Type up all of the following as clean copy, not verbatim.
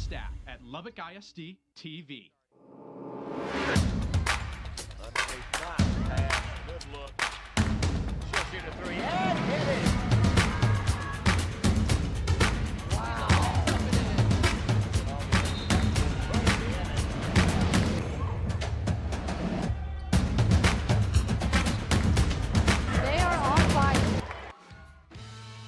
staff at Lubbock ISD TV. Underneath, nice pass, good look. She'll shoot a three and hit it.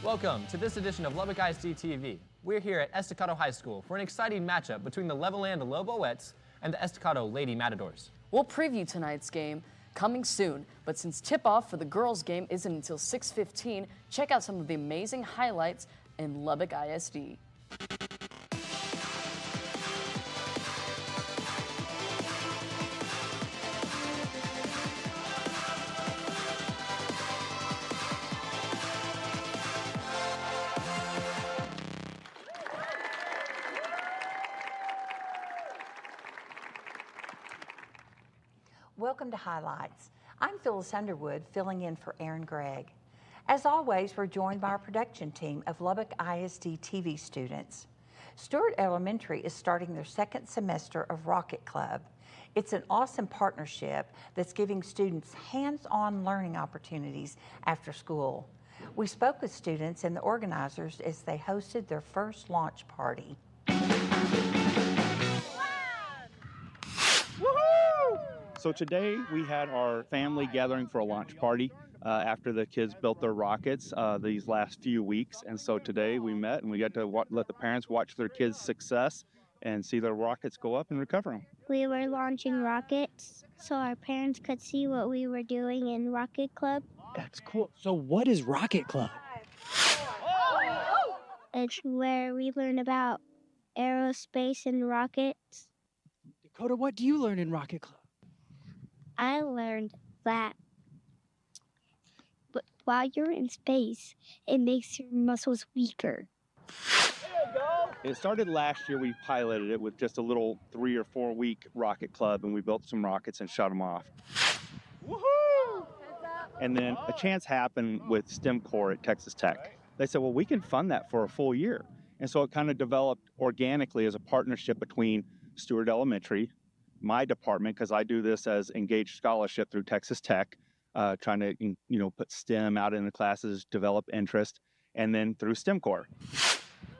Welcome to this edition of Lubbock ISD TV. We're here at Estacado High School for an exciting matchup between the Levelland Lobos and the Estacado Lady Matadors. We'll preview tonight's game coming soon, but since tip-off for the girls' game isn't until 6:15, check out some of the amazing highlights in Lubbock ISD. Welcome to Highlights. I'm Phyllis Underwood, filling in for Aaron Gregg. As always, we're joined by our production team of Lubbock ISD TV students. Stewart Elementary is starting their second semester of Rocket Club. It's an awesome partnership that's giving students hands-on learning opportunities after school. We spoke with students and the organizers as they hosted their first launch party. So today we had our family gathering for a launch party after the kids built their rockets these last few weeks. And so today we met and we got to let the parents watch their kids' success and see their rockets go up and recover them. We were launching rockets so our parents could see what we were doing in Rocket Club. That's cool. So what is Rocket Club? It's where we learn about aerospace and rockets. Dakota, what do you learn in Rocket Club? I learned that while you're in space, it makes your muscles weaker. It started last year. We piloted it with just a little 3 or 4 week rocket club, and we built some rockets and shot them off. Woohoo! And then a chance happened with STEM Corps at Texas Tech. They said, well, we can fund that for a full year. And so it kind of developed organically as a partnership between Stewart Elementary, my department, because I do this as engaged scholarship through Texas Tech, trying to put STEM out in the classes, develop interest, and then through STEM Corps.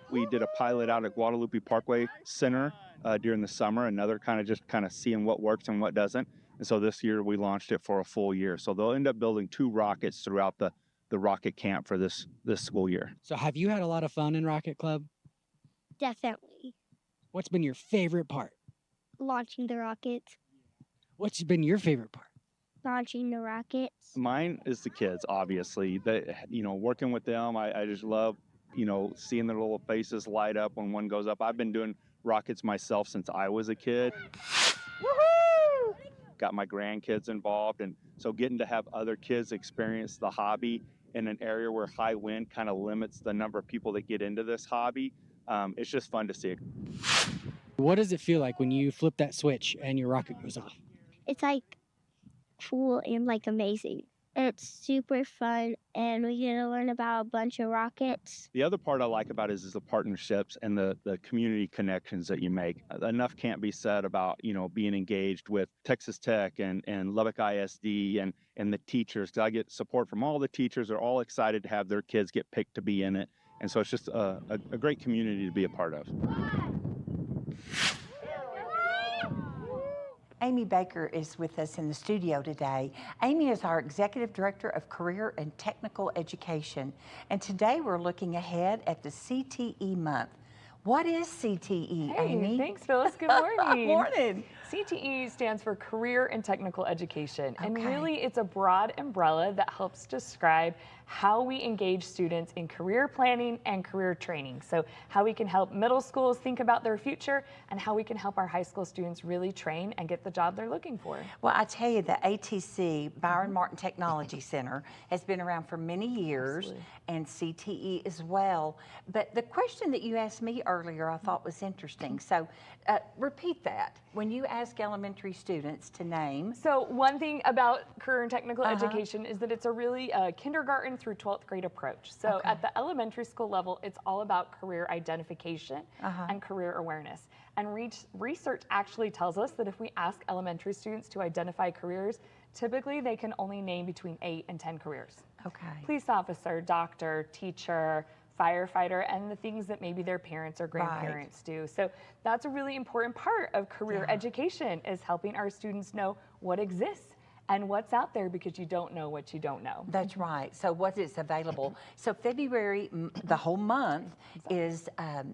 We did a pilot out at Guadalupe Parkway Center during the summer, another kind of seeing what works and what doesn't. And so this year we launched it for a full year. So they'll end up building 2 rockets throughout the rocket camp for this school year. So have you had a lot of fun in Rocket Club? Definitely. What's been your favorite part? Launching the rockets. What's been your favorite part? Launching the rockets. Mine is the kids, obviously. Working with them, I just love, seeing their little faces light up when one goes up. I've been doing rockets myself since I was a kid. Woohoo! Got my grandkids involved, and so getting to have other kids experience the hobby in an area where high wind kind of limits the number of people that get into this hobby, it's just fun to see. What does it feel like when you flip that switch and your rocket goes off? It's like cool and like amazing. It's super fun and we get to learn about a bunch of rockets. The other part I like about it is the partnerships and the community connections that you make. Enough can't be said about, being engaged with Texas Tech and Lubbock ISD and the teachers. I get support from all the teachers. They're all excited to have their kids get picked to be in it. And so it's just a great community to be a part of. Amy Baker is with us in the studio today. Amy is our Executive Director of Career and Technical Education. And today we're looking ahead at the CTE month. What is CTE, Amy? Thanks, Phyllis. Good morning. Morning. CTE stands for Career and Technical Education. And Okay. really, it's a broad umbrella that helps describe how we engage students in career planning and career training. So how we can help middle schools think about their future and how we can help our high school students really train and get the job they're looking for. Well, I tell you, the ATC, Byron Martin Technology Center, has been around for many years, Absolutely. and CTE as well. But the question that you asked me earlier I thought was interesting. So repeat that. When you asked ask elementary students to name. So one thing about career and technical education is that it's a really kindergarten through 12th grade approach. So at the elementary school level, it's all about career identification and career awareness. And research actually tells us that if we ask elementary students to identify careers, typically they can only name between 8 and 10 careers. Okay. Police officer, doctor, teacher, firefighter, and the things that maybe their parents or grandparents do. So that's a really important part of career education, is helping our students know what exists and what's out there, because you don't know what you don't know. That's right. So what is available? So February, the whole month, is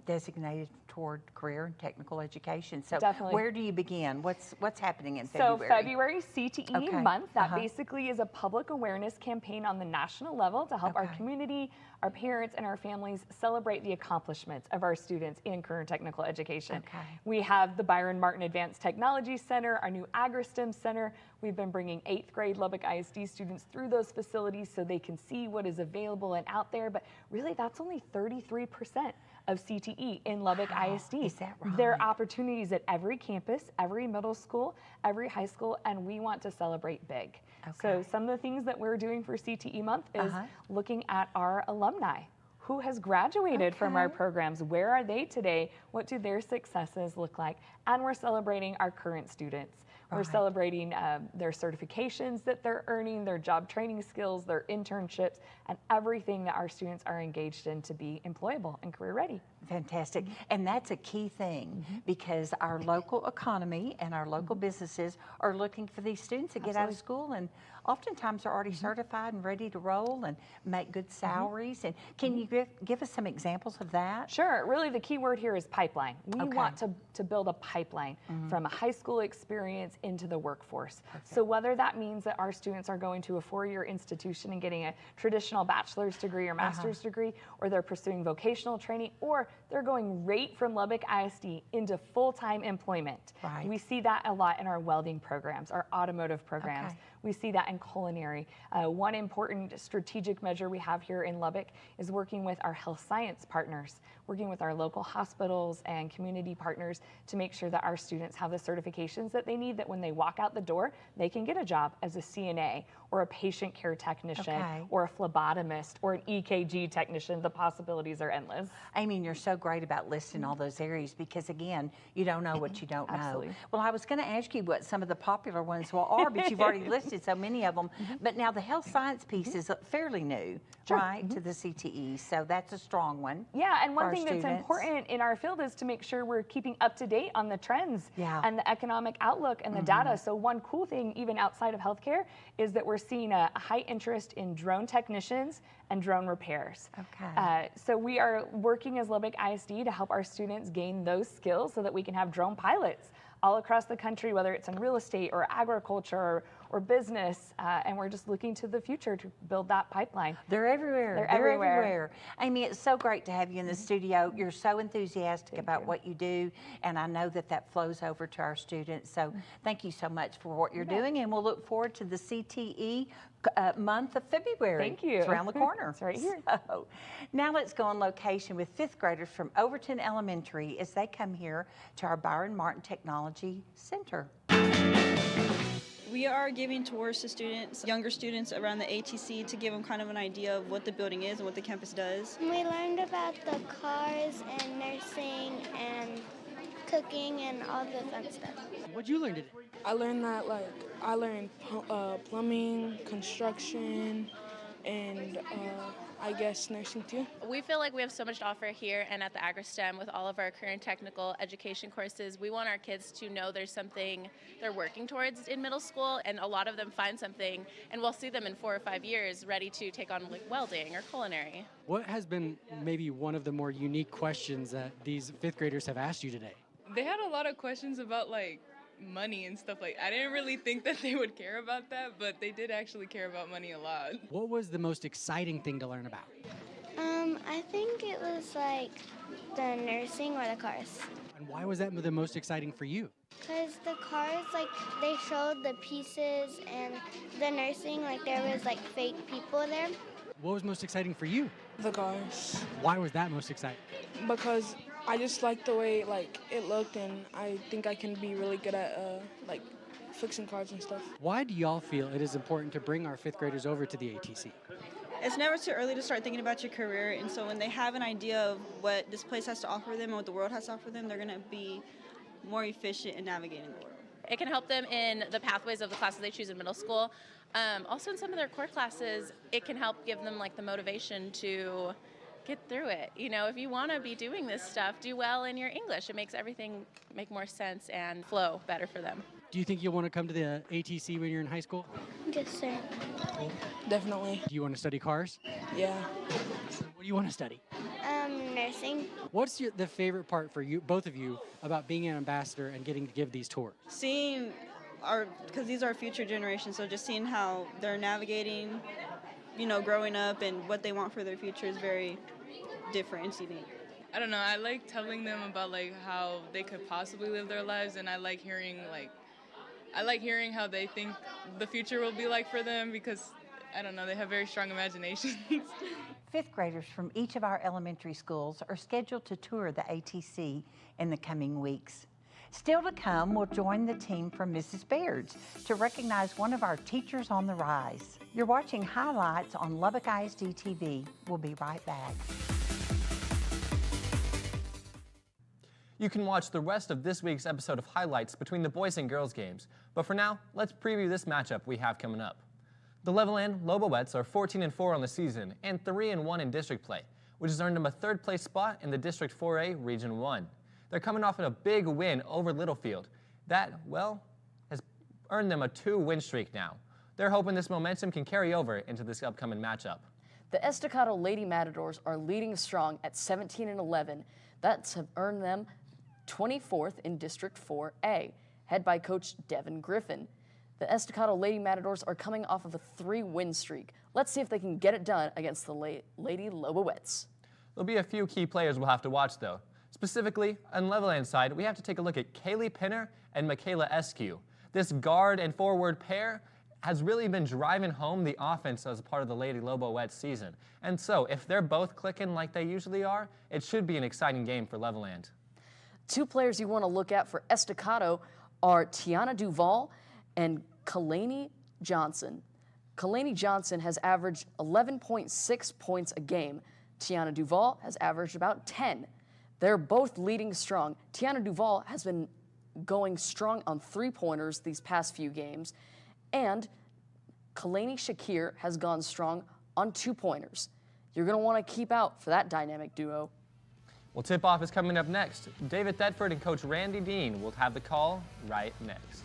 designated toward career and technical education. So where do you begin? What's happening in February? So February CTE month, that basically is a public awareness campaign on the national level to help our community, our parents, and our families celebrate the accomplishments of our students in career and technical education. We have the Byron Martin Advanced Technology Center, our new AgriSTEM Center. We've been bringing 8th grade Lubbock ISD students through those facilities so they can see what is available and out there, but really that's only 33% of CTE in Lubbock ISD. Is that right? There are opportunities at every campus, every middle school, every high school, and we want to celebrate big. So some of the things that we're doing for CTE month is looking at our alumni. Who has graduated from our programs? Where are they today? What do their successes look like? And we're celebrating our current students. We're celebrating their certifications that they're earning, their job training skills, their internships, and everything that our students are engaged in to be employable and career ready. Fantastic. And that's a key thing, because our local economy and our local businesses are looking for these students to get out of school, and oftentimes are already certified and ready to roll and make good salaries. And can you give us some examples of that? Sure. Really, the key word here is pipeline. We want to build a pipeline from a high school experience into the workforce. So whether that means that our students are going to a 4-year institution and getting a traditional bachelor's degree or master's degree, or they're pursuing vocational training, or they're going right from Lubbock ISD into full-time employment. We see that a lot in our welding programs, our automotive programs. We see that in culinary. One important strategic measure we have here in Lubbock is working with our health science partners, working with our local hospitals and community partners to make sure that our students have the certifications that they need, that when they walk out the door, they can get a job as a CNA or a patient care technician or a phlebotomist or an EKG technician. The possibilities are endless. I mean, you're so great about listing all those areas, because again, you don't know what you don't know. Well, I was going to ask you what some of the popular ones are, but you've already listed so many of them. But now the health science piece is fairly new, right, to the CTE. So that's a strong one. Yeah, and one thing that's important in our field is to make sure we're keeping up to date on the trends and the economic outlook and the data. So one cool thing, even outside of healthcare, is that we're seeing a high interest in drone technicians and drone repairs. So we are working as Lubbock ISD to help our students gain those skills so that we can have drone pilots all across the country, whether it's in real estate or agriculture or business, and we're just looking to the future to build that pipeline. They're everywhere. They're everywhere. Amy, it's so great to have you in the studio. You're so enthusiastic about what you do, and I know that that flows over to our students. So thank you so much for what you're doing, and we'll look forward to the CTE month of February. Thank you. It's around the corner. It's right here. So, now let's go on location with 5th graders from Overton Elementary as they come here to our Byron Martin Technology Center. We are giving tours to students, younger students around the ATC, to give them kind of an idea of what the building is and what the campus does. We learned about the cars and nursing and cooking and all the fun stuff. What'd you learn today? I learned that, I learned plumbing, construction, and I guess nursing too. We feel like we have so much to offer here and at the AgriSTEM with all of our career and technical education courses. We want our kids to know there's something they're working towards in middle school, and a lot of them find something, and we'll see them in 4 or 5 years ready to take on like welding or culinary. What has been maybe one of the more unique questions that these 5th graders have asked you today? They had a lot of questions about money and stuff. I didn't really think that they would care about that, but they did actually care about money a lot. What was the most exciting thing to learn about? I think it was the nursing or the cars. And why was that the most exciting for you? Because the cars, they showed the pieces, and the nursing, there was fake people there. What was most exciting for you? The cars. Why was that most exciting? Because I just like the way like it looked, and I think I can be really good at like fixing cards and stuff. Why do y'all feel it is important to bring our 5th graders over to the ATC? It's never too early to start thinking about your career, and so when they have an idea of what this place has to offer them and what the world has to offer them, they're going to be more efficient in navigating the world. It can help them in the pathways of the classes they choose in middle school. Also in some of their core classes, it can help give them like the motivation to get through it. You know, if you want to be doing this stuff, do well in your English. It makes everything make more sense and flow better for them. Do you think you'll want to come to the ATC when you're in high school? Yes, sir. Definitely. Do you want to study cars? Yeah. What do you want to study? Nursing. What's the favorite part for you, both of you, about being an ambassador and getting to give these tours? Seeing because these are future generations, so just seeing how they're navigating, you know, growing up and what they want for their future is very different and unique. I don't know, I like telling them about like how they could possibly live their lives, and I like hearing how they think the future will be like for them, because I don't know, they have very strong imaginations. 5th graders from each of our elementary schools are scheduled to tour the ATC in the coming weeks. Still to come, we'll join the team from Mrs. Baird's to recognize one of our teachers on the rise. You're watching highlights on Lubbock ISD TV. We'll be right back. You can watch the rest of this week's episode of highlights between the boys and girls games, but for now, let's preview this matchup we have coming up. The Levelland Lobos are 14-4 on the season and 3-1 in district play, which has earned them a 3rd place spot in the District 4A Region 1. They're coming off a big win over Littlefield. That, well, has earned them a 2-win streak now. They're hoping this momentum can carry over into this upcoming matchup. The Estacado Lady Matadors are leading strong at 17-11. That's have earned them 24th in District 4A, head by Coach Devin Griffin. The Estacado Lady Matadors are coming off of a 3-win streak. Let's see if they can get it done against the Lady Lobos. There'll be a few key players we'll have to watch, though. Specifically, on Levelland's side, we have to take a look at Kaylee Pinner and Michaela Eskew. This guard and forward pair has really been driving home the offense as a part of the Lady Lobos season. And so, if they're both clicking like they usually are, it should be an exciting game for Levelland. 2 players you want to look at for Estacado are Tiana Duval and Kalani Johnson. Kalani Johnson has averaged 11.6 points a game. Tiana Duval has averaged about 10. They're both leading strong. Tiana Duval has been going strong on 3-pointers these past few games, and Kalani Shakir has gone strong on 2-pointers. You're going to want to keep out for that dynamic duo. Well, tip-off is coming up next. David Thetford and Coach Randy Dean will have the call right next.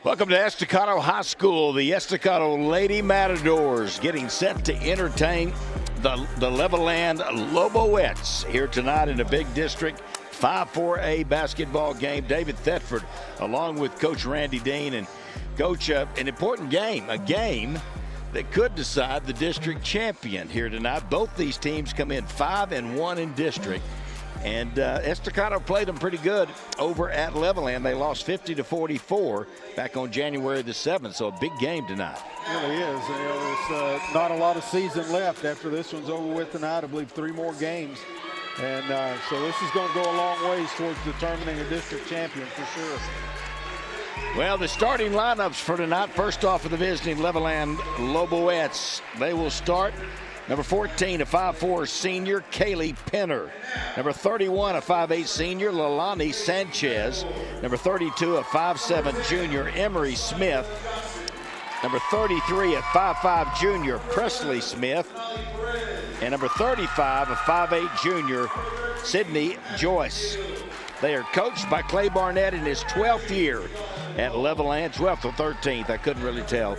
Welcome to Estacado High School. The Estacado Lady Matadors getting set to entertain the Levelland Lobos here tonight in a big district 5-4A basketball game. David Thetford along with Coach Randy Dean. And Coach, an important game, a game that could decide the district champion here tonight. Both these teams come in 5-1 in district. And Estacado played them pretty good over at Levelland. They lost 50-44 back on January the 7th, so a big game tonight. It really is. There's not a lot of season left after this one's over with tonight. I believe 3 more games. And so this is going to go a long ways towards determining a district champion for sure. Well, the starting lineups for tonight. First off for the visiting Levelland Loboettes. They will start. Number 14, a 5'4 senior, Kaylee Penner. Number 31, a 5'8 senior, Leilani Sanchez. Number 32, a 5'7 junior, Emery Smith. Number 33, a 5'5 junior, Presley Smith. And number 35, a 5'8 junior, Sydney Joyce. They are coached by Clay Barnett in his 12th year at Levelland, 12th or 13th, I couldn't really tell.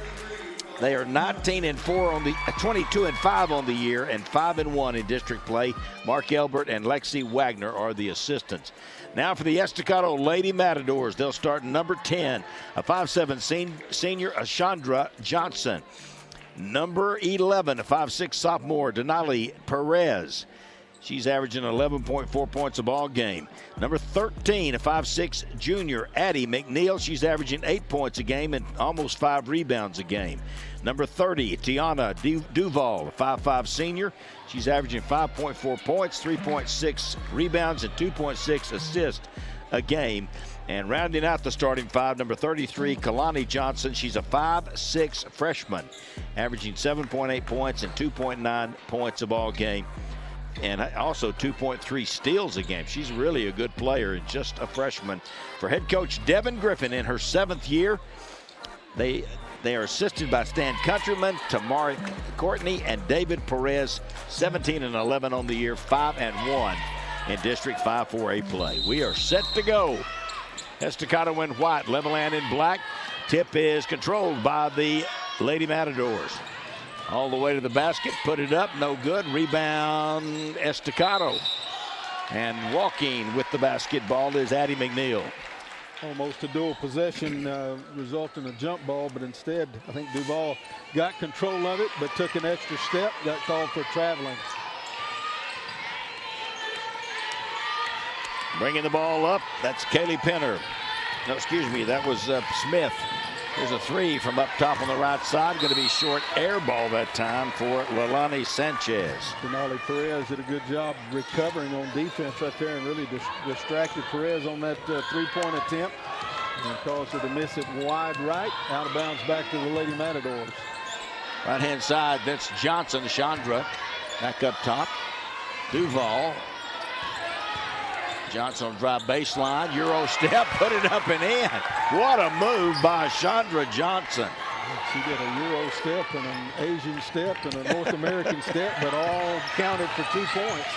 They are 19-4 on the 22-5 on the year and 5-1 in district play. Mark Elbert and Lexi Wagner are the assistants. Now for the Estacado Lady Matadors. They'll start number 10, a 5'7 senior, Ashandra Johnson. Number 11, a 5'6 sophomore, Denali Perez. She's averaging 11.4 points a ball game. Number 13, a 5'6 junior, Addie McNeil. She's averaging 8 points a game and almost 5 rebounds a game. Number 30, Tiana Duval, a 5'5 senior. She's averaging 5.4 points, 3.6 rebounds, and 2.6 assists a game. And rounding out the starting five, number 33, Kalani Johnson. She's a 5'6 freshman, averaging 7.8 points and 2.9 points a ball game. And also 2.3 steals a game. She's really a good player and just a freshman. For head coach Devin Griffin in her 7th year, they are assisted by Stan Countryman, Tamari Courtney, and David Perez. 17-11 on the year, 5-1 in District 5-4A play. We are set to go. Estacado in white, Levelland in black. Tip is controlled by the Lady Matadors. All the way to the basket, put it up, no good. Rebound, Estacado. And walking with the basketball is Addie McNeil. Almost a dual possession result in a jump ball, but instead I think Duval got control of it, but took an extra step, got called for traveling. Bringing the ball up, that's Kaylee Penner. No, excuse me, that was Smith. There's a three from up top on the right side. Going to be short air ball that time for Leilani Sanchez. Denali Perez did a good job recovering on defense right there and really distracted Perez on that three-point attempt and caused her to miss it wide right. Out of bounds back to the Lady Matadors. Right-hand side, that's Johnson, Chandra. Back up top. Duval. Johnson on drive baseline, Euro step, put it up and in. What a move by Chandra Johnson. She did a Euro step and an Asian step and a North American step, but all counted for 2 points.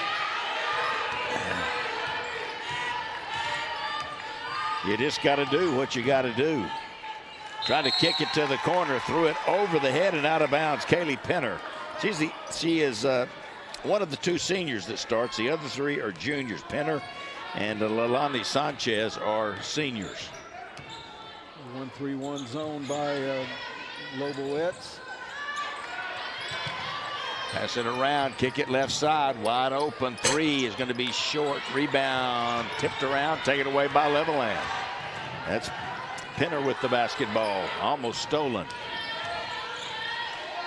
You just got to do what you got to do. Tried to kick it to the corner, threw it over the head and out of bounds. Kaylee Penner. She is one of the 2 seniors that starts. The other 3 are juniors. Penner and Leilani Sanchez are seniors. 1-3-1 zone by Loboettes. Pass it around, kick it left side, wide open. 3 is going to be short. Rebound, tipped around, taken away by Levelland. That's Penner with the basketball, almost stolen.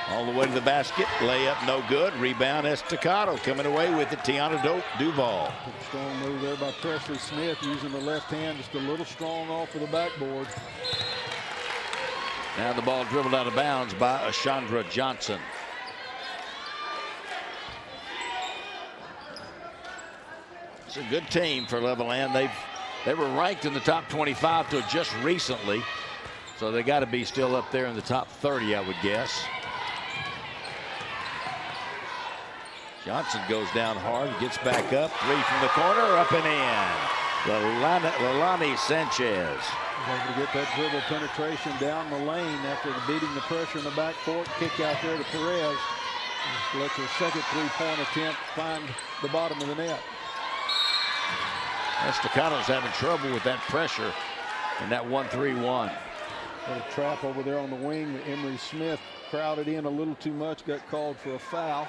All the way to the basket, layup no good. Rebound, Estacado coming away with it. Tiana Duval. Strong move there by Presley Smith using the left hand, just a little strong off of the backboard. Now the ball dribbled out of bounds by Ashandra Johnson. It's a good team for Levelland. They were ranked in the top 25 till just recently, so they got to be still up there in the top 30, I would guess. Johnson goes down hard, gets back up. 3 from the corner, up and in. Leilani Sanchez. Able to get that dribble penetration down the lane after beating the pressure in the backcourt. Kick out there to Perez. Lets her second 3-point attempt find the bottom of the net. Estacado's having trouble with that pressure in that 1-3-1. A trap over there on the wing. Emery Smith crowded in a little too much, got called for a foul.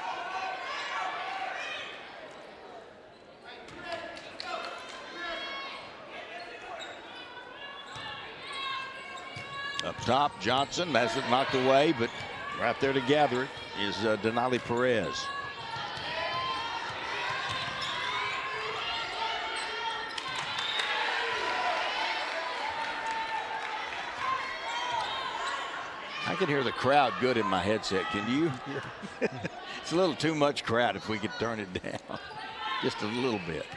Up top, Johnson has it knocked away, but right there to gather it is Denali Perez. I can hear the crowd good in my headset. Can you? It's a little too much crowd if we could turn it down. Just a little bit.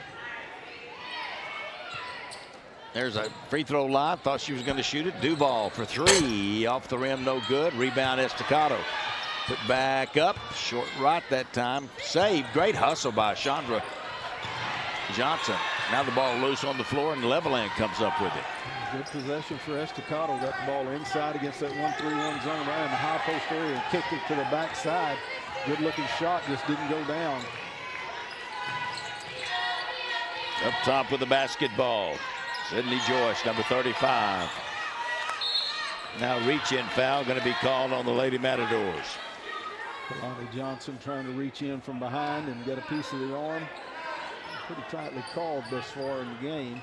There's a free throw line. Thought she was going to shoot it. Duval for three. Off the rim, no good. Rebound, Estacado. Put back up. Short right that time. Saved. Great hustle by Chandra Johnson. Now the ball loose on the floor, and Levelland comes up with it. Good possession for Estacado. Got the ball inside against that 1-3-1 zone right in the high post area and kicked it to the backside. Good looking shot, just didn't go down. Up top with the basketball. Sydney Joyce, number 35. Now reach-in foul going to be called on the Lady Matadors. Kalani Johnson trying to reach in from behind and get a piece of the arm. Pretty tightly called thus far in the game.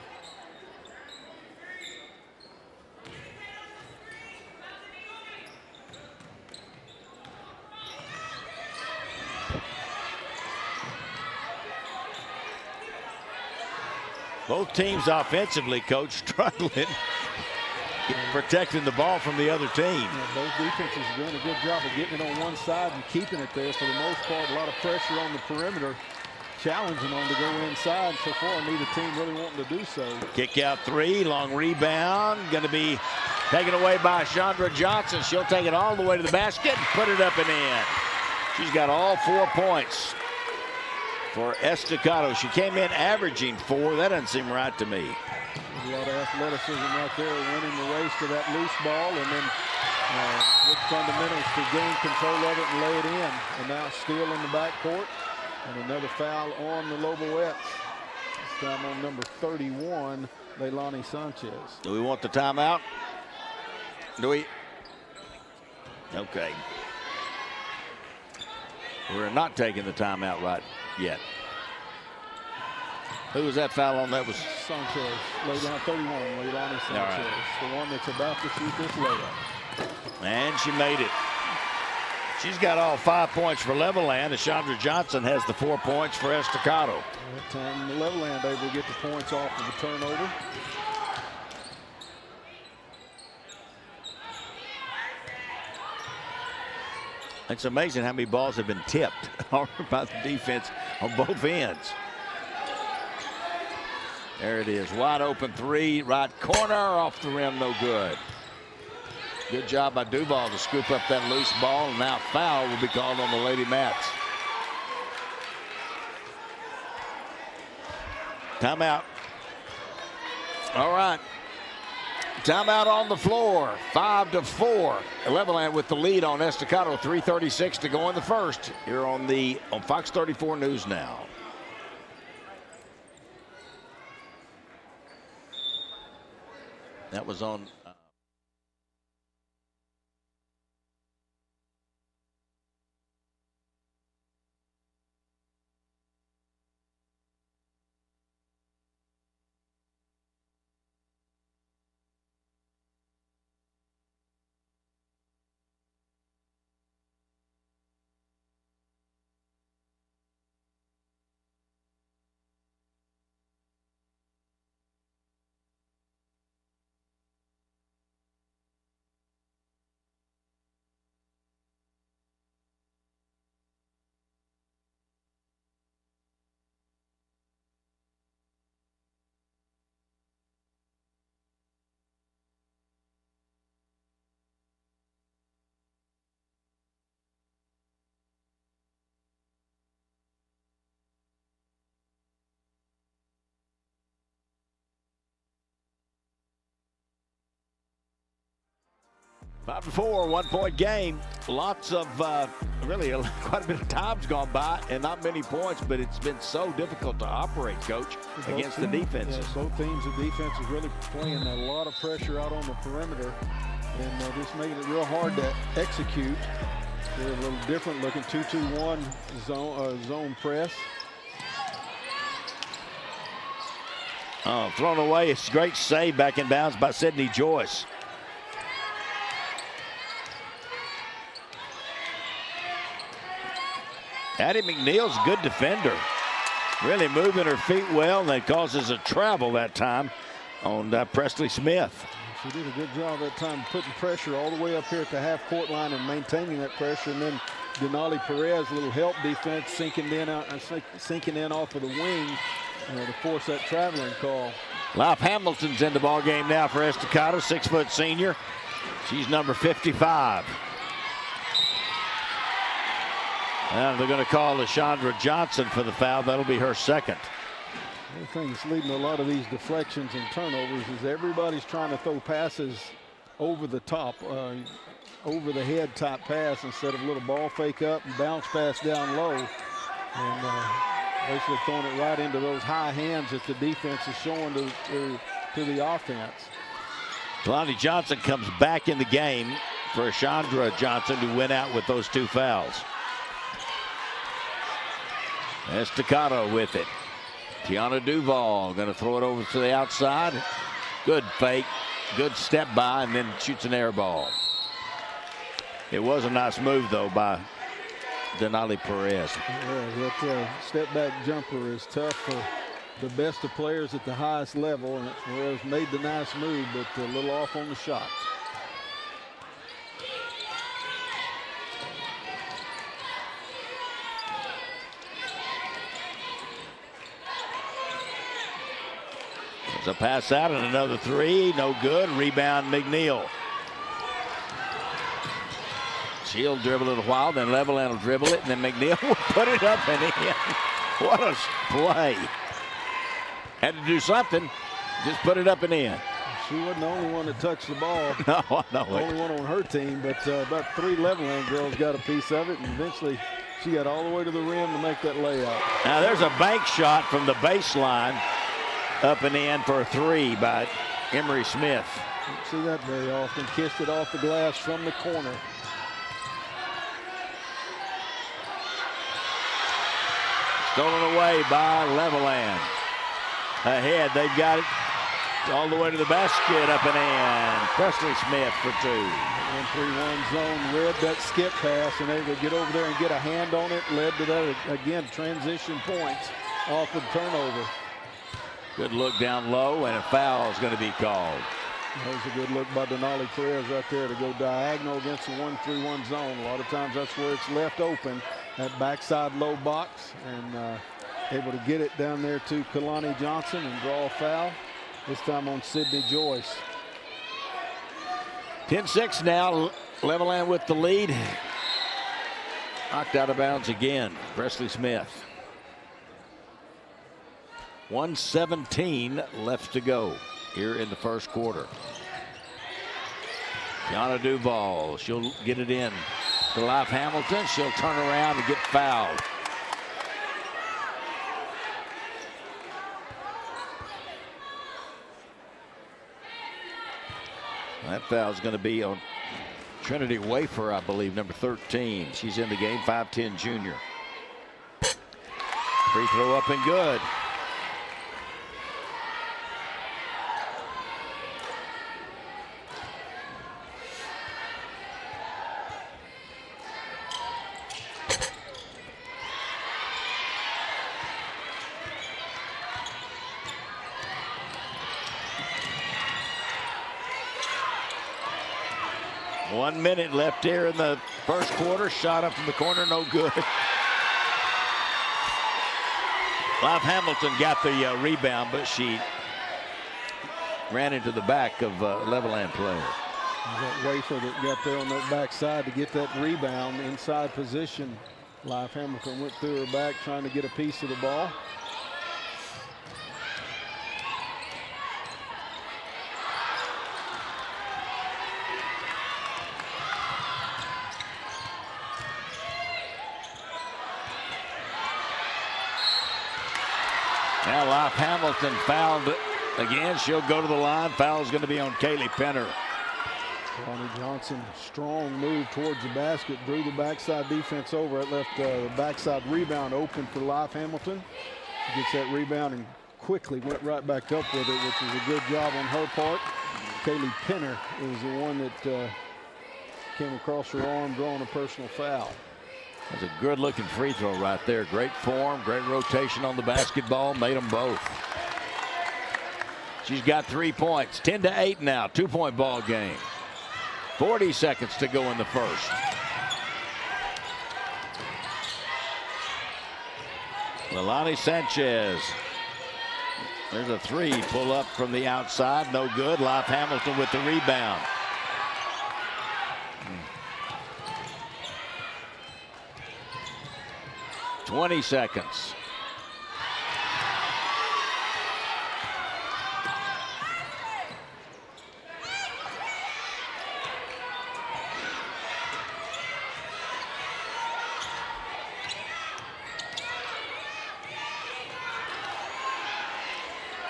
Both teams offensively, Coach, struggling protecting the ball from the other team. Yeah, both defenses are doing a good job of getting it on one side and keeping it there for the most part. A lot of pressure on the perimeter, challenging them to go inside. So far, neither team really wanting to do so. Kick out three, long rebound, going to be taken away by Chandra Johnson. She'll take it all the way to the basket and put it up and in. She's got all 4 points for Estacado. She came in averaging 4. That doesn't seem right to me. A lot of athleticism right there, winning the race to that loose ball, and then with fundamentals to gain control of it and lay it in. And now steal in the backcourt, and another foul on the Loboettes. This time on number 31, Leilani Sanchez. Do we want the timeout? Do we? Okay. We're not taking the timeout right yet. Who was that foul on? That was Sanchez. Lay down 31, Leilani Sanchez. Right. The one that's about to shoot this layup. And she made it. She's got all 5 points for Levelland, and Chandra Johnson has the 4 points for Estacado. That time Levelland able to get the points off of the turnover. It's amazing how many balls have been tipped by the defense on both ends. There it is, wide open three, right corner, off the rim, no good. Good job by Duval to scoop up that loose ball, and now foul will be called on the Lady Mats. Timeout. All right. Timeout on the floor, 5-4. Levelland with the lead on Estacado, 3:36 to go in the first. Here on Fox 34 News Now. That was on. Five to 4, 1 point game. Lots of really quite a bit of time's gone by and not many points, but it's been so difficult to operate, Coach, against the defenses. Yeah, both teams, the defense is really playing a lot of pressure out on the perimeter and just making it real hard to execute. They're a little different looking 2-2-1 zone press. Oh, thrown away. It's a great save back in bounds by Sydney Joyce. Addie McNeil's a good defender. Really moving her feet well, and that causes a travel that time on Presley Smith. She did a good job that time putting pressure all the way up here at the half-court line and maintaining that pressure. And then Denali Perez, a little help defense, sinking in off of the wing to force that traveling call. Life Hamilton's in the ball game now for Estacado, 6-foot senior. She's number 55. And they're going to call LaShondra Johnson for the foul. That'll be her second. The thing that's leading to a lot of these deflections and turnovers is everybody's trying to throw passes over the top, over the head type pass instead of a little ball fake up and bounce pass down low. And basically throwing it right into those high hands that the defense is showing to the offense. Kalani Johnson comes back in the game for Chandra Johnson, who went out with those 2 fouls. Estacado with it. Tiana Duval going to throw it over to the outside. Good fake, good step by, and then shoots an air ball. It was a nice move, though, by Denali Perez. Yeah, that step back jumper is tough for the best of players at the highest level, and Perez made the nice move, but a little off on the shot. There's a pass out and another 3, no good. Rebound McNeil. She'll dribble it a while, then Levelland will dribble it, and then McNeil will put it up and in. What a play. Had to do something, just put it up and in. She wasn't the only one that touched the ball. No, no. The only one on her team, but about 3 Levelland girls got a piece of it, and eventually she got all the way to the rim to make that layup. Now there's a bank shot from the baseline, up and in for a 3 by Emery Smith. Don't see that very often. Kissed it off the glass from the corner. Stolen away by Levelland. Ahead, they've got it all the way to the basket, up and in. Presley Smith for 2. 1-3-1 zone, read that skip pass, and they would get over there and get a hand on it. Led to that, again, transition points off of turnover. Good look down low, and a foul is going to be called. That was a good look by Denali Perez right there to go diagonal against the 1-3-1 zone. A lot of times that's where it's left open, that backside low box, and able to get it down there to Kalani Johnson and draw a foul, this time on Sydney Joyce. 10-6 now, Levelland with the lead. Knocked out of bounds again, Presley Smith. 1:17 left to go here in the first quarter. Tiana Duval, she'll get it in to Life Hamilton. She'll turn around and get fouled. That foul is going to be on Trinity Wafer, I believe, number 13. She's in the game, 5'10" junior. Free throw up and good. One minute left here in the first quarter. Shot up from the corner, no good. Live Hamilton got the rebound, but she ran into the back of Levelland player. That Wafer that got there on that backside to get that rebound inside position. Live Hamilton went through her back trying to get a piece of the ball. Now Life Hamilton fouled again. She'll go to the line. Foul is going to be on Kaylee Penner. Kalani Johnson, strong move towards the basket, drew the backside defense over. It left the backside rebound open for Life Hamilton. She gets that rebound and quickly went right back up with it, which was a good job on her part. Kaylee Penner is the one that came across her arm, drawing a personal foul. That's a good looking free throw right there. Great form, great rotation on the basketball, made them both. She's got 3 points. 10-8 now. 2-point ball game. 40 seconds to go in the first. Leilani Sanchez. There's a three. Pull up from the outside. No good. Live Hamilton with the rebound. "20 seconds.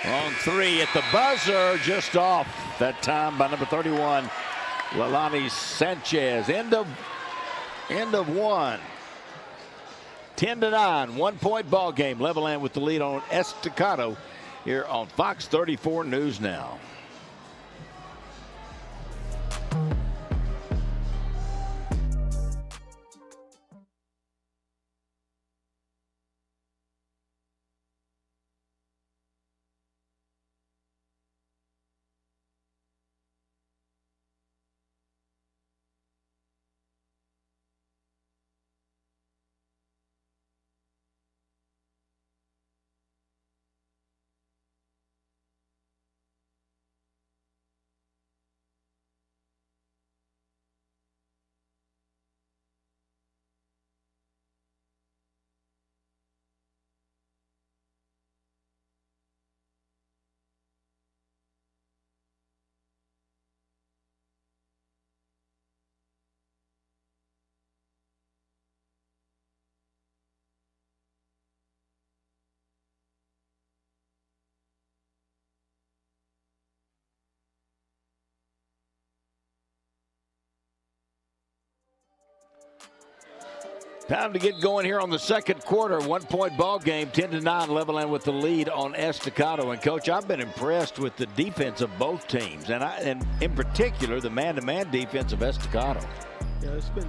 Long three at the buzzer, just off that time by number 31, Leilani Sanchez. End of one. 10-9, 1-point ball game. Levelland with the lead on Estacado here on Fox 34 News Now. Time to get going here on the second quarter. 1-point ball game, 10-9, Levelland with the lead on Estacado. And Coach, I've been impressed with the defense of both teams, and in particular the man-to-man defense of Estacado. Yeah, it's been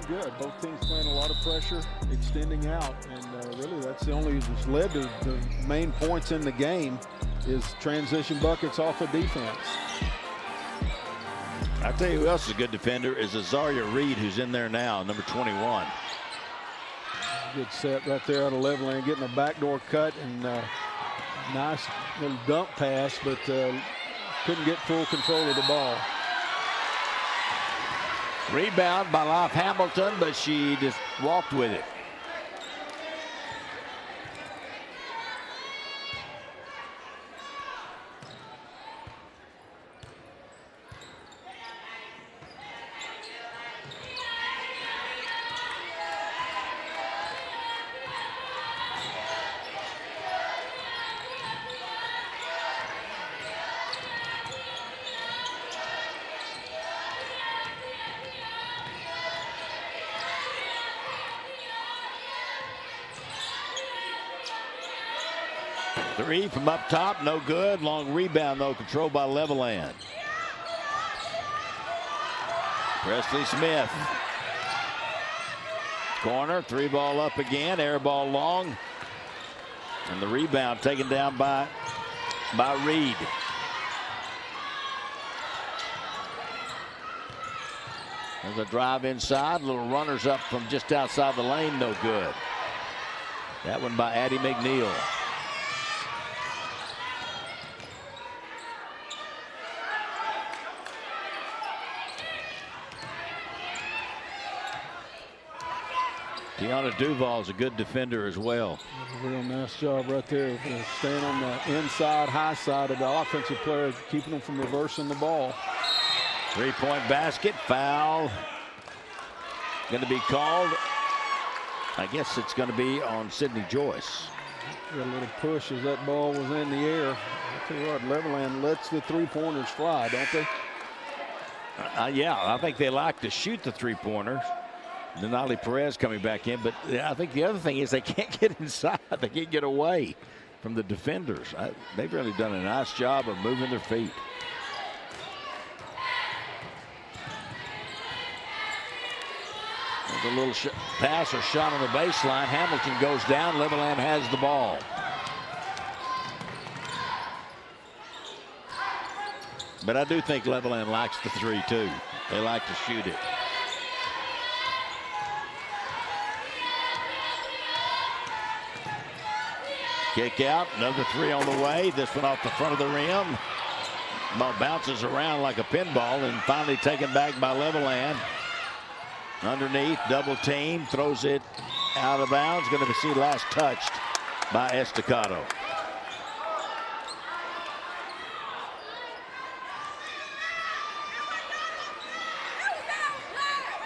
good. Both teams playing a lot of pressure, extending out, and really that's the only that's led to the main points in the game is transition buckets off of defense. I tell you who else is a good defender is Azaria Reed, who's in there now, number 21. Good set right there out of Levelland, getting a backdoor cut and nice little dump pass, but couldn't get full control of the ball. Rebound by Live Hamilton, but she just walked with it. Three from up top, no good. Long rebound, though, controlled by Levelland. Presley Smith. Corner, three ball up again, air ball long. And the rebound taken down by Reed. There's a drive inside, little runners up from just outside the lane, no good. That one by Addie McNeil. Tiana Duval is a good defender as well. A real nice job right there, staying on the inside, high side of the offensive player, keeping them from reversing the ball. 3-point basket, foul. Going to be called. I guess it's going to be on Sydney Joyce. Got a little push as that ball was in the air. I tell you what, Levelland lets the three-pointers fly, don't they? Yeah, I think they like to shoot the three-pointers. Denali Perez coming back in, but I think the other thing is they can't get inside. They can't get away from the defenders. They've really done a nice job of moving their feet. There's a little pass or shot on the baseline. Hamilton goes down. Levelland has the ball. But I do think Levelland likes the 3 too. They like to shoot it. Kick out, another 3 on the way. This one off the front of the rim. Ball bounces around like a pinball and finally taken back by Levelland. Underneath, double team, throws it out of bounds. Going to see last touched by Estacado.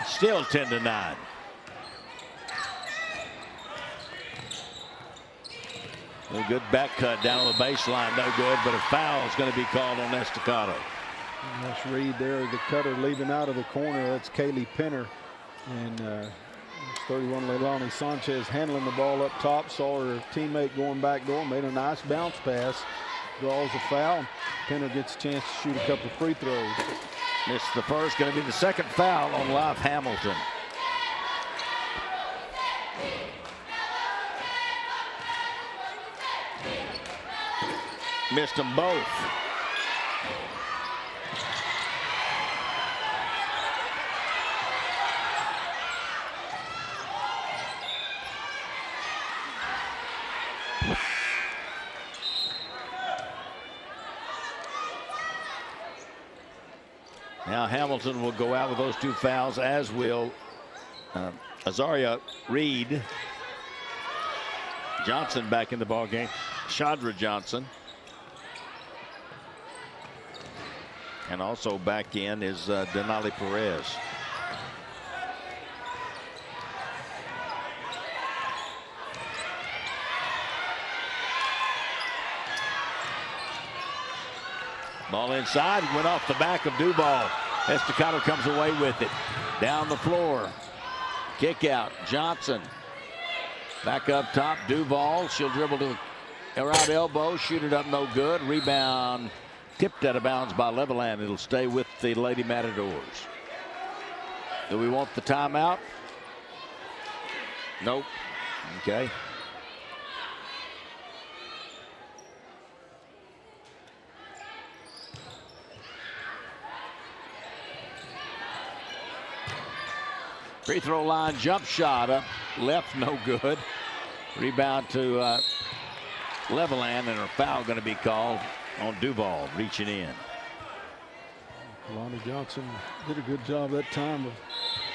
Still 10-9. A good back cut down on the baseline, no good, but a foul is going to be called on Estacado. Nice read there, the cutter leaving out of the corner. That's Kaylee Penner. And 31 Leilani Sanchez handling the ball up top, saw her teammate going back door, made a nice bounce pass, draws a foul. Penner gets a chance to shoot a couple of free throws. Missed the first, going to be the second foul on Live Hamilton. Missed them both. Now Hamilton will go out with those 2 fouls, as will Azaria Reed. Johnson back in the ball game. Chandra Johnson. And also back in is Denali Perez. Ball inside, went off the back of Duval. Estacado comes away with it. Down the floor. Kick out, Johnson. Back up top, Duval. She'll dribble to the right elbow, shoot it up, no good. Rebound tipped out of bounds by Levelland. It'll stay with the Lady Matadors. Do we want the timeout? Nope. Okay. Free throw line jump shot up left, no good. Rebound to Levelland, and a foul going to be called on Duval reaching in. Lonnie Johnson did a good job that time of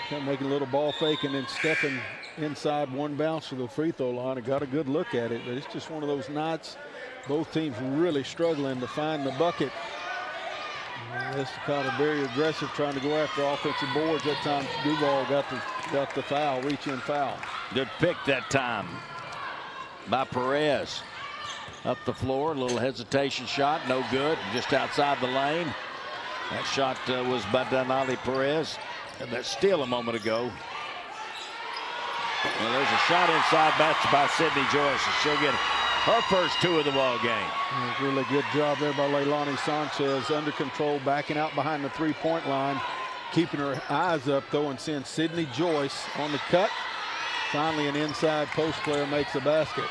kind of making a little ball fake and then stepping inside one bounce to the free throw line. It got a good look at it, but it's just one of those nights both teams really struggling to find the bucket. Estacado very aggressive, trying to go after offensive boards. That time Duval got the foul, reach-in foul. Good pick that time by Perez. Up the floor, a little hesitation shot, no good, just outside the lane. That shot was by Denali Perez, and that steal a moment ago. Well, there's a shot inside by Sydney Joyce, and she'll get her first 2 of the ball game. Really good job there by Leilani Sanchez, under control, backing out behind the three-point line, keeping her eyes up though, and seeing Sydney Joyce on the cut. Finally, an inside post player makes a basket.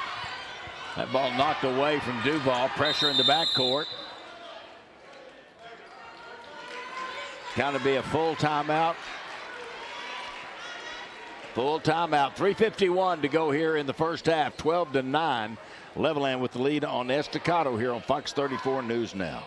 That ball knocked away from Duval, pressure in the backcourt. Going to be a full timeout. Full timeout. 3:51 to go here in the first half. 12-9. Levelland with the lead on Estacado here on Fox 34 News Now.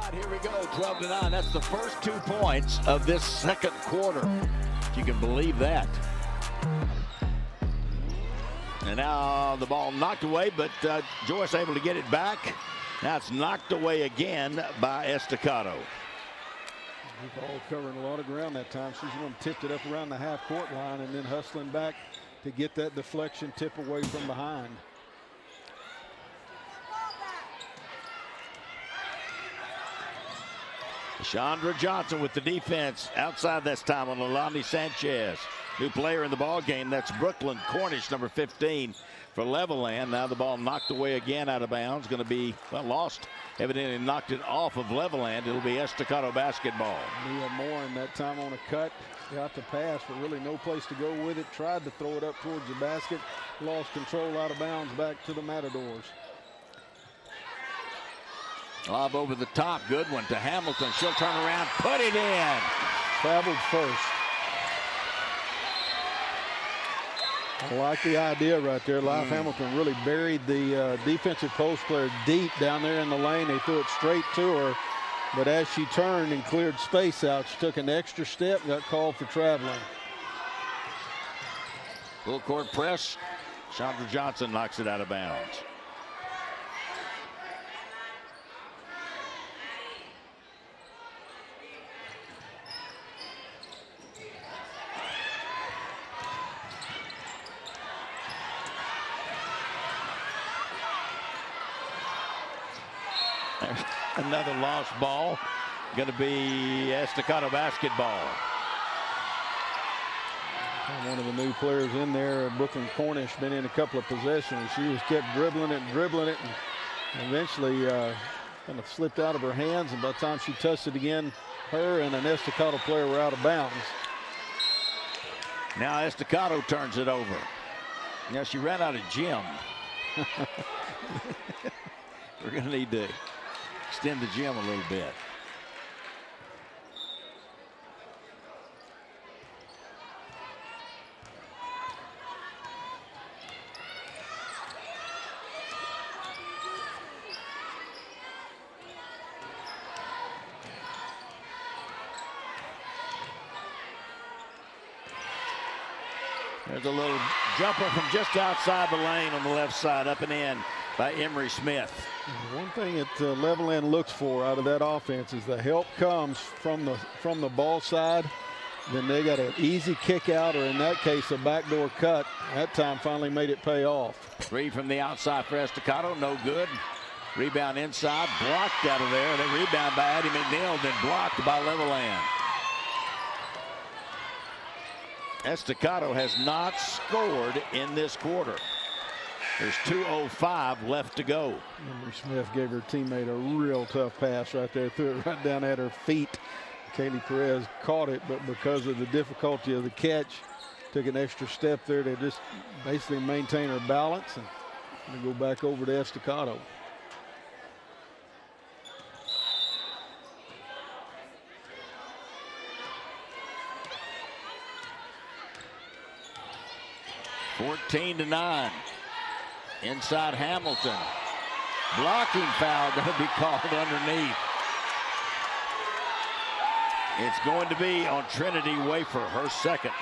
right, here we go, 12-9. That's the first 2 points of this second quarter, if you can believe that. And now the ball knocked away, but Joyce able to get it back. Now it's knocked away again by Estacado. The ball covering a lot of ground that time. She's the one tipped it up around the half-court line and then hustling back to get that deflection tip away from behind. Chandra Johnson with the defense outside this time on Alani Sanchez. New player in the ball game. That's Brooklyn Cornish, number 15 for Levelland. Now the ball knocked away again out of bounds. Going to be, well, lost. Evidently knocked it off of Levelland. It'll be Estacado basketball. Mia Morin that time on a cut. Got the pass, but really no place to go with it. Tried to throw it up towards the basket. Lost control out of bounds back to the Matadors. Lob over the top. Good one to Hamilton. She'll turn around, put it in. Traveled first. I like the idea right there. Live Hamilton really buried the defensive post player deep down there in the lane. They threw it straight to her. But as she turned and cleared space out, she took an extra step and got called for traveling. Full court press. Chandra Johnson knocks it out of bounds. Another lost ball. Going to be Estacado basketball. One of the new players in there, Brooklyn Cornish, been in a couple of possessions. She was kept dribbling it, and eventually kind of slipped out of her hands. And by the time she touched it again, her and an Estacado player were out of bounds. Now Estacado turns it over. Now she ran out of gym. We're going to need to extend the gym a little bit. There's a little jumper from just outside the lane on the left side, up and in by Emery Smith. One thing that Levelland looks for out of that offense is the help comes from the ball side. Then they got an easy kick out, or in that case, a backdoor cut. That time finally made it pay off. Three from the outside for Estacado, no good. Rebound inside, blocked out of there. Then rebound by Addie McNeil, then blocked by Levelland. Estacado has not scored in this quarter. There's 2:05 left to go. Emery Smith gave her teammate a real tough pass right there, threw it right down at her feet. Kaylee Perez caught it, but because of the difficulty of the catch, took an extra step there to just basically maintain her balance and go back over to Estacado. (14-9). Inside Hamilton. Blocking foul going to be called underneath. It's going to be on Trinity Wafer, her second.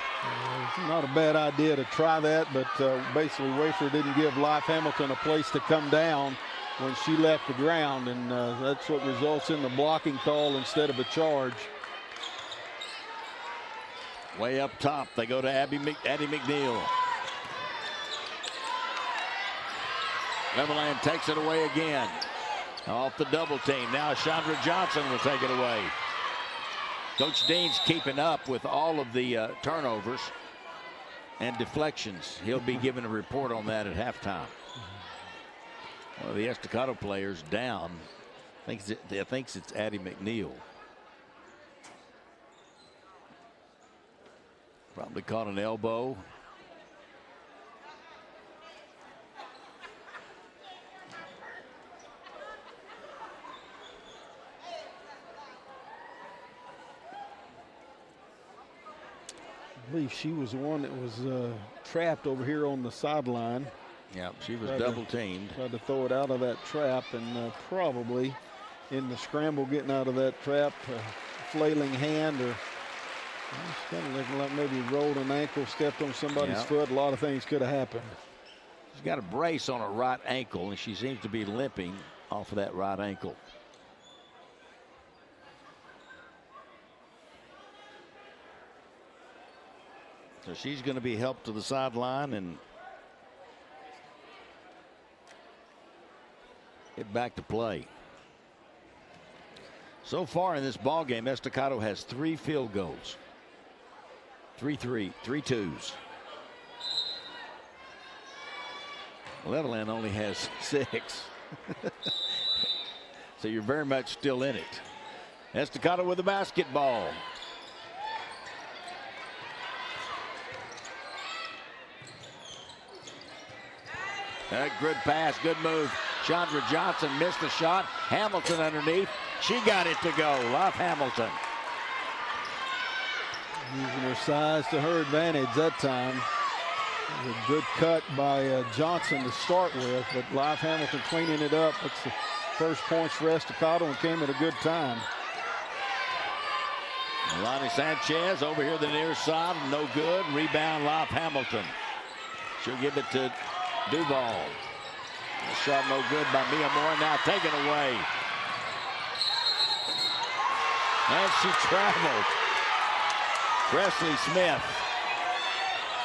It's not a bad idea to try that, but basically Wafer didn't give Life Hamilton a place to come down when she left the ground, and that's what results in the blocking call instead of a charge. Way up top, they go to Addie McNeil. Levelland takes it away again. Off the double team. Now Chandra Johnson will take it away. Coach Dean's keeping up with all of the turnovers and deflections. He'll be giving a report on that at halftime. One of the Estacado players down. Thinks it's Addie McNeil. Probably caught an elbow. I believe she was the one that was trapped over here on the sideline. Yeah, she was double teamed. Tried to throw it out of that trap and probably in the scramble getting out of that trap, flailing hand, or it's kind of looking like maybe rolled an ankle, stepped on somebody's foot. A lot of things could have happened. She's got a brace on her right ankle, and she seems to be limping off of that right ankle. So she's going to be helped to the sideline and get back to play. So far in this ball game, Estacado has 3 field goals. 3 twos. Levelland only has 6. So you're very much still in it. Estacado with the basketball. A good pass, good move. Chandra Johnson missed the shot. Hamilton underneath. She got it to go. Love Hamilton. Using her size to her advantage that time. A good cut by Johnson to start with, but Live Hamilton cleaning it up. That's the first points for Estacado and came at a good time. Lonnie Sanchez over here the near side, no good. Rebound, Live Hamilton. She'll give it to Duval. The shot no good by Mia Moore, now taken away. And she traveled. Presley Smith.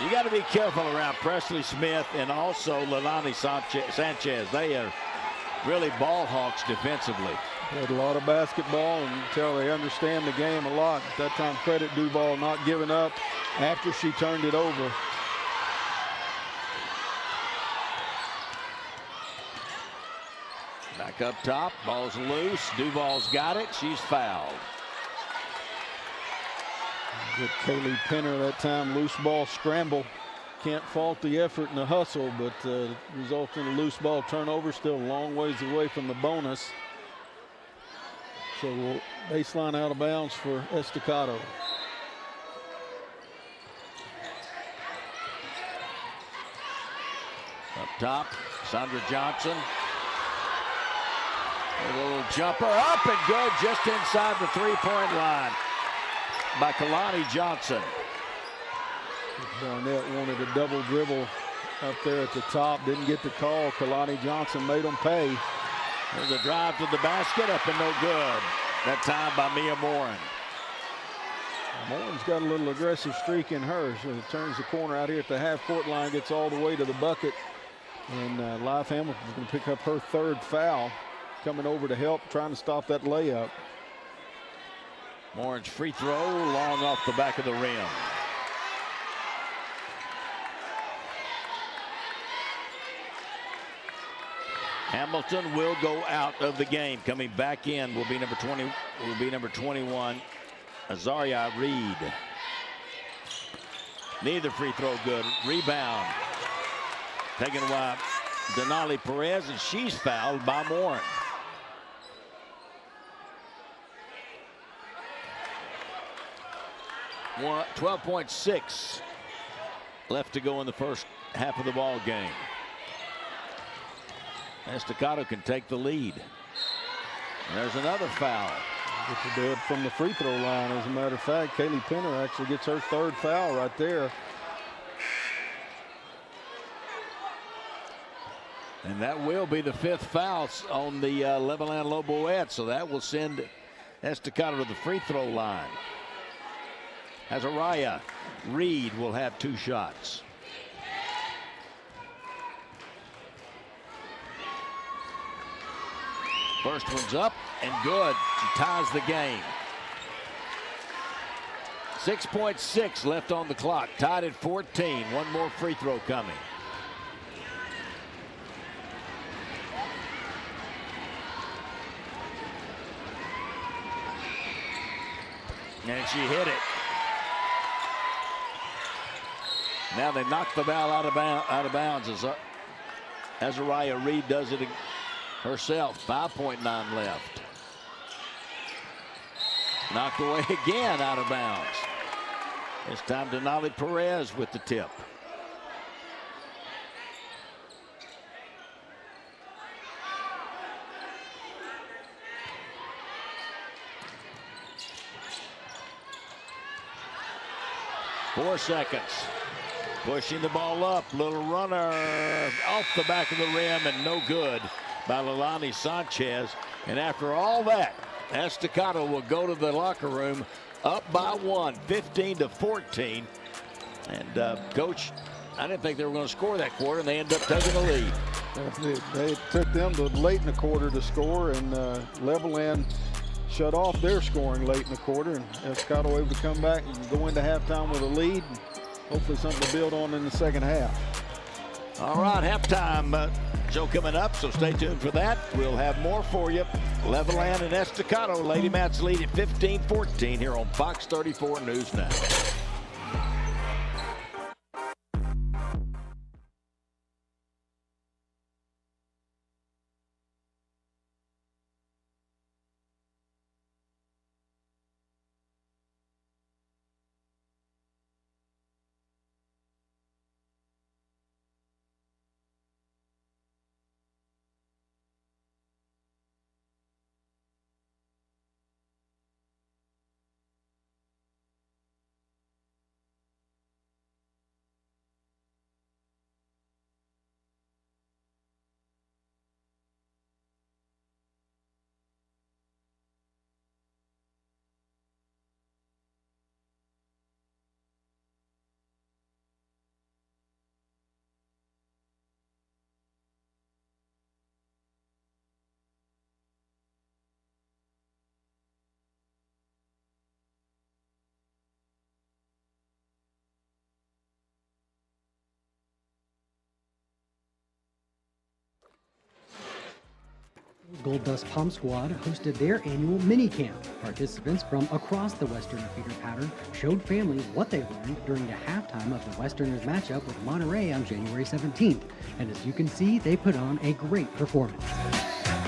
You got to be careful around Presley Smith and also Leilani Sanchez. They are really ball hawks defensively. Played a lot of basketball and you can tell they understand the game a lot. At that time, credit Duval not giving up after she turned it over. Back up top, ball's loose. Duval's got it. She's fouled. Good Kaylee Penner that time, loose ball scramble. Can't fault the effort and the hustle, but results in a loose ball turnover. Still a long ways away from the bonus. So we'll baseline out of bounds for Estacado. Up top, Sandra Johnson. A little jumper up and good just inside the three-point line by Kalani Johnson. Barnett wanted a double dribble up there at the top. Didn't get the call. Kalani Johnson made them pay. There's a drive to the basket, up and no good. That time by Mia Morin. Morin's got a little aggressive streak in her. So it turns the corner out here at the half-court line, gets all the way to the bucket. And Live Hamilton's going to pick up her 3rd foul. Coming over to help, trying to stop that layup. Morin's free throw, long off the back of the rim. Hamilton will go out of the game. Coming back in will be number 20. Will be number 21, Azaria Reed. Neither free throw good. Rebound taken away Denali Perez, and she's fouled by Morin. 12.6 left to go in the first half of the ball game. Estacado can take the lead. And there's another foul. Get to do it from the free throw line. As a matter of fact, Kaylee Penner actually gets her 3rd foul right there. And that will be the 5th foul on the Levelland Loboettes. So that will send Estacado to the free throw line. Azariah Reed will have 2 shots. First one's up and good. She ties the game. 6.6 left on the clock. Tied at 14. One more free throw coming. And she hit it. Now they knock the ball out of bounds as Azariah Reed does it herself. 5.9 left. Knocked away again out of bounds. This time Denali Perez with the tip. 4 seconds. Pushing the ball up. Little runner off the back of the rim and no good by Leilani Sanchez. And after all that, Estacado will go to the locker room up by 1, 15-14. And Coach, I didn't think they were going to score that quarter, and they ended up taking the lead. They took them to late in the quarter to score, and Levelland shut off their scoring late in the quarter, and Estacado able to come back and go into halftime with a lead. Hopefully something to build on in the second half. All right, halftime show coming up, so stay tuned for that. We'll have more for you. Levelland and Estacado, Lady Mats lead at 15-14 here on Fox 34 News Now. Gold Dust Palm Squad hosted their annual mini camp. Participants from across the Westerner feeder pattern showed families what they learned during the halftime of the Westerners matchup with Monterey on January 17th. And as you can see, they put on a great performance.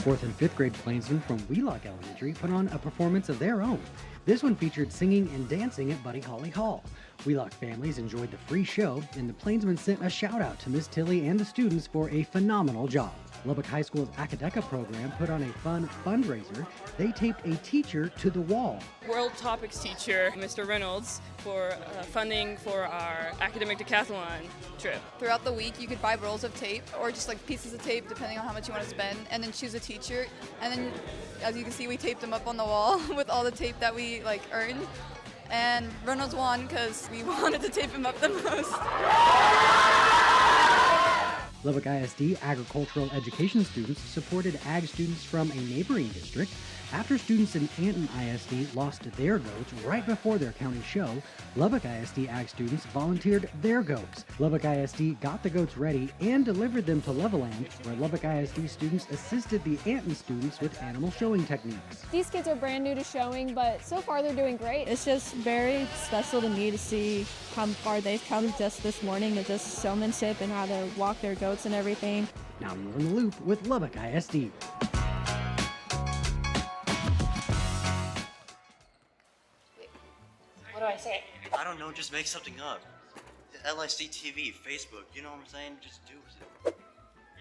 4th and 5th grade plainsmen from Wheelock Elementary put on a performance of their own. This one featured singing and dancing at Buddy Holly Hall. Wheelock families enjoyed the free show, and the plainsmen sent a shout out to Miss Tilly and the students for a phenomenal job. Lubbock High School's Academic program put on a fun fundraiser. They taped a teacher to the wall. World Topics teacher, Mr. Reynolds, for funding for our academic decathlon trip. Throughout the week, you could buy rolls of tape or just like pieces of tape, depending on how much you want to spend, and then choose a teacher. And then, as you can see, we taped them up on the wall with all the tape that we earned. And Reynolds won because we wanted to tape him up the most. Lubbock ISD agricultural education students supported ag students from a neighboring district. After students in Anton ISD lost their goats right before their county show, Lubbock ISD ag students volunteered their goats. Lubbock ISD got the goats ready and delivered them to Levelland, where Lubbock ISD students assisted the Anton students with animal showing techniques. These kids are brand new to showing, but so far they're doing great. It's just very special to me to see how far they've come just this morning to just showmanship and how to walk their goats and everything. Now you're in the loop with Lubbock ISD. What do I say? I don't know, just make something up. LSD TV, Facebook, you know what I'm saying? Just do it.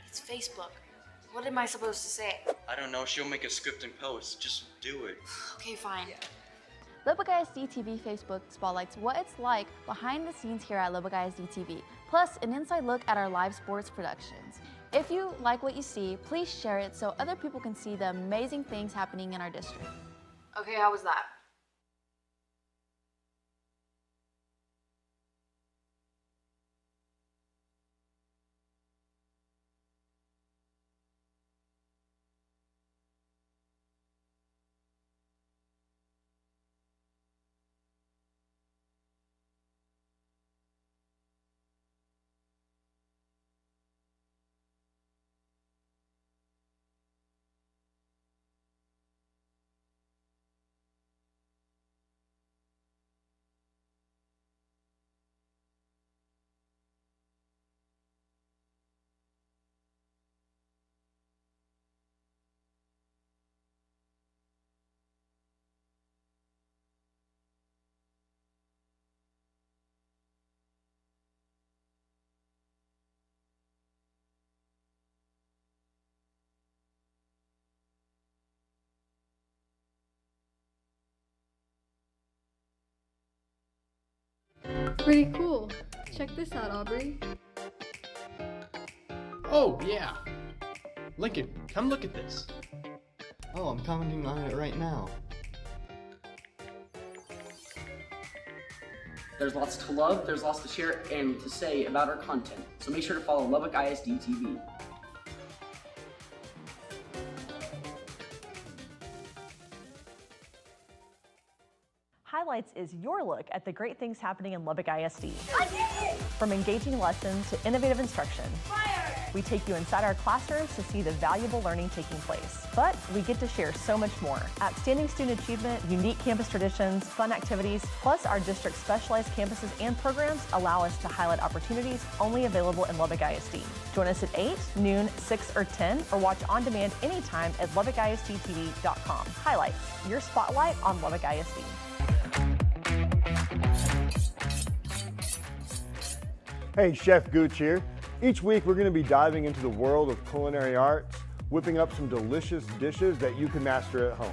It's Facebook. What am I supposed to say? I don't know, she'll make a script and post. Just do it. Okay, fine. Lubbock ISD TV Facebook spotlights what it's like behind the scenes here at Lubbock ISD TV, plus an inside look at our live sports productions. If you like what you see, please share it so other people can see the amazing things happening in our district. Okay, how was that? Pretty cool. Check this out, Aubrey. Oh, yeah. Lincoln, come look at this. Oh, I'm commenting on it right now. There's lots to love, there's lots to share and to say about our content, so make sure to follow Lubbock ISD TV. Highlights is your look at the great things happening in Lubbock ISD. From engaging lessons to innovative instruction, we take you inside our classrooms to see the valuable learning taking place. But we get to share so much more. Outstanding student achievement, unique campus traditions, fun activities, plus our district's specialized campuses and programs allow us to highlight opportunities only available in Lubbock ISD. Join us at 8, noon, 6, or 10, or watch on demand anytime at LubbockISDTV.com. Highlights, your spotlight on Lubbock ISD. Hey, Chef Gooch here. Each week we're going to be diving into the world of culinary arts, whipping up some delicious dishes that you can master at home.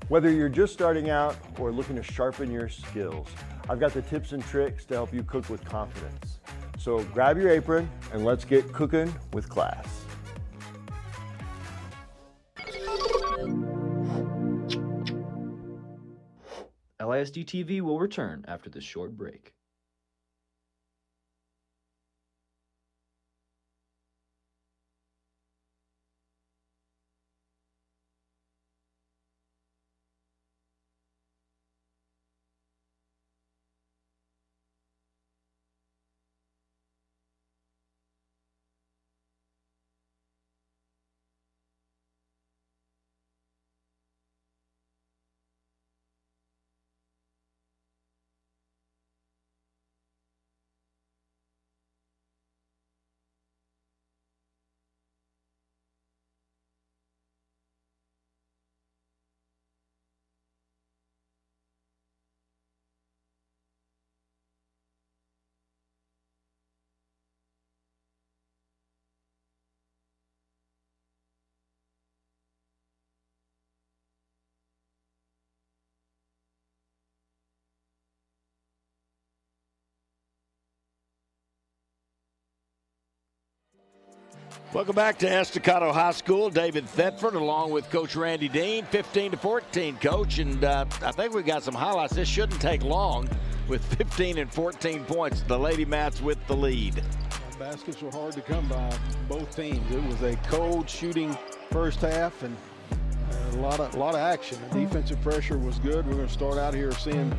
Whether you're just starting out or looking to sharpen your skills, I've got the tips and tricks to help you cook with confidence. So grab your apron and let's get cooking with class. LISD TV will return after this short break. Welcome back to Estacado High School. David Thetford along with Coach Randy Dean, 15-14, Coach. And I think we got some highlights. This shouldn't take long with 15 and 14 points. The Lady Mats with the lead. Baskets were hard to come by both teams. It was a cold shooting first half and a lot of action. The defensive pressure was good. We're going to start out here seeing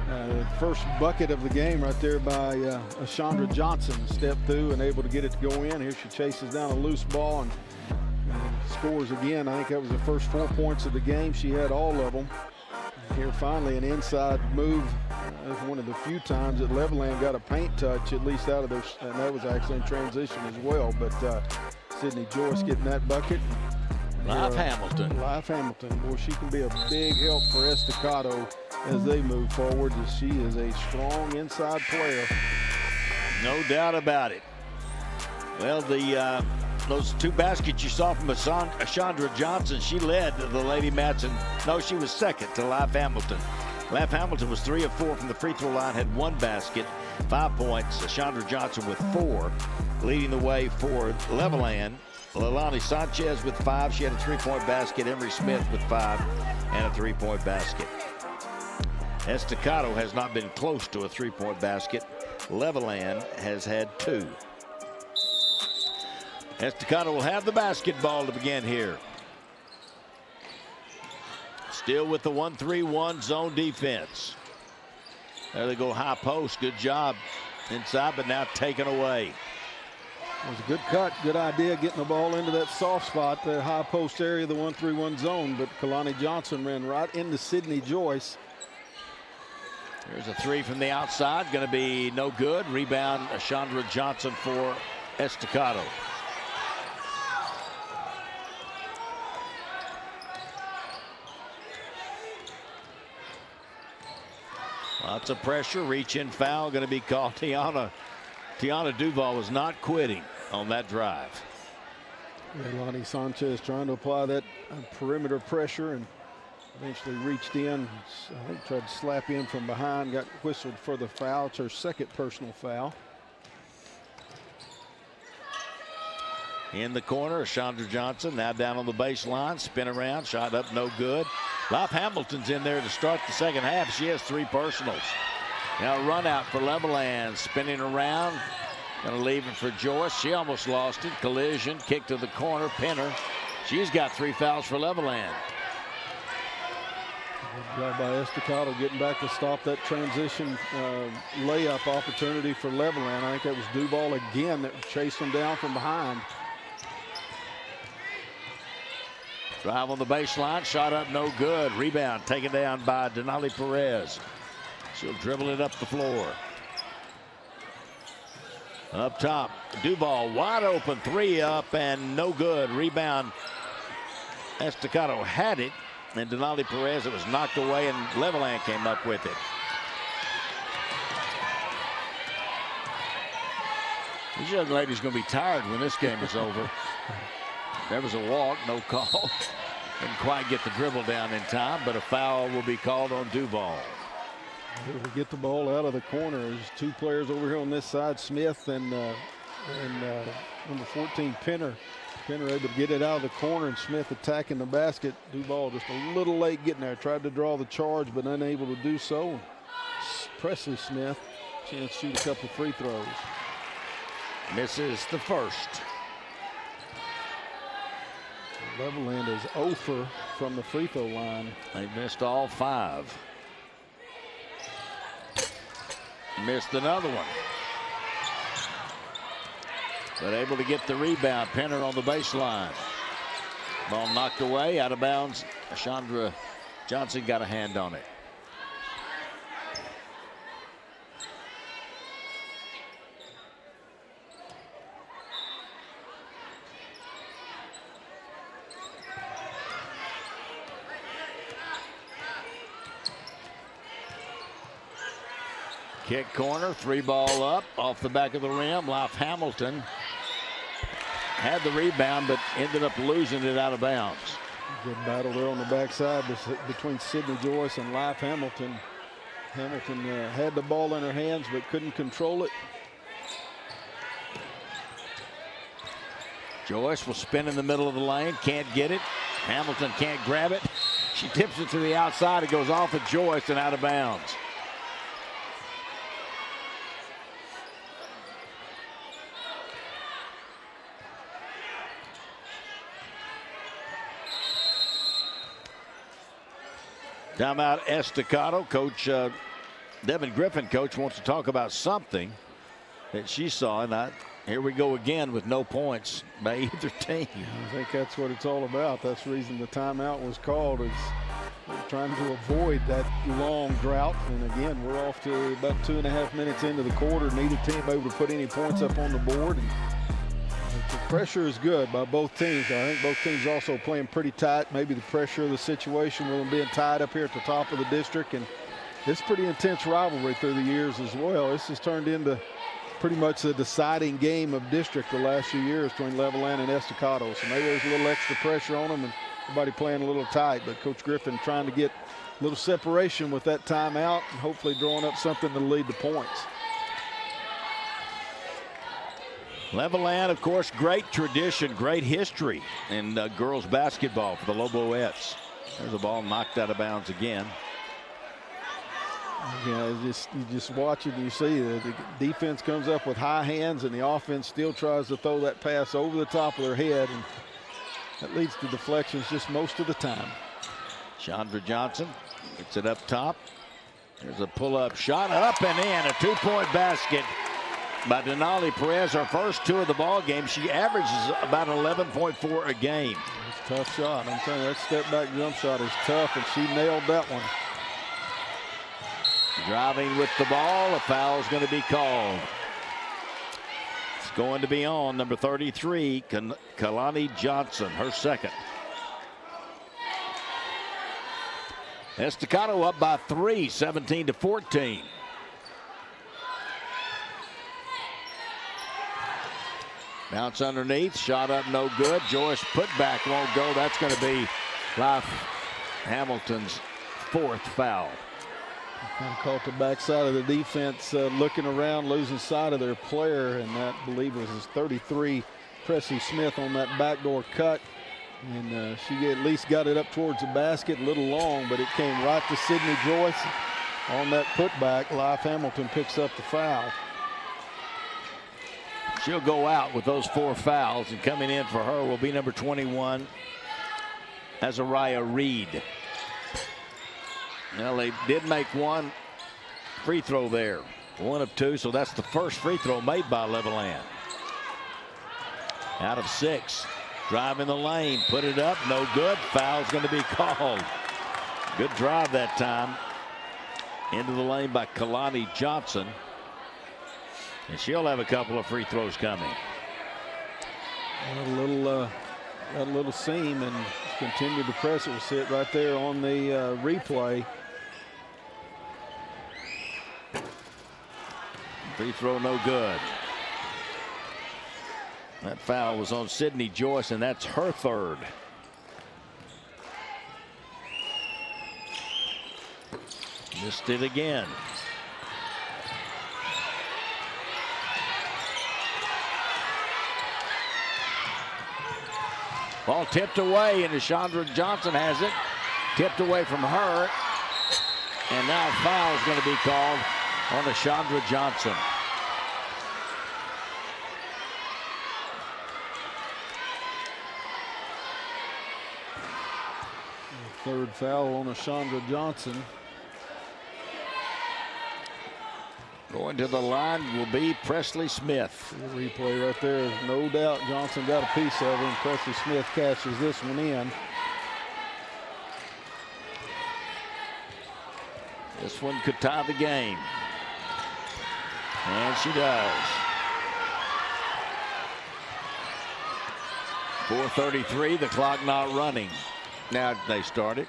the first bucket of the game right there by Chandra Johnson. Stepped through and able to get it to go in. Here she chases down a loose ball and scores again. I think that was the first 4 points of the game. She had all of them. And here finally an inside move. That's one of the few times that Levelland got a paint touch, at least out of their, and that was actually in transition as well. But Sydney Joyce getting that bucket. Live Hamilton. Live Hamilton. Boy, she can be a big help for Estacado as they move forward. She is a strong inside player. No doubt about it. Well, those two baskets you saw from Chandra Johnson, she led the Lady Mats, and no, she was second to Live Hamilton. Live Hamilton was 3 of 4 from the free throw line, had 1 basket, 5 points. Chandra Johnson with 4, leading the way for Levelland. Leilani Sanchez with 5. She had a 3-point basket. Emery Smith with 5 and a 3-point basket. Estacado has not been close to a 3-point basket. Levelland has had 2. Estacado will have the basketball to begin here. Still with the 1-3-1 zone defense. There they go, high post. Good job inside, but now taken away. It was a good cut, good idea getting the ball into that soft spot, the high post area, the 1-3-1 zone, but Kalani Johnson ran right into Sydney Joyce. There's a 3 from the outside, going to be no good. Rebound, Chandra Johnson for Estacado. Lots of pressure, reach in foul, going to be called. Tiana Duval was not quitting on that drive. Leilani Sanchez trying to apply that perimeter pressure, and Eventually reached in, I think tried to slap in from behind, got whistled for the foul. It's her second personal foul. In the corner, Chandra Johnson now down on the baseline, spin around, shot up, no good. Life Hamilton's in there to start the second half. She has 3 personals. Now run out for Levelland, spinning around. Gonna leave it for Joyce. She almost lost it. Collision, kick to the corner, pinner. She's got 3 fouls for Levelland. Good job by Estacado getting back to stop that transition layup opportunity for Levelland. I think that was Duval again that chased them down from behind. Drive on the baseline, shot up, no good. Rebound taken down by Denali Perez. She'll dribble it up the floor. Up top, Duval wide open, 3 up and no good. Rebound, Estacado had it, and Denali Perez, it was knocked away, and Levelland came up with it. These young ladies going to be tired when this game is over. There was a walk, no call. Didn't quite get the dribble down in time, but a foul will be called on Duval. We get the ball out of the corner. There's 2 players over here on this side, Smith and number 14, Pinner. Pinner able to get it out of the corner, and Smith attacking the basket. Duval just a little late getting there. Tried to draw the charge, but unable to do so. Presley Smith, chance to shoot a couple free throws. Misses the first. Levelland is 0 from the free throw line. They missed all 5. Missed another one. But able to get the rebound. Penner on the baseline. Ball knocked away, out of bounds. Chandra Johnson got a hand on it. Kick corner, 3 ball up, off the back of the rim. Life Hamilton had the rebound, but ended up losing it out of bounds. Good battle there on the backside between Sydney Joyce and Life Hamilton. Hamilton had the ball in her hands, but couldn't control it. Joyce will spin in the middle of the lane, can't get it. Hamilton can't grab it. She tips it to the outside. It goes off of Joyce and out of bounds. Timeout Estacado. Coach Devin Griffin, coach, wants to talk about something that she saw. And here we go again with no points by either team. I think that's what it's all about. That's the reason the timeout was called, is trying to avoid that long drought. And again, we're off to about 2.5 minutes into the quarter. Neither team able to put any points up on the board. And the pressure is good by both teams. I think both teams also playing pretty tight. Maybe the pressure of the situation with them being tied up here at the top of the district. And it's pretty intense rivalry through the years as well. This has turned into pretty much the deciding game of district the last few years between Levelland and Estacado. So maybe there's a little extra pressure on them and everybody playing a little tight. But Coach Griffin trying to get a little separation with that timeout and hopefully drawing up something to lead the points. Levelland, of course, great tradition, great history in girls basketball for the Loboettes. There's a ball knocked out of bounds again. Yeah, you just watch it and you see the defense comes up with high hands and the offense still tries to throw that pass over the top of their head, and that leads to deflections just most of the time. Chandra Johnson gets it up top. There's a pull-up shot, up and in, a 2-point basket by Denali Perez, her first 2 of the ball game. She averages about 11.4 a game. It's a tough shot. I'm telling you, that step-back jump shot is tough, and she nailed that one. Driving with the ball, a foul is going to be called. It's going to be on number 33, Kalani Johnson, her second. Estacado up by 3, 17-14. Bounce underneath, shot up, no good. Joyce put back, won't go. That's going to be Life Hamilton's 4th foul. Kind of caught the backside of the defense looking around, losing sight of their player, and that, I believe, was his 33, Presley Smith, on that backdoor cut. And she at least got it up towards the basket, a little long, but it came right to Sydney Joyce on that putback. Life Hamilton picks up the foul. She'll go out with those 4 fouls, and coming in for her will be number 21, Azariah Reed. Well, they did make one free throw there, 1 of 2, so that's the first free throw made by Levelland. Out of 6, drive in the lane, put it up, no good. Foul's going to be called. Good drive that time into the lane by Kalani Johnson, and she'll have a couple of free throws coming. A little seam and continued to press it. Will sit right there on the replay. Free throw no good. That foul was on Sydney Joyce, and that's her 3rd. Missed it again. Ball tipped away, and Chandra Johnson has it. Tipped away from her. And now a foul is going to be called on Chandra Johnson. Third foul on Chandra Johnson. Going to the line will be Presley Smith. The replay right there. No doubt Johnson got a piece of it, and Presley Smith catches this one in. This one could tie the game. And she does. 4:33, the clock not running. Now they start it.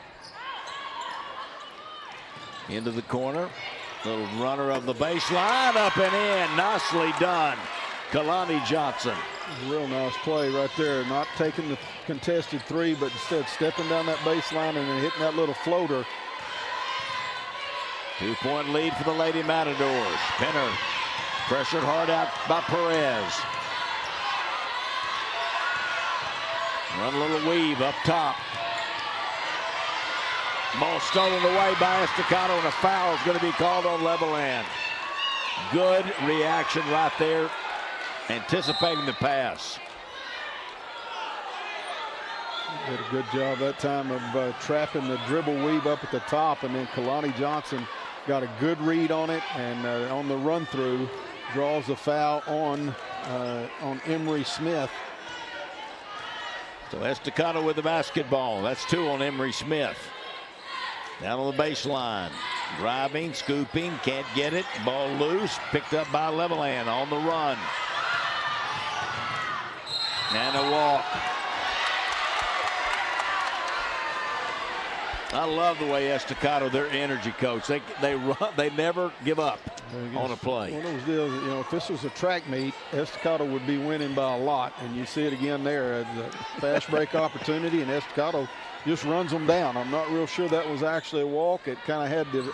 Into the corner. Little runner of the baseline, up and in. Nicely done. Kalani Johnson. Real nice play right there. Not taking the contested 3, but instead stepping down that baseline and then hitting that little floater. 2-point lead for the Lady Matadors. Penner pressured hard out by Perez. Run a little weave up top. Ball stolen away by Estacado, and a foul is going to be called on Levelland. Good reaction right there, anticipating the pass. Did a good job that time of trapping the dribble weave up at the top, and then Kalani Johnson got a good read on it, and on the run through draws the foul on Emery Smith. So Estacado with the basketball. That's 2 on Emery Smith. Down on the baseline, driving, scooping, can't get it. Ball loose, picked up by Levelland on the run. And a walk. I love the way Estacado, their energy coach, they run, they never give up on a play. One of those deals, you know, if this was a track meet, Estacado would be winning by a lot, and you see it again there. The fast break opportunity, and Estacado just runs them down. I'm not real sure that was actually a walk. It kind of had the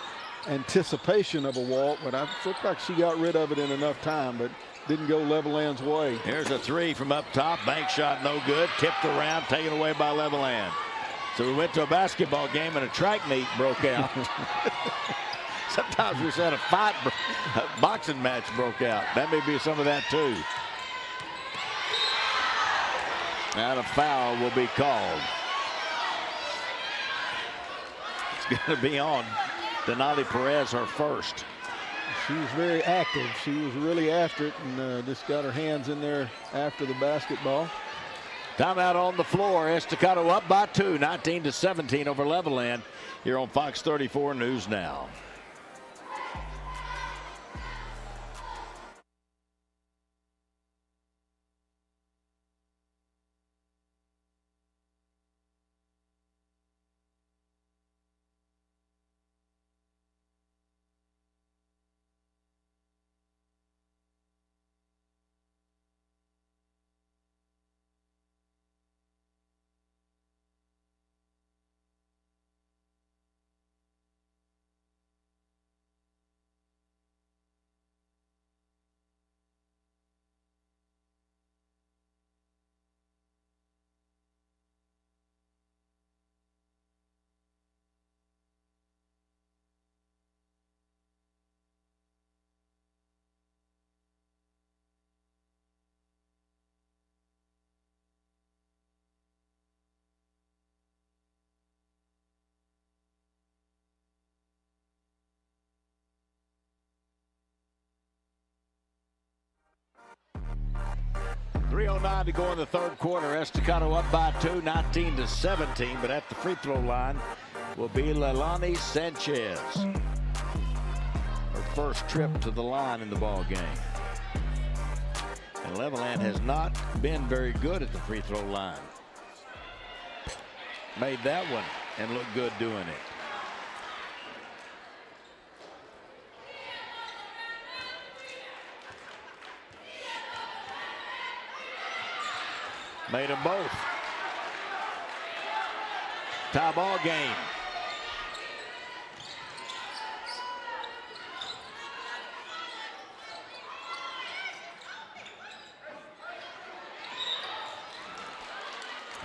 anticipation of a walk, but I looked like she got rid of it in enough time, but didn't go Levelland's way. Here's a 3 from up top. Bank shot no good. Tipped around, taken away by Levelland. So we went to a basketball game and a track meet broke out. Sometimes we said a boxing match broke out. That may be some of that too. And a foul will be called. It's going to be on Denali Perez, her first. She was very active. She was really after it, and just got her hands in there after the basketball. Timeout on the floor. Estacado up by 2, 19-17 over Levelland here on Fox 34 News Now. 3:09 to go in the third quarter. Estacado up by 2, 19-17, but at the free throw line will be Leilani Sanchez. Her first trip to the line in the ball game. And Levelland has not been very good at the free throw line. Made that one and looked good doing it. Made them both. Tie ball game.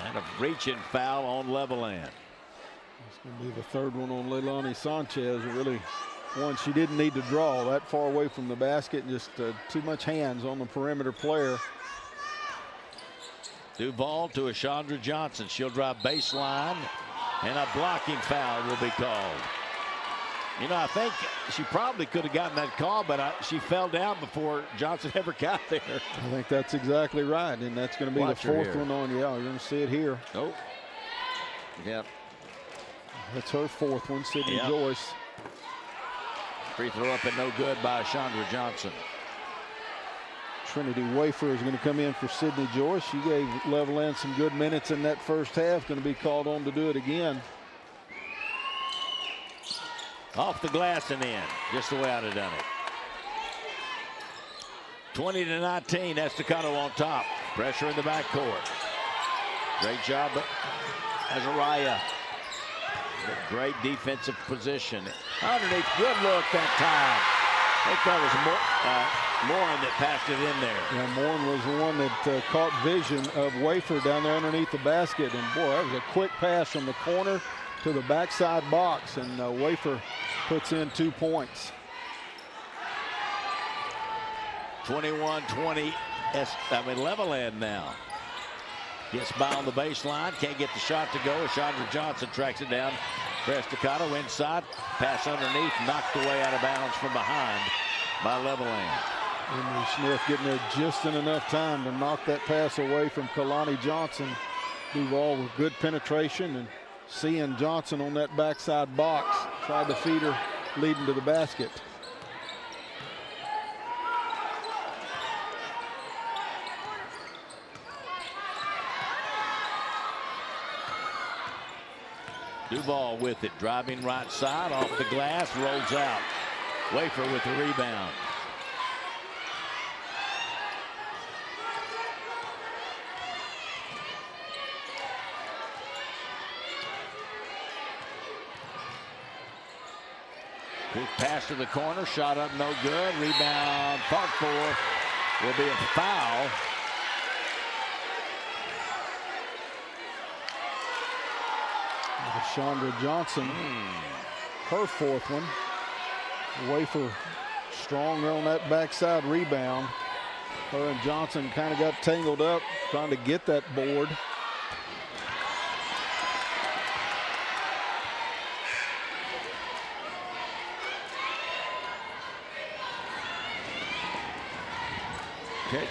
And a reaching foul on Levelland. It's going to be the third one on Leilani Sanchez. Really one she didn't need to draw that far away from the basket. Just too much hands on the perimeter player. Duval to Ashandra Johnson. She'll drive baseline, and a blocking foul will be called. You know, I think she probably could have gotten that call, but she fell down before Johnson ever got there. I think that's exactly right, and that's going to be the fourth one on. Yeah, you're going to see it here. Oh, yep. That's her fourth one, Sydney Joyce. Free throw up and no good by Ashandra Johnson. Trinity Wafer is going to come in for Sydney Joyce. She gave Levelland some good minutes in that first half. Going to be called on to do it again. Off the glass and in, just the way I'd have done it. 20-19, Estacado on top. Pressure in the backcourt. Great job, Azariah. Great defensive position. Underneath, good look that time. I think that was Morin that passed it in there. Yeah, Morin was the one that caught vision of Wafer down there underneath the basket. And boy, that was a quick pass from the corner to the backside box. And Wafer puts in 2 points. 21-20, Levelland now. Gets by on the baseline, can't get the shot to go. Ashandra Johnson tracks it down for Estacado inside. Pass underneath, knocked away out of bounds from behind by Levelland. Emery Smith getting there just in enough time to knock that pass away from Kalani Johnson. Duval with good penetration and seeing Johnson on that backside box. Tried to feed her leading to the basket. Duval with it, driving right side, off the glass, rolls out. Wafer with the rebound. Quick pass to the corner, shot up, no good. Rebound, fought for, will be a foul. Ashandra Johnson, her fourth one. Wafer stronger on that backside rebound. Her and Johnson kind of got tangled up trying to get that board.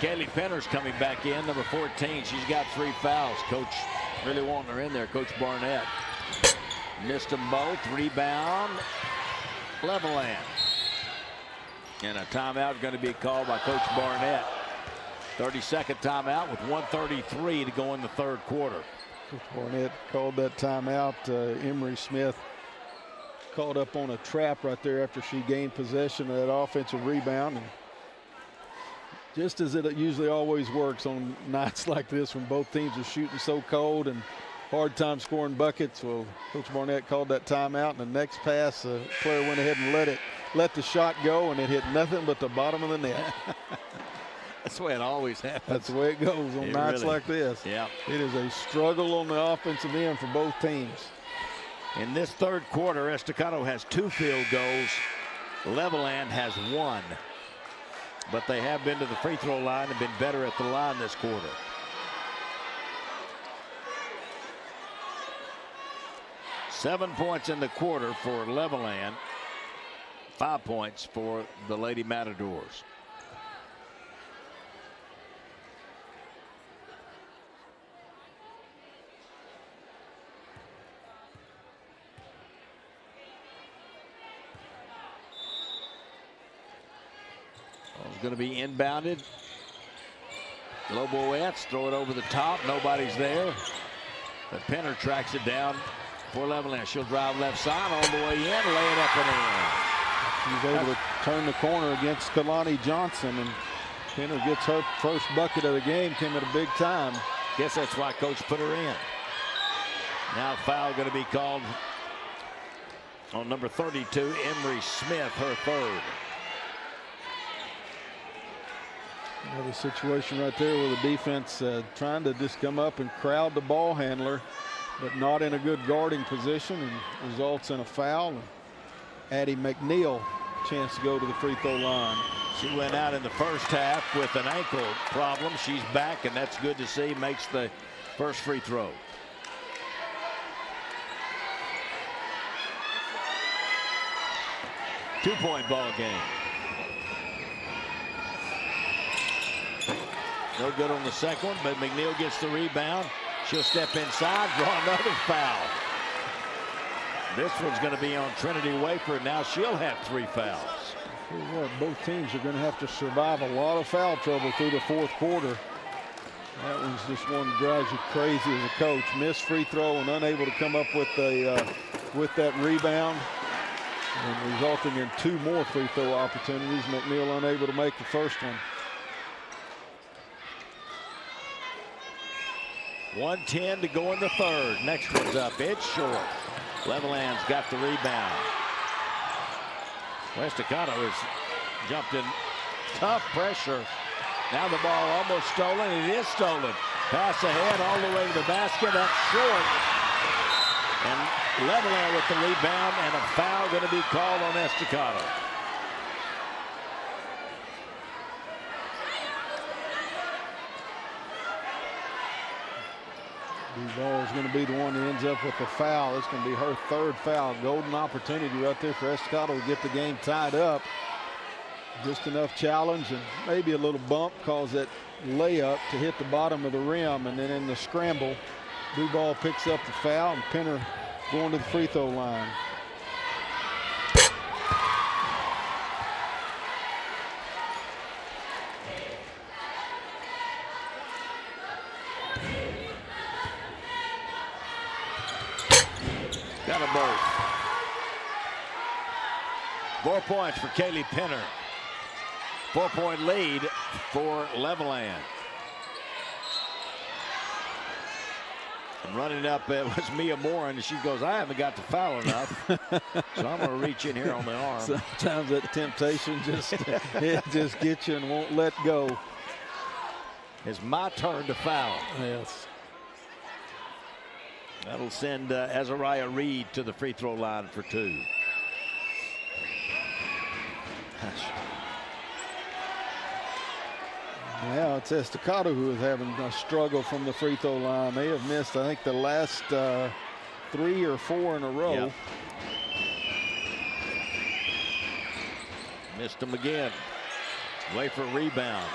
Kaylee Penner's coming back in, number 14. She's got 3 fouls. Coach really wanting her in there, Coach Barnett. Missed them both. Rebound, Levelland. And a timeout going to be called by Coach Barnett. 30-second timeout with 1:33 to go in the third quarter. Coach Barnett called that timeout. Emery Smith caught up on a trap right there after she gained possession of that offensive rebound. And just as it usually always works on nights like this when both teams are shooting so cold and hard time scoring buckets. Well, Coach Barnett called that timeout, and the next pass, the player went ahead and let the shot go, and it hit nothing but the bottom of the net. That's the way it always happens. That's the way it goes on nights like this. Yeah. It is a struggle on the offensive end for both teams. In this third quarter, Estacado has 2 field goals. Levelland has 1. But they have been to the free throw line and been better at the line this quarter. Seven points in the quarter for Levelland. 5 points for the Lady Matadors. going to be inbounded. Loboettes throw it over the top. Nobody's there. But Penner tracks it down for Levelland. She'll drive left side all the way in, lay it up and in. She's able to turn the corner against Kalani Johnson, and Penner gets her first bucket of the game. Came at a big time. Guess that's why coach put her in. Now foul going to be called on number 32, Emery Smith, her third. Another situation right there where the defense trying to just come up and crowd the ball handler, but not in a good guarding position, and results in a foul. And Addie McNeil chance to go to the free throw line. She went out in the first half with an ankle problem. She's back, and that's good to see. Makes the first free throw. Two-point ball game. No good on the second one, but McNeil gets the rebound. She'll step inside, draw another foul. This one's going to be on Trinity Wafer. Now she'll have 3 fouls. What, both teams are going to have to survive a lot of foul trouble through the fourth quarter. That one's just one that drives you crazy as a coach. Missed free throw and unable to come up with that rebound, and resulting in 2 more free throw opportunities. McNeil unable to make the first one. 1:10 to go in the third. Next one's up. It's short. Levelland's got the rebound. Estacado has jumped in tough pressure. Now the ball almost stolen. It is stolen. Pass ahead all the way to the basket. That's short. And Levelland with the rebound, and a foul going to be called on Estacado. Duval is going to be the one that ends up with the foul. It's going to be her 3rd foul. Golden opportunity right there for Estacado to get the game tied up. Just enough challenge and maybe a little bump caused that layup to hit the bottom of the rim, and then in the scramble, Duval picks up the foul, and Penner going to the free throw line. Got them both. 4 points for Kaylee Penner. 4-point lead for Levelland. And running up, it was Mia Moore, and she goes, I haven't got to foul enough. So I'm going to reach in here on the arm. Sometimes that temptation it just gets you and won't let go. It's my turn to foul. Yes. That'll send Azariah Reed to the free throw line for 2. Yeah, it's Estacado who is having a struggle from the free throw line. They have missed, I think, the last 3 or 4 in a row. Yep. Missed them again. Wait for a rebound.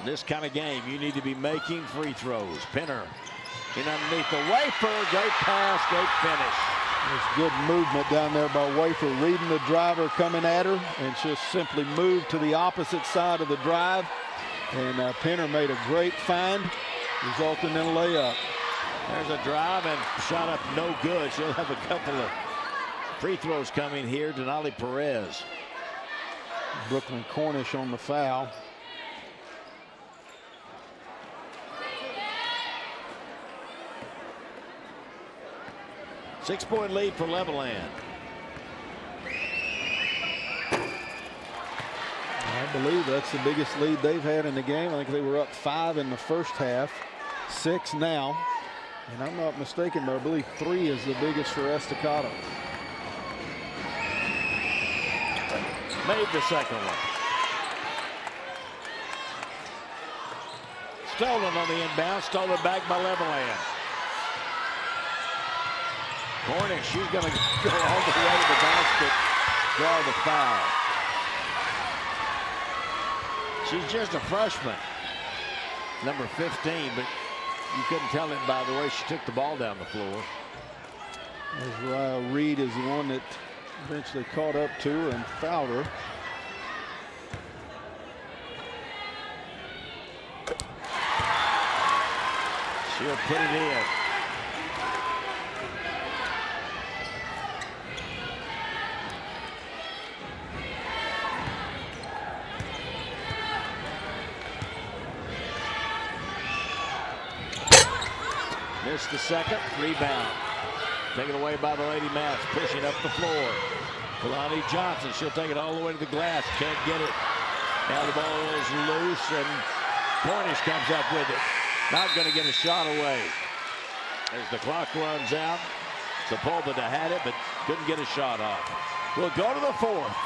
In this kind of game, you need to be making free throws. Penner in underneath the Wafer. Great pass, great finish. There's good movement down there by Wafer, reading the driver coming at her, and just simply moved to the opposite side of the drive. And Penner made a great find, resulting in a layup. There's a drive and shot up no good. She'll have a couple of free throws coming here. Denali Perez. Brooklyn Cornish on the foul. Six-point lead for Levelland. I believe that's the biggest lead they've had in the game. I think they were up 5 in the first half, 6 now. And I'm not mistaken, but I believe 3 is the biggest for Estacado. Made the second one. Stolen on the inbound, stolen back by Levelland. Cornish, she's going to go all the way to the basket, draw the foul. She's just a freshman, number 15, but you couldn't tell it by the way she took the ball down the floor. As Reed is the one that eventually caught up to her and fouled her. She'll put it in. Missed the second. Rebound. Taken away by the Lady Mats. Pushing up the floor. Kalani Johnson. She'll take it all the way to the glass. Can't get it. Now the ball is loose, and Cornish comes up with it. Not going to get a shot away. As the clock runs out, Sepulveda had it, but couldn't get a shot off. We'll go to the fourth.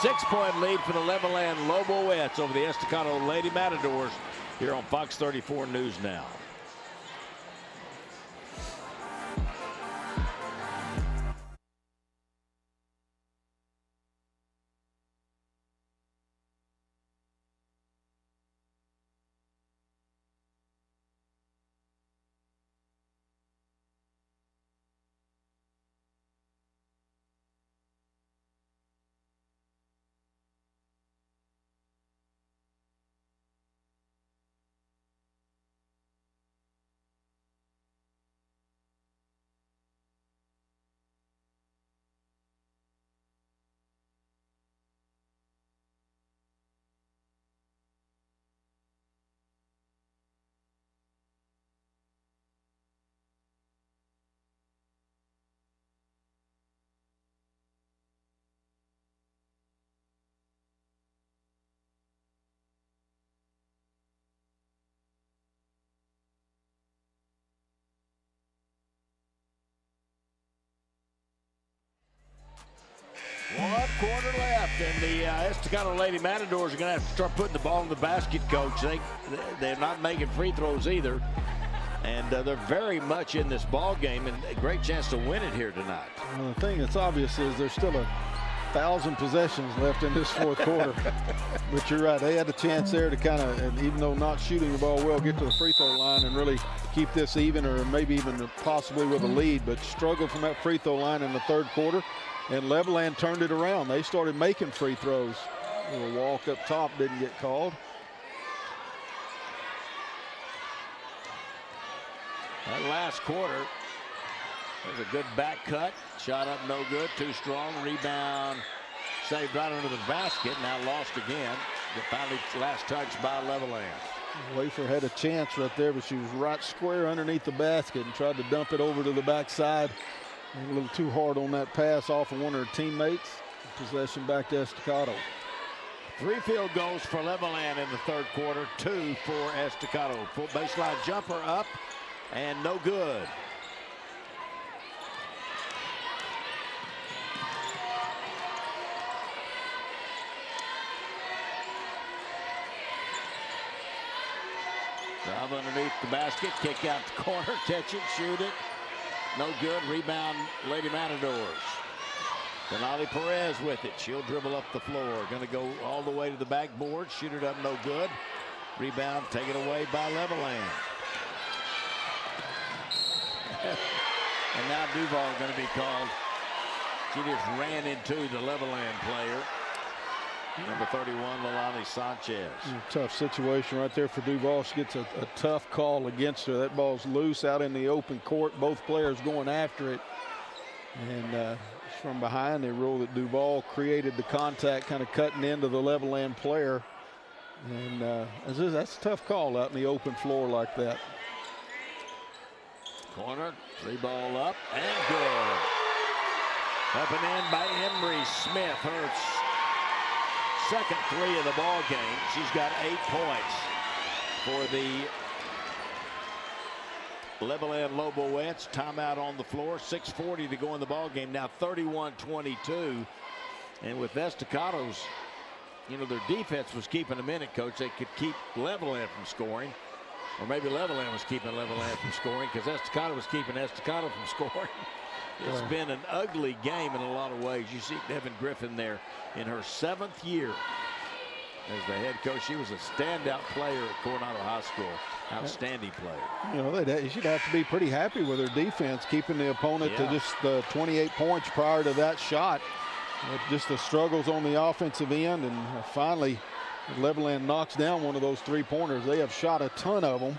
6-point lead for the Levelland Loboettes over the Estacado Lady Matadors here on Fox 34 News Now. One quarter left, and the Estacado Lady Matadors are going to have to start putting the ball in the basket, Coach. They're not making free throws either, and they're very much in this ball game, and a great chance to win it here tonight. Well, the thing that's obvious is there's still 1,000 possessions left in this fourth quarter. But you're right, they had a chance there to kind of, and even though not shooting the ball well, get to the free throw line and really keep this even, or maybe even possibly with a lead, but struggled from that free throw line in the third quarter. And Levelland turned it around. They started making free throws. A little walk up top didn't get called. That last quarter, there's a good back cut. Shot up no good, too strong. Rebound saved right under the basket. Now lost again. The finally last touch by Levelland. Wafer had a chance right there, but she was right square underneath the basket and tried to dump it over to the backside. A little too hard on that pass off of one of her teammates. Possession back to Estacado. 3 field goals for Levelland in the third quarter, 2 for Estacado. Full baseline jumper up and no good. Drive underneath the basket, kick out the corner, catch it, shoot it. No good. Rebound, Lady Matadors. Denali Perez with it. She'll dribble up the floor. Going to go all the way to the backboard. Shoot it up, no good. Rebound taken away by Levelland. And now Duval going to be called. She just ran into the Levelland player. Number 31, Leilani Sanchez. Tough situation right there for Duval. She gets a tough call against her. That ball's loose out in the open court. Both players going after it. And from behind, they rule that Duval created the contact, kind of cutting into the Levelland player. And that's a tough call out in the open floor like that. Corner, 3-ball up, and good. Up and in by Emery Smith. Her second 3 of the ball game. She's got 8 points for the Levelland Loboettes. Timeout on the floor. 6:40 to go in the ball game. Now 31-22. And with Estacado's, their defense was keeping them in it, Coach. They could keep Levelland from scoring. Or maybe Levelland was keeping Levelland from scoring because Estacado was keeping Estacado from scoring. It's been an ugly game in a lot of ways. You see Devin Griffin there in her 7th year as the head coach. She was a standout player at Coronado High School. Outstanding player. They should have to be pretty happy with their defense, keeping the opponent to just 28 points prior to that shot. Just the struggles on the offensive end, and finally Levelland knocks down one of those 3-pointers. They have shot a ton of them,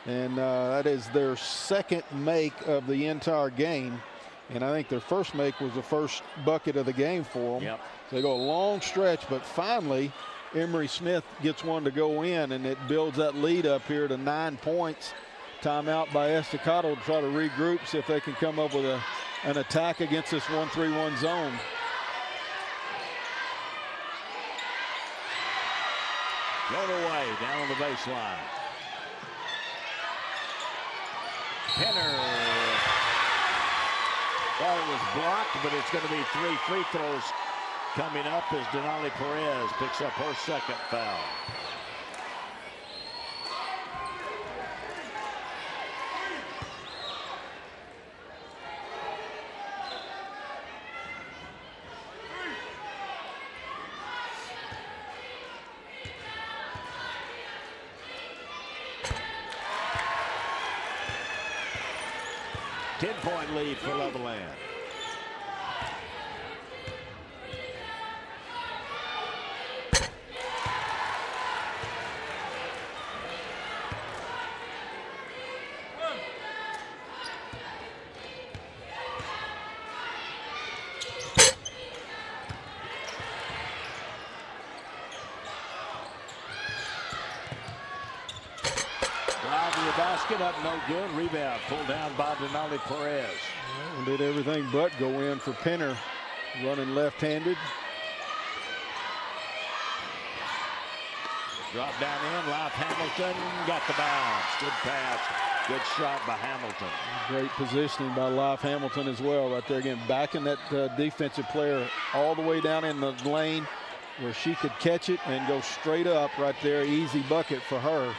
And that is their second make of the entire game. And I think their first make was the first bucket of the game for them. Yep. They go a long stretch, but finally Emery Smith gets one to go in, and it builds that lead up here to 9 points. Timeout by Estacado to try to regroup, see if they can come up with an attack against this 1-3-1 zone. Thrown away down on the baseline. Penner thought it was blocked, but it's going to be 3 free throws coming up as Denali Perez picks up her second foul. Ten-point lead for Levelland. Basket up, no good. Rebound pulled down by Denali Perez. Well, did everything but go in for Penner, running left-handed. Drop down in, Life Hamilton got the bounce. Good pass, good shot by Hamilton. Great positioning by Life Hamilton as well. Right there again, backing that defensive player all the way down in the lane where she could catch it and go straight up right there. Easy bucket for her.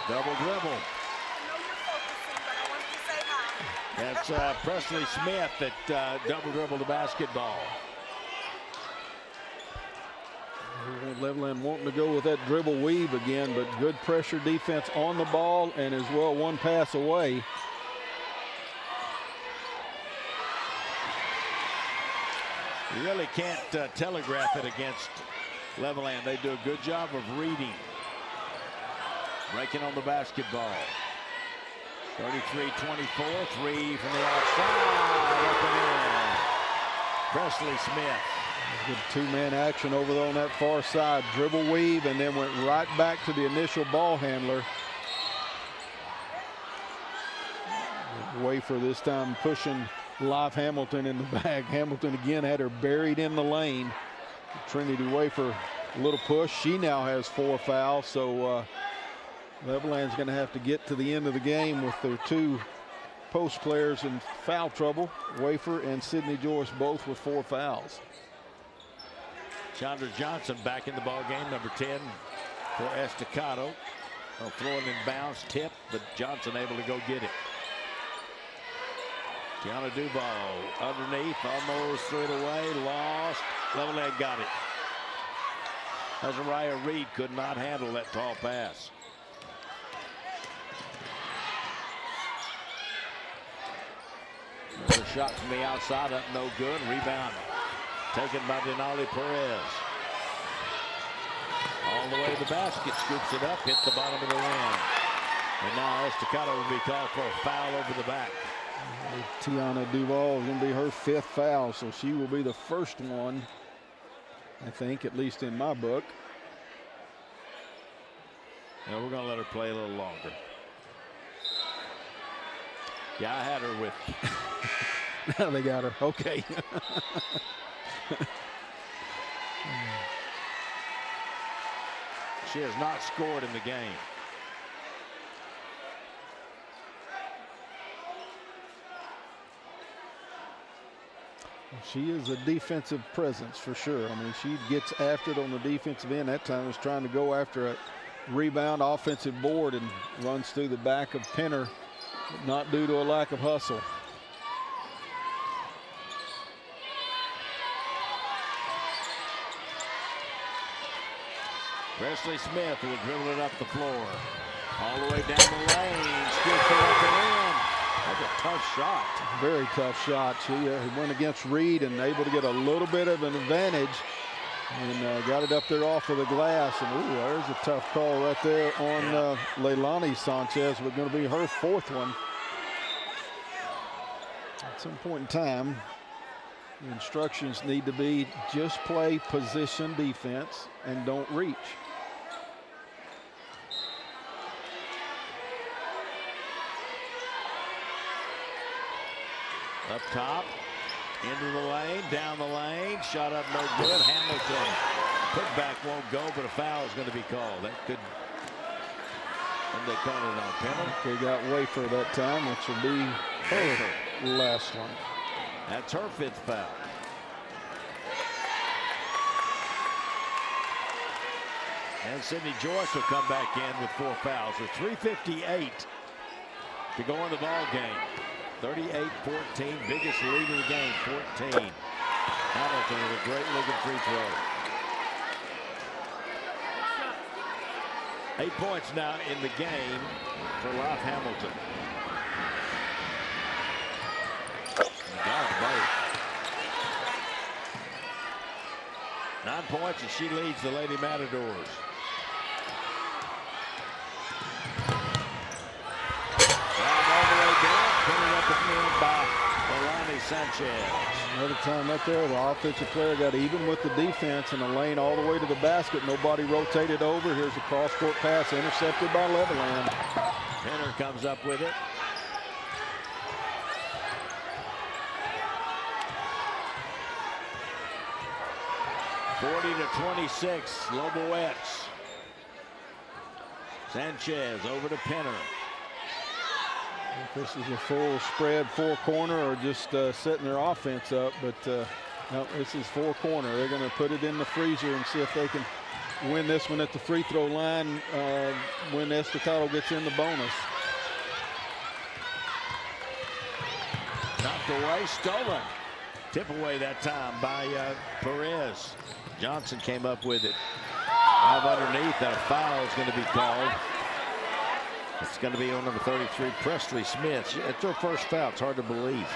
Double dribble. That's Presley Smith that double dribbled the basketball. Levelland wanting to go with that dribble weave again, but good pressure defense on the ball and as well one pass away. You really can't telegraph it against Levelland. They do a good job of reading. Breaking on the basketball. 33-24, 3 from the outside, up and in. Presley Smith. Good two-man action over there on that far side. Dribble weave and then went right back to the initial ball handler. Wafer this time pushing Live Hamilton in the bag. Hamilton again had her buried in the lane. Trinity Wafer, a little push. She now has 4 fouls, so Levelland's going to have to get to the end of the game with their 2 post players in foul trouble. Wafer and Sydney Joyce both with 4 fouls. Chandra Johnson back in the ball game, number 10 for Estacado. Throwing in bounce, tip, but Johnson able to go get it. Tiana Duval underneath, almost threw it away, lost. Levelland got it. Azariah Reed could not handle that tall pass. Another shot from the outside, up no good. Rebound taken by Denali Perez. All the way to the basket, scoops it up, hit the bottom of the rim. And now Estacado will be called for a foul over the back. Tiana Duval is going to be her 5th foul, so she will be the first one, I think, at least in my book. Now we're going to let her play a little longer. Yeah, I had her with. Now they got her. Okay. She has not scored in the game. She is a defensive presence for sure. I mean, she gets after it on the defensive end. That time was trying to go after a rebound offensive board and runs through the back of Penner, not due to a lack of hustle. Presley Smith will dribble it up the floor. All the way down the lane. Scoops it up and in. That's a tough shot. Very tough shot. She went against Reed and able to get a little bit of an advantage and got it up there off of the glass. And ooh, there's a tough call right there on Leilani Sanchez. We're going to be her fourth one. At some point in time, the instructions need to be just play position defense and don't reach. Up top, into the lane, down the lane, shot up no good. Hamilton, putback won't go, but a foul is going to be called. That could, and they call it on penalty. They got Wafer that time, which will be her last one. That's her fifth foul. And Sydney Joyce will come back in with 4 fouls. So 3:58 to go in the ball game. 38-14, biggest lead in the game, 14. Hamilton with a great looking free throw. 8 points now in the game for Laf Hamilton. Got both. 9 points, and she leads the Lady Matadors. Putting up the field by Leilani Sanchez. Another time up there, the offensive player got even with the defense in the lane all the way to the basket. Nobody rotated over. Here's a cross-court pass intercepted by Levelland. Penner comes up with it. (40-26), Loboettes. Sanchez over to Penner. If this is a full spread 4-corner or just setting their offense up, but no, this is 4-corner. They're going to put it in the freezer and see if they can win this one at the free throw line when Estacado gets in the bonus. Knocked away, stolen. Tip away that time by Perez. Johnson came up with it. Out underneath, that foul is going to be called. It's going to be on number 33, Presley Smith. It's her first foul. It's hard to believe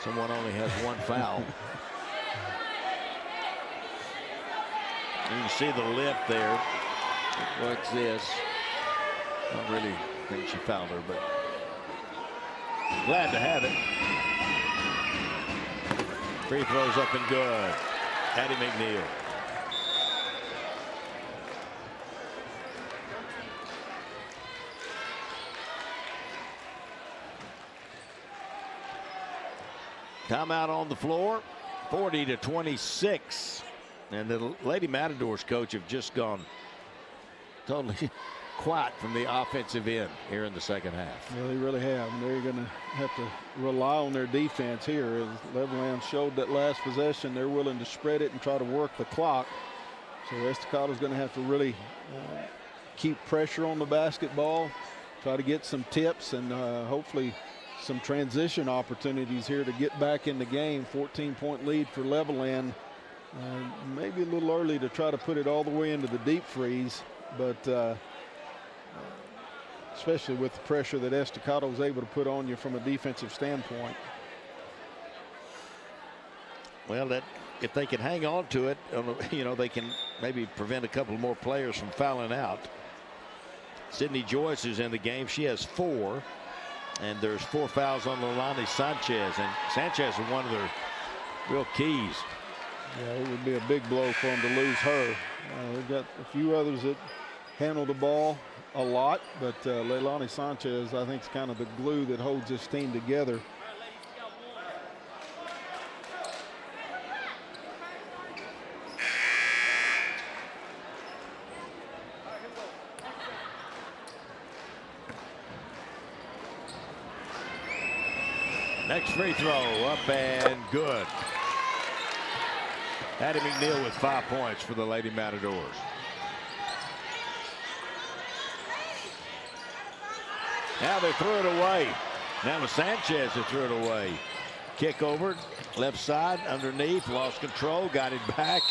someone only has 1 foul. You can see the lip there. What's this? I don't really think she fouled her, but glad to have it. Free throws up and good. Addie McNeil. Timeout on the floor, 40-26. And the Lady Matadors coach have just gone totally quiet from the offensive end here in the second half. Well, they really have. They're going to have to rely on their defense here. As Levelland showed that last possession, they're willing to spread it and try to work the clock. So Estacado's going to have to really keep pressure on the basketball, try to get some tips, and hopefully some transition opportunities here to get back in the game. 14-point lead for Levelland. Maybe a little early to try to put it all the way into the deep freeze, but especially with the pressure that Estacado was able to put on you from a defensive standpoint. Well, that if they can hang on to it, you know, they can maybe prevent a couple more players from fouling out. Sydney Joyce is in the game. She has 4. And there's 4 fouls on Leilani Sanchez, and Sanchez is one of their real keys. Yeah, it would be a big blow for them to lose her. They've got a few others that handle the ball a lot, but Leilani Sanchez, I think, is kind of the glue that holds this team together. Next free throw up and good. Addie McNeil with 5 points for the Lady Matadors. Now they threw it away. Now the Sanchez that threw it away. Kick over, left side, underneath, lost control, got it back.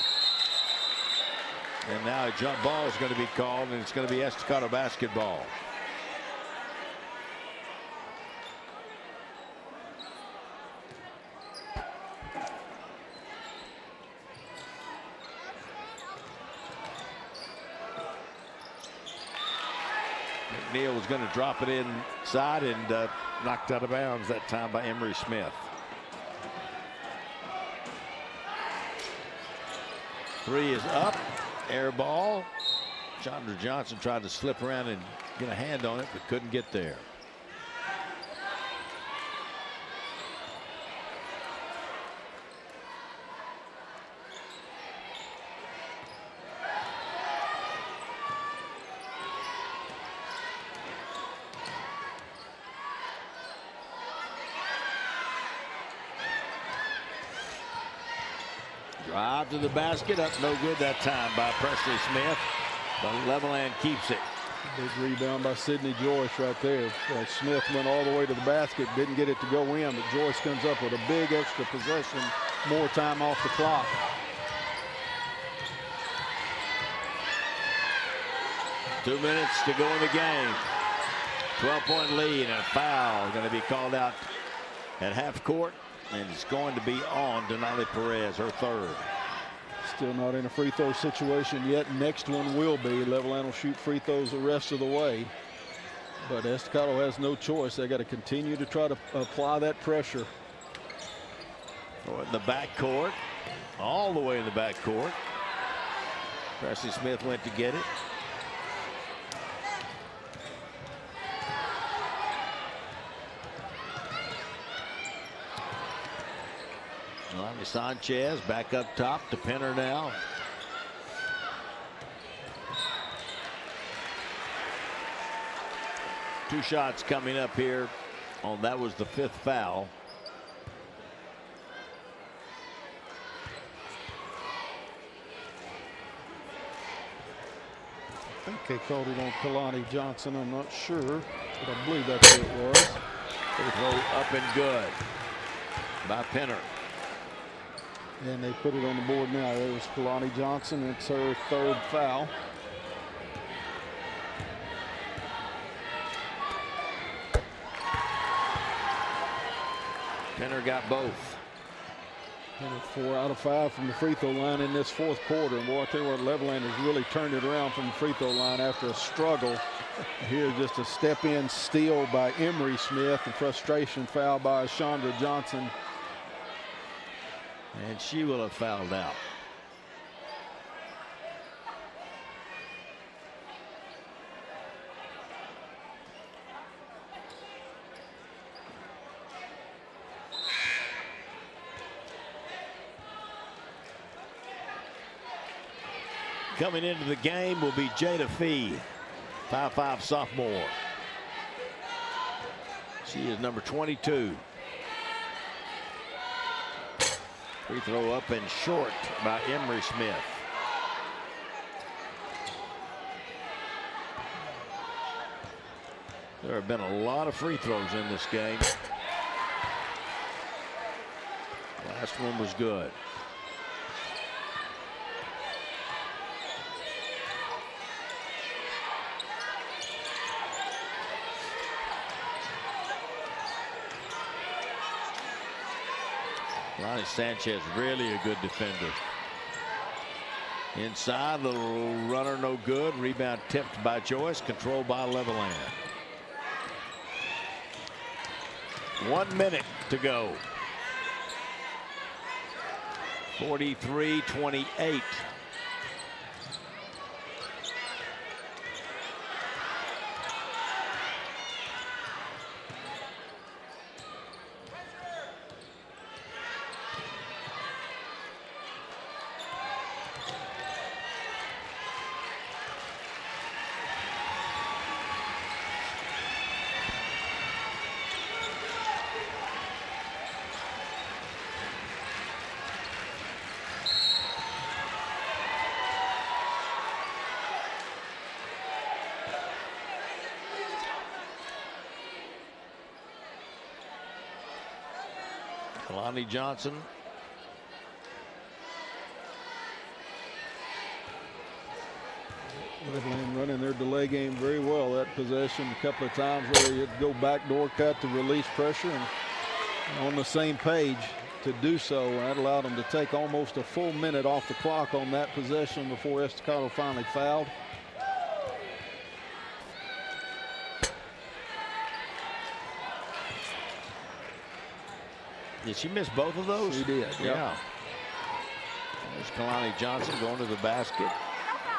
And now a jump ball is going to be called, and it's going to be Estacado basketball. McNeil was going to drop it inside and knocked out of bounds that time by Emery Smith. Three is up. Air ball. Chandra Johnson tried to slip around and get a hand on it, but couldn't get there. Drive to the basket, up no good that time by Presley Smith, but Levelland keeps it. Big rebound by Sidney Joyce right there. Smith went all the way to the basket, didn't get it to go in, but Joyce comes up with a big extra possession, more time off the clock. Two minutes to go in the game. 12-point lead and a foul going to be called out at half court. And it's going to be on Denali Perez, her third. Still not in a free throw situation yet. Next one will be. Levelland will shoot free throws the rest of the way. But Estacado has no choice. They got to continue to try to apply that pressure. Oh, in the backcourt, all the way in the backcourt. Presley Smith went to get it. Lonnie Sanchez back up top to Penner now. Two shots coming up here. Oh, that was the fifth foul. I think they called it on Kalani Johnson. I'm not sure, but I believe that's what it was. Free throw up and good by Penner. And they put it on the board now. There was Kalani Johnson. It's her third foul. Penner got both. And 4 out of 5 from the free throw line in this fourth quarter. And boy, I tell you what, Levelland has really turned it around from the free throw line after a struggle. Here's just a step-in steal by Emery Smith. The frustration foul by Chandra Johnson. And she will have fouled out. Coming into the game will be Jada Fee, 5'5" sophomore. She is number 22. Free throw up and short by Emery Smith. There have been a lot of free throws in this game. Last one was good. Lonnie Sanchez, really a good defender. Inside, little runner, no good. Rebound tipped by Joyce, controlled by Levelland. 1 minute to go. 43-28. Kalani Johnson. Levelland running their delay game very well. That possession a couple of times where you go backdoor cut to release pressure and on the same page to do so. That allowed them to take almost a full minute off the clock on that possession before Estacado finally fouled. Did she miss both of those? She did. Yeah. There's Kalani Johnson going to the basket.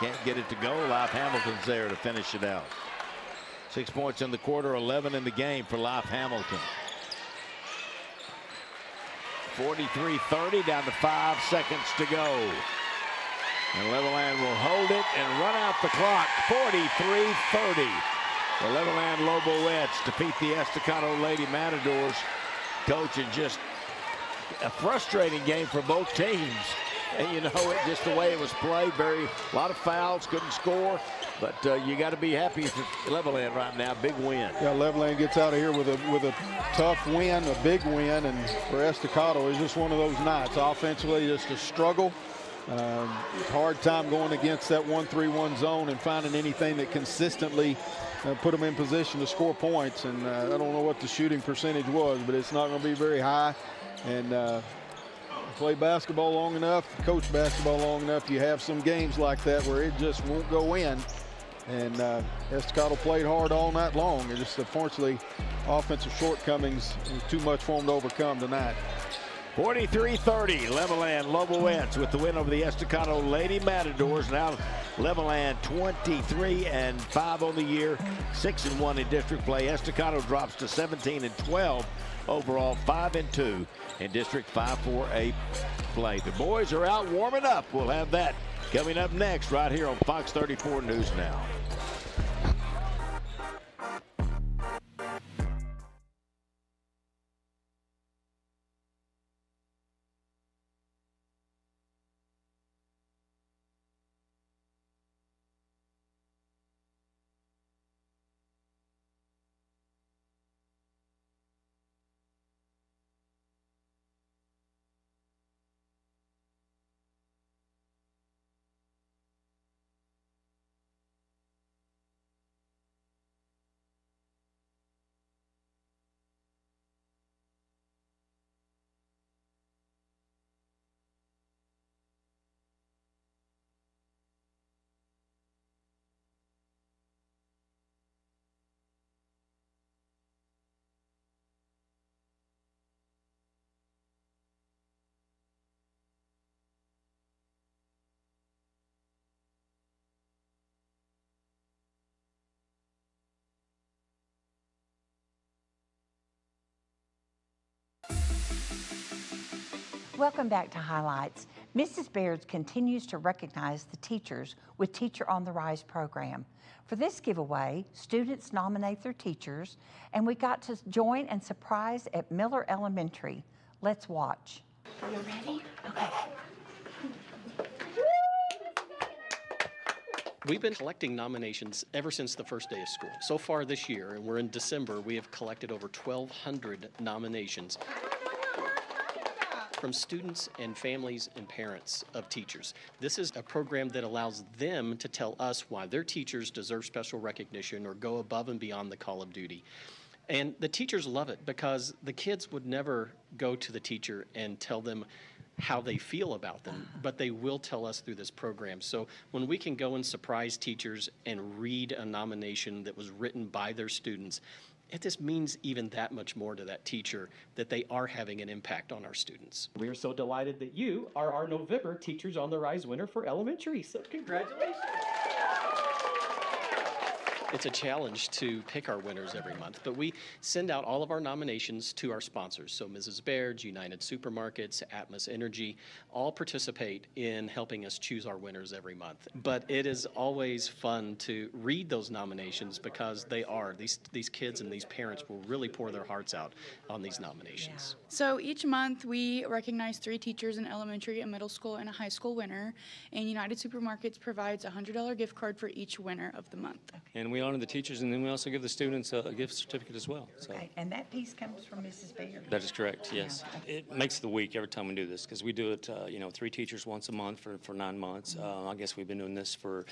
Can't get it to go. Life Hamilton's there to finish it out. 6 points in the quarter, 11 in the game for Life Hamilton. 43-30, down to 5 seconds to go. And Levelland will hold it and run out the clock. 43-30. The Levelland Loboettes defeat the Estacado Lady Matadors. Coach, and just a frustrating game for both teams. And you know, just the way it was played, a lot of fouls, couldn't score. But you got to be happy for Levelland right now. Big win. Yeah, Levelland gets out of here with a tough win, a big win, and for Estacado, it's just one of those nights. Offensively, just a struggle. Hard time going against that 1-3-1 zone and finding anything that consistently put them in position to score points. And I don't know what the shooting percentage was, but it's not going to be very high. And play basketball long enough, coach basketball long enough, you have some games like that where it just won't go in. And Estacado played hard all night long. And just unfortunately, offensive shortcomings, too much for them to overcome tonight. 43-30, Levelland Loboettes with the win over the Estacado Lady Matadors. Now Levelland 23-5 on the year, 6-1 in district play. Estacado drops to 17-12 overall, 5-2 in district 5-4A play. The boys are out warming up. We'll have that coming up next right here on Fox 34 News Now. Welcome back to Highlights. Mrs. Baird continues to recognize the teachers with Teacher on the Rise program. For this giveaway, students nominate their teachers, and we got to join and surprise at Miller Elementary. Let's watch. Are you ready? Okay. We've been collecting nominations ever since the first day of school. So far this year, and we're in December, we have collected over 1,200 nominations from students and families and parents of teachers. This is a program that allows them to tell us why their teachers deserve special recognition or go above and beyond the call of duty. And the teachers love it because the kids would never go to the teacher and tell them how they feel about them, but they will tell us through this program. So when we can go and surprise teachers and read a nomination that was written by their students, it just means even that much more to that teacher that they are having an impact on our students. We are so delighted that you are our November Teachers on the Rise winner for elementary, so congratulations. It's a challenge to pick our winners every month, but we send out all of our nominations to our sponsors. So Mrs. Baird's, United Supermarkets, Atmos Energy, all participate in helping us choose our winners every month. But it is always fun to read those nominations because these kids and these parents will really pour their hearts out on these nominations. Yeah. So each month we recognize 3 teachers in elementary, a middle school, and a high school winner. And United Supermarkets provides a $100 gift card for each winner of the month. And we honor the teachers, and then we also give the students a gift certificate as well. So. Okay, and that piece comes from Mrs. Baird. That is correct, yes. Yeah. It makes the week every time we do this because we do it, 3 teachers once a month for 9 months. I guess we've been doing this for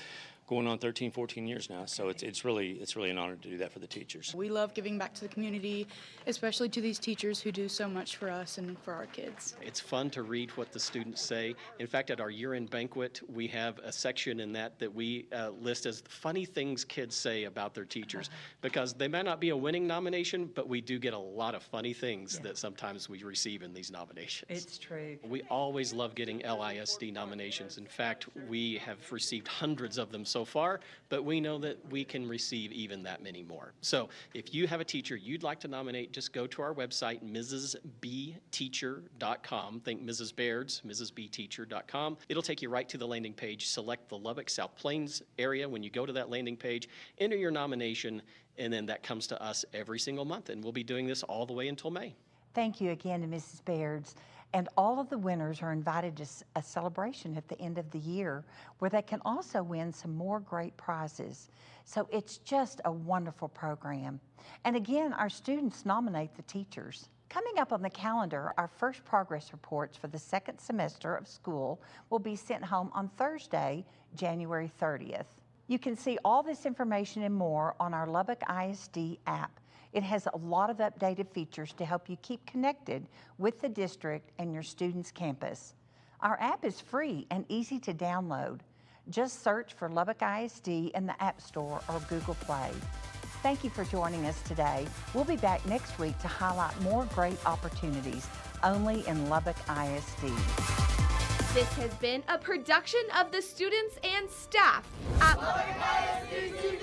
going on 13, 14 years now. So it's really an honor to do that for the teachers. We love giving back to the community, especially to these teachers who do so much for us and for our kids. It's fun to read what the students say. In fact, at our year-end banquet, we have a section in that we list as funny things kids say about their teachers, because they may not be a winning nomination, but we do get a lot of funny things that sometimes we receive in these nominations. It's true. We always love getting LISD nominations. In fact, we have received hundreds of them so far, but we know that we can receive even that many more. So if you have a teacher you'd like to nominate, just go to our website, mrsbteacher.com. Think Mrs. Baird's, mrsbteacher.com. It'll take you right to the landing page. Select the Lubbock South Plains area. When you go to that landing page, enter your nomination, and then that comes to us every single month. And we'll be doing this all the way until May. Thank you again to Mrs. Baird's. And all of the winners are invited to a celebration at the end of the year where they can also win some more great prizes. So it's just a wonderful program. And again, our students nominate the teachers. Coming up on the calendar, our first progress reports for the second semester of school will be sent home on Thursday, January 30th. You can see all this information and more on our Lubbock ISD app. It has a lot of updated features to help you keep connected with the district and your students' campus. Our app is free and easy to download. Just search for Lubbock ISD in the App Store or Google Play. Thank you for joining us today. We'll be back next week to highlight more great opportunities only in Lubbock ISD. This has been a production of the students and staff at Lubbock ISD TV.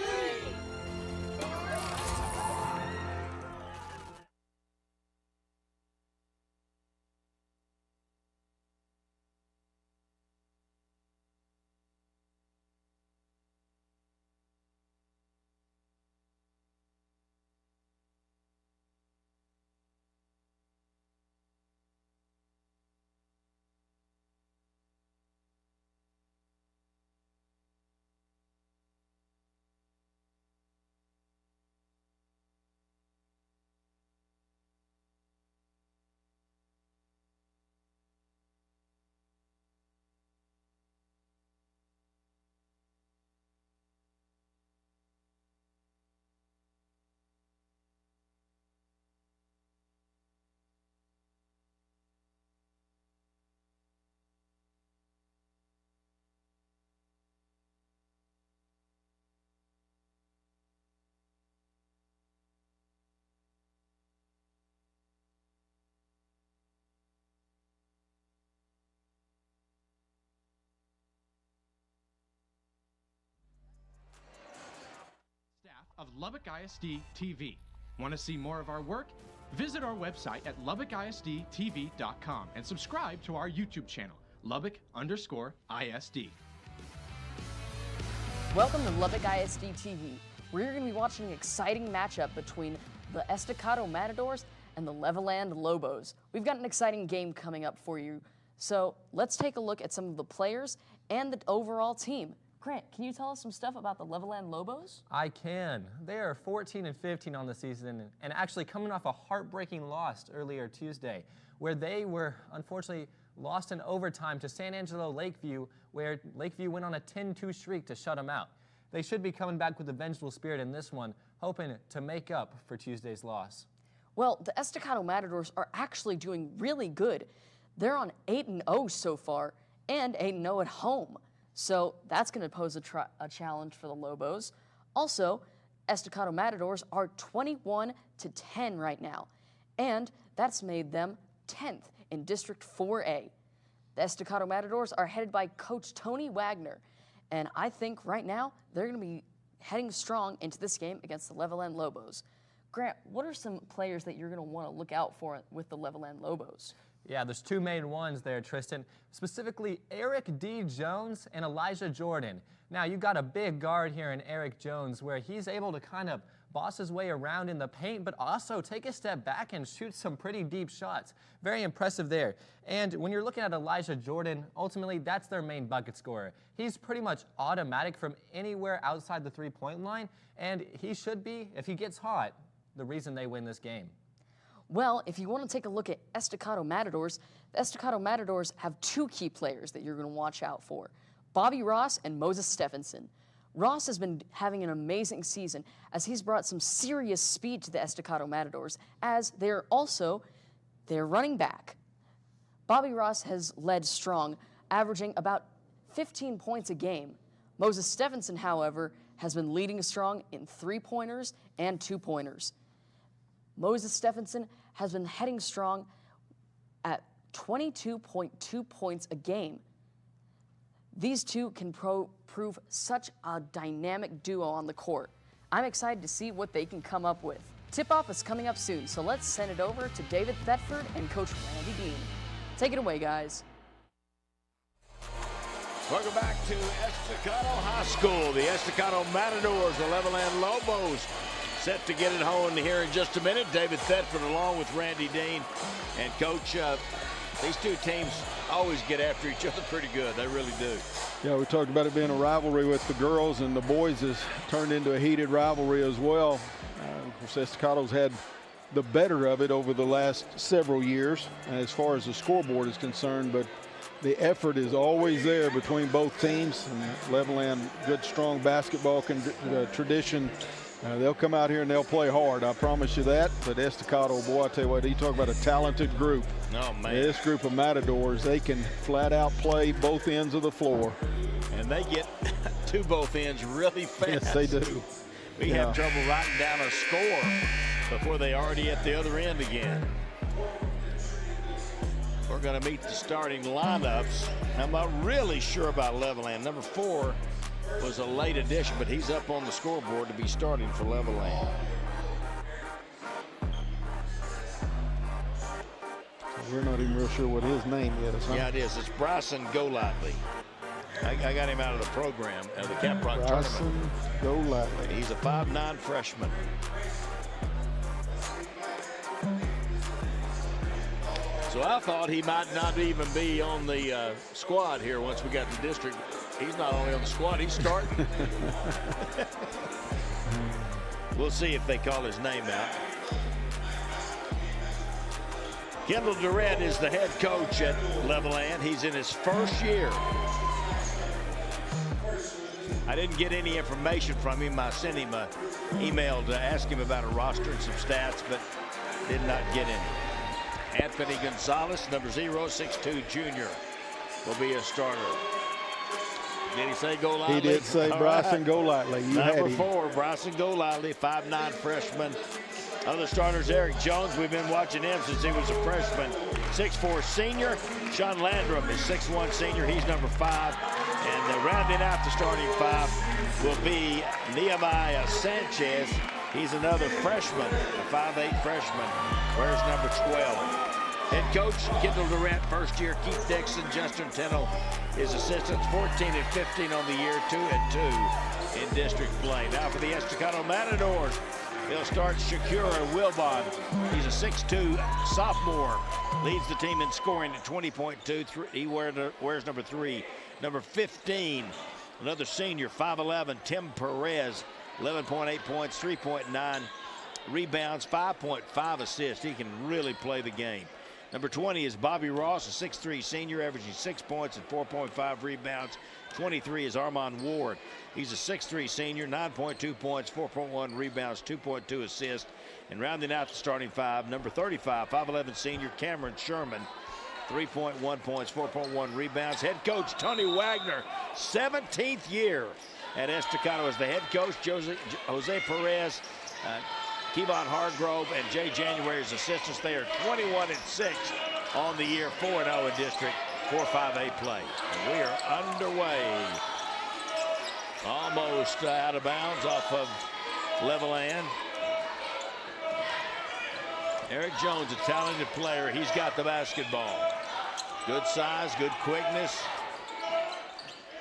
Of Lubbock ISD TV. Want to see more of our work? Visit our website at lubbockisdtv.com and subscribe to our YouTube channel, Lubbock_ISD. Welcome to Lubbock ISD TV, where you're going to be watching an exciting matchup between the Estacado Matadors and the Levelland Lobos. We've got an exciting game coming up for you, so let's take a look at some of the players and the overall team. Grant, can you tell us some stuff about the Levelland Lobos? I can. They are 14-15 on the season and actually coming off a heartbreaking loss earlier Tuesday, where they were unfortunately lost in overtime to San Angelo Lakeview, where Lakeview went on a 10-2 streak to shut them out. They should be coming back with a vengeful spirit in this one, hoping to make up for Tuesday's loss. Well, the Estacado Matadors are actually doing really good. They're on 8-0 so far and 8-0 at home. So that's going to pose a challenge for the Lobos. Also, Estacado Matadors are 21-10 right now, and that's made them 10th in District 4A. The Estacado Matadors are headed by Coach Tony Wagner, and I think right now they're going to be heading strong into this game against the Levelland Lobos. Grant, what are some players that you're going to want to look out for with the Levelland Lobos? Yeah, there's two main ones there, Tristan, specifically Eric D. Jones and Elijah Jordan. Now, you got a big guard here in Eric Jones where he's able to kind of boss his way around in the paint, but also take a step back and shoot some pretty deep shots. Very impressive there. And when you're looking at Elijah Jordan, ultimately that's their main bucket scorer. He's pretty much automatic from anywhere outside the three-point line, and he should be, if he gets hot, the reason they win this game. Well, if you want to take a look at Estacado Matadors, the Estacado Matadors have two key players that you're going to watch out for, Bobby Ross and Moses Stephenson. Ross has been having an amazing season as he's brought some serious speed to the Estacado Matadors, as they're also their running back. Bobby Ross has led strong, averaging about 15 points a game. Moses Stephenson, however, has been leading strong in 3-pointers and 2-pointers. Moses Stephenson has been heading strong at 22.2 points a game. These two can prove such a dynamic duo on the court. I'm excited to see what they can come up with. Tip-off is coming up soon, so let's send it over to David Thetford and Coach Randy Dean. Take it away, guys. Welcome back to Estacado High School. The Estacado Matadors, the Levelland Lobos, set to get it home here in just a minute. David Thetford along with Randy Dean. And Coach, these two teams always get after each other pretty good. They really do. Yeah, we talked about it being a rivalry with the girls, and the boys has turned into a heated rivalry as well. Of course, Estacado's had the better of it over the last several years as far as the scoreboard is concerned, but the effort is always there between both teams. And Levelland, good, strong basketball tradition. They'll come out here and they'll play hard. I promise you that. But Estacado, boy, I tell you what, you talk about a talented group. Oh, man. This group of Matadors, they can flat out play both ends of the floor. And they get to both ends really fast. Yes, they do. We have trouble writing down a score before they already at the other end again. We're going to meet the starting lineups. I'm not really sure about Levelland. Number 4 was a late addition, but he's up on the scoreboard to be starting for Levelland. We're not even real sure what his name is. Huh? Yeah, it is. It's Bryson Golightly. I got him out of the program, the Caprock tournament. Bryson Golightly. He's a 5'9" freshman. So I thought he might not even be on the squad here once we got to district. He's not only on the squad, he's starting. We'll see if they call his name out. Kendall Durrett is the head coach at Levelland. He's in his first year. I didn't get any information from him. I sent him an email to ask him about a roster and some stats, but did not get any. Anthony Gonzalez, number 062 junior, will be a starter. Did he say Golightly? He did say All Bryson right. Golightly. Number 4, Bryson Golightly, 5'9" freshman. Other starters, Eric Jones. We've been watching him since he was a freshman. 6'4" senior. Sean Landrum is 6'1" senior. He's number 5. And rounding out the starting 5 will be Nehemiah Sanchez. He's another freshman, a 5'8" freshman. Wears number 12. Head coach Kendall Durrett, first year. Keith Dixon, Justin Tennell, his assistants, 14 and 15 on the year, 2-2 in district play. Now for the Estacado Matadors, they'll start Shakura Wilbon. He's a 6'2" sophomore, leads the team in scoring at 20.2. He wears number 3. Number 15, another senior, 5'11", Tim Perez, 11.8 points, 3.9 rebounds, 5.5 assists. He can really play the game. Number 20 is Bobby Ross, a 6'3" senior, averaging 6 points and 4.5 rebounds. 23 is Armand Ward. He's a 6'3" senior, 9.2 points, 4.1 rebounds, 2.2 assists. And rounding out the starting 5, number 35, 5'11" senior, Cameron Sherman, 3.1 points, 4.1 rebounds. Head coach Tony Wagner, 17th year at Estacado as the head coach. Jose Perez, Kevon Hargrove, and Jay January as assistants. They are 21-6 on the year, 4-0 in district, 4-5A play. And we are underway. Almost out of bounds off of Levelland. Eric Jones, a talented player. He's got the basketball. Good size, good quickness.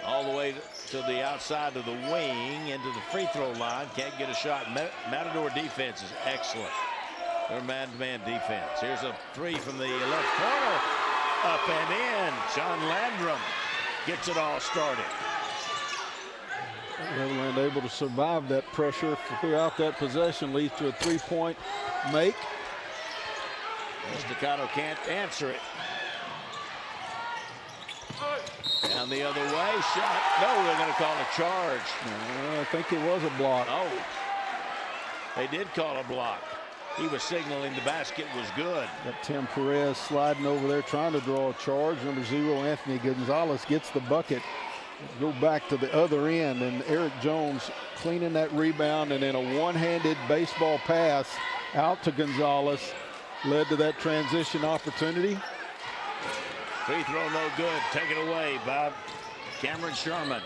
All the way to the outside of the wing into the free throw line. Can't get a shot. Matador defense is excellent. Their man-to-man defense. Here's a 3 from the left corner. Up and in. Sean Landrum gets it all started. Levelland able to survive that pressure throughout that possession, leads to a 3-point make. Estacado can't answer it. Down the other way, shot. No, they're going to call a charge. I think it was a block. Oh, they did call a block. He was signaling the basket was good. Got Tim Perez sliding over there trying to draw a charge. Number 0, Anthony Gonzalez gets the bucket. Go back to the other end, and Eric Jones cleaning that rebound, and then a one-handed baseball pass out to Gonzalez led to that transition opportunity. Free throw no good. Taken away by Cameron Sherman.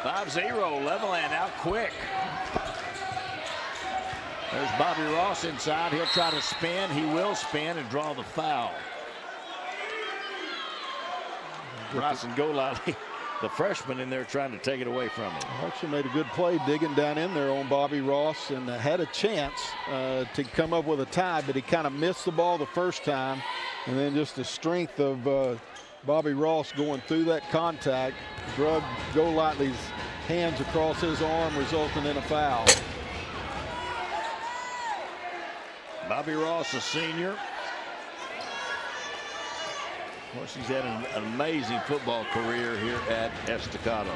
5-0, Levelland out quick. There's Bobby Ross inside. He'll try to spin. He will spin and draw the foul. Bryson Golali, the freshman, in there trying to take it away from him. Actually made a good play digging down in there on Bobby Ross, and had a chance to come up with a tie, but he kind of missed the ball the first time. And then just the strength of Bobby Ross going through that contact, drug Golali's hands across his arm, resulting in a foul. Bobby Ross, a senior. Of course, he's had an amazing football career here at Estacado.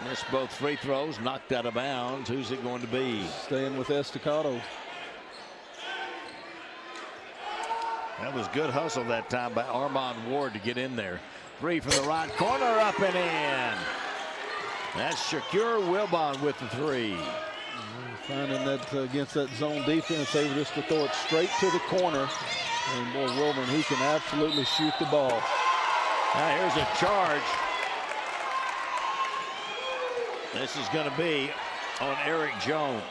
Missed both free throws, knocked out of bounds. Who's it going to be? Staying with Estacado. That was good hustle that time by Armand Ward to get in there. Three from the right corner, up and in. That's Shakur Wilbon with the three. Finding that against that zone defense, able just to throw it straight to the corner. And boy, Wilbon, he can absolutely shoot the ball. Now here's a charge. This is going to be on Eric Jones.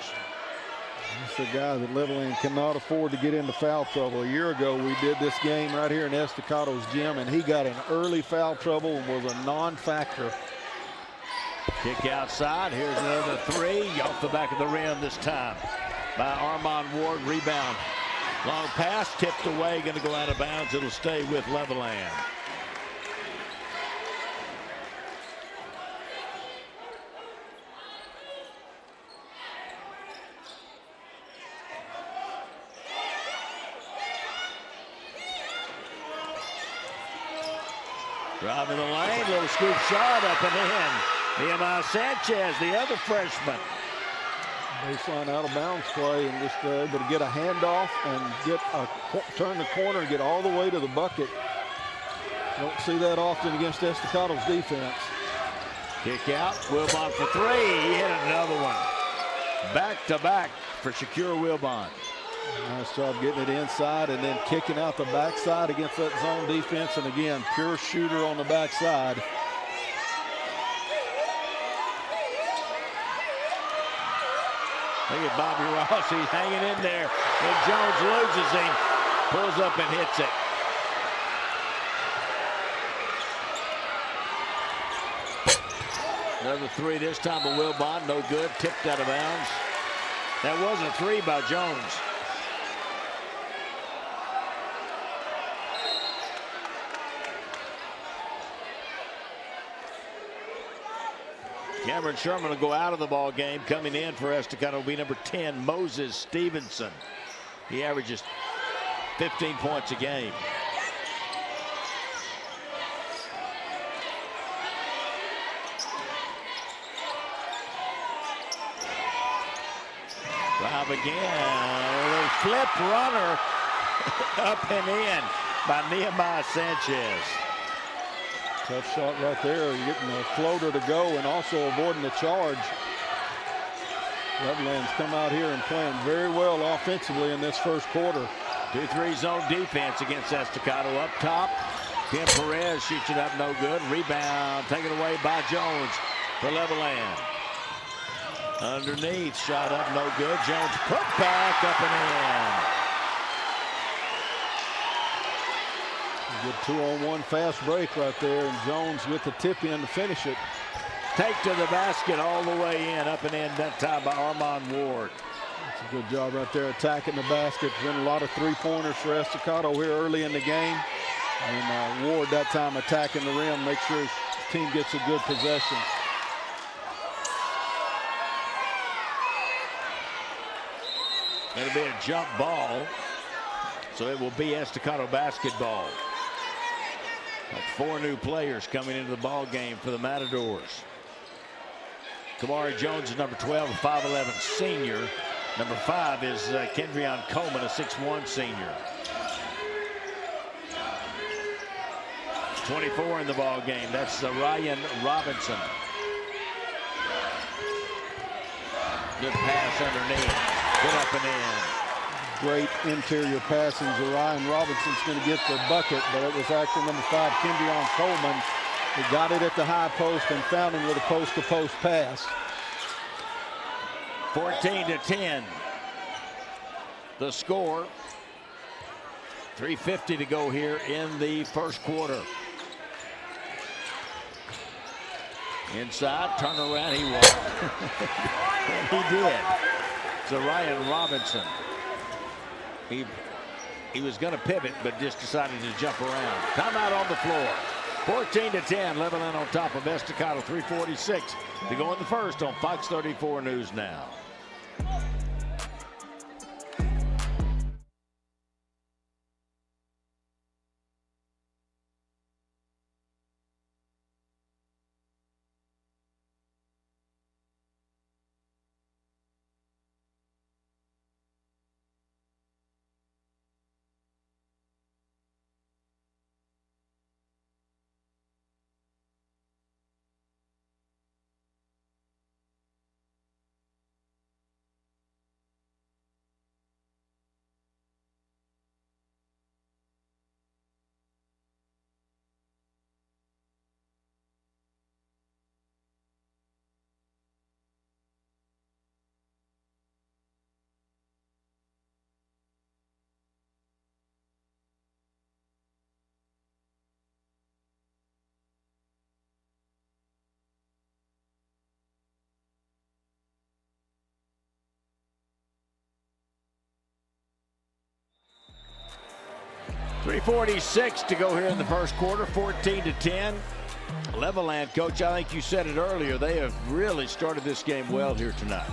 It's a guy that Levelland cannot afford to get into foul trouble. A year ago, we did this game right here in Estacado's gym, and he got in early foul trouble and was a non-factor. Kick outside. Here's another three. Off the back of the rim this time by Armand Ward. Rebound. Long pass tipped away. Going to go out of bounds. It'll stay with Levelland. Driving the lane, little scoop shot up and in. Nehemiah Sanchez, the other freshman. Baseline out of bounds play, and just able to get a handoff and get turn the corner and get all the way to the bucket. Don't see that often against Estacado's defense. Kick out, Wilbon for three. He hit another one. Back to back for Shakur Wilbon. Nice job getting it inside and then kicking out the backside against that zone defense. And again, pure shooter on the backside. Look at Bobby Ross. He's hanging in there. And Jones loses him. Pulls up and hits it. Another three this time by Wilbon. No good. Tipped out of bounds. That was a three by Jones. Cameron Sherman will go out of the ball game. Coming in for Estacado will be number 10, Moses Stevenson. He averages 15 points a game. Drive again. Flip runner up and in by Nehemiah Sanchez. Tough shot right there, getting a floater to go and also avoiding the charge. Levelland's come out here and playing very well offensively in this first quarter. 2-3 zone defense against Estacado. Up top, Tim Perez shoots it up, no good. Rebound taken away by Jones for Levelland. Underneath, shot up, no good. Jones put back, up and in. Good 2-on-1 fast break right there, and Jones with the tip in to finish it. Take to the basket all the way in, up and in that time by Armand Ward. That's a good job right there attacking the basket. Been a lot of three-pointers for Estacado here early in the game. And Ward that time attacking the rim, make sure his team gets a good possession. It'll be a jump ball, so it will be Estacado basketball. Like 4 new players coming into the ball game for the Matadors. Kamari Jones is number 12, a 5'11 senior. Number 5 is Kendrion Coleman, a 6'1 senior. 24 in the ball game. That's Ryan Robinson. Good pass underneath. Good up and in. Great interior passing. Ryan Robinson's going to get the bucket, but it was actually number 5, Kendrion Coleman, who got it at the high post and found him with a post-to-post pass. 14-10. The score. 3:50 to go here in the first quarter. Inside, turn around, he walked. And he did. So Ryan Robinson. He was going to pivot, but just decided to jump around. Timeout on the floor. 14-10. Levelland on top of Estacado. 3:46 to go in the first on Fox 34 News Now. .346 to go here in the first quarter, 14-10. Levelland, Coach, I think you said it earlier, they have really started this game well here tonight.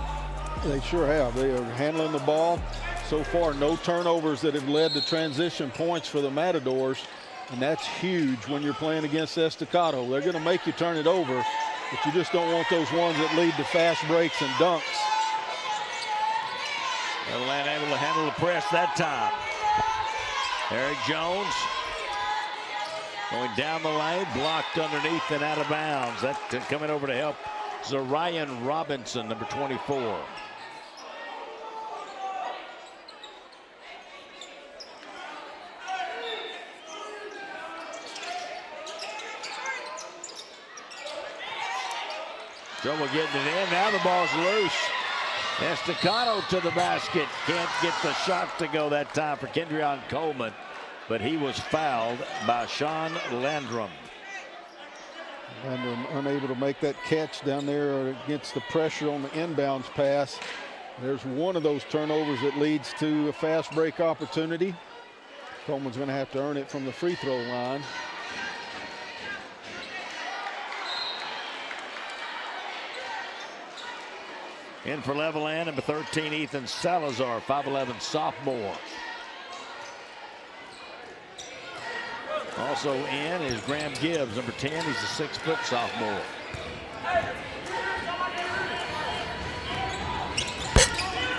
They sure have. They are handling the ball. So far, no turnovers that have led to transition points for the Matadors, and that's huge when you're playing against Estacado. They're going to make you turn it over, but you just don't want those ones that lead to fast breaks and dunks. Levelland able to handle the press that time. Eric Jones going down the lane, blocked underneath and out of bounds. That coming over to help Ryan Robinson, number 24. Trouble getting it in. Now the ball's loose. Estacado to the basket. Can't get the shot to go that time for Kendrion Coleman, but he was fouled by Sean Landrum. Landrum unable to make that catch down there against the pressure on the inbounds pass. There's one of those turnovers that leads to a fast break opportunity. Coleman's going to have to earn it from the free throw line. In for Levelland, number 13, Ethan Salazar, 5'11 sophomore. Also in is Graham Gibbs, number 10. He's a 6-foot sophomore.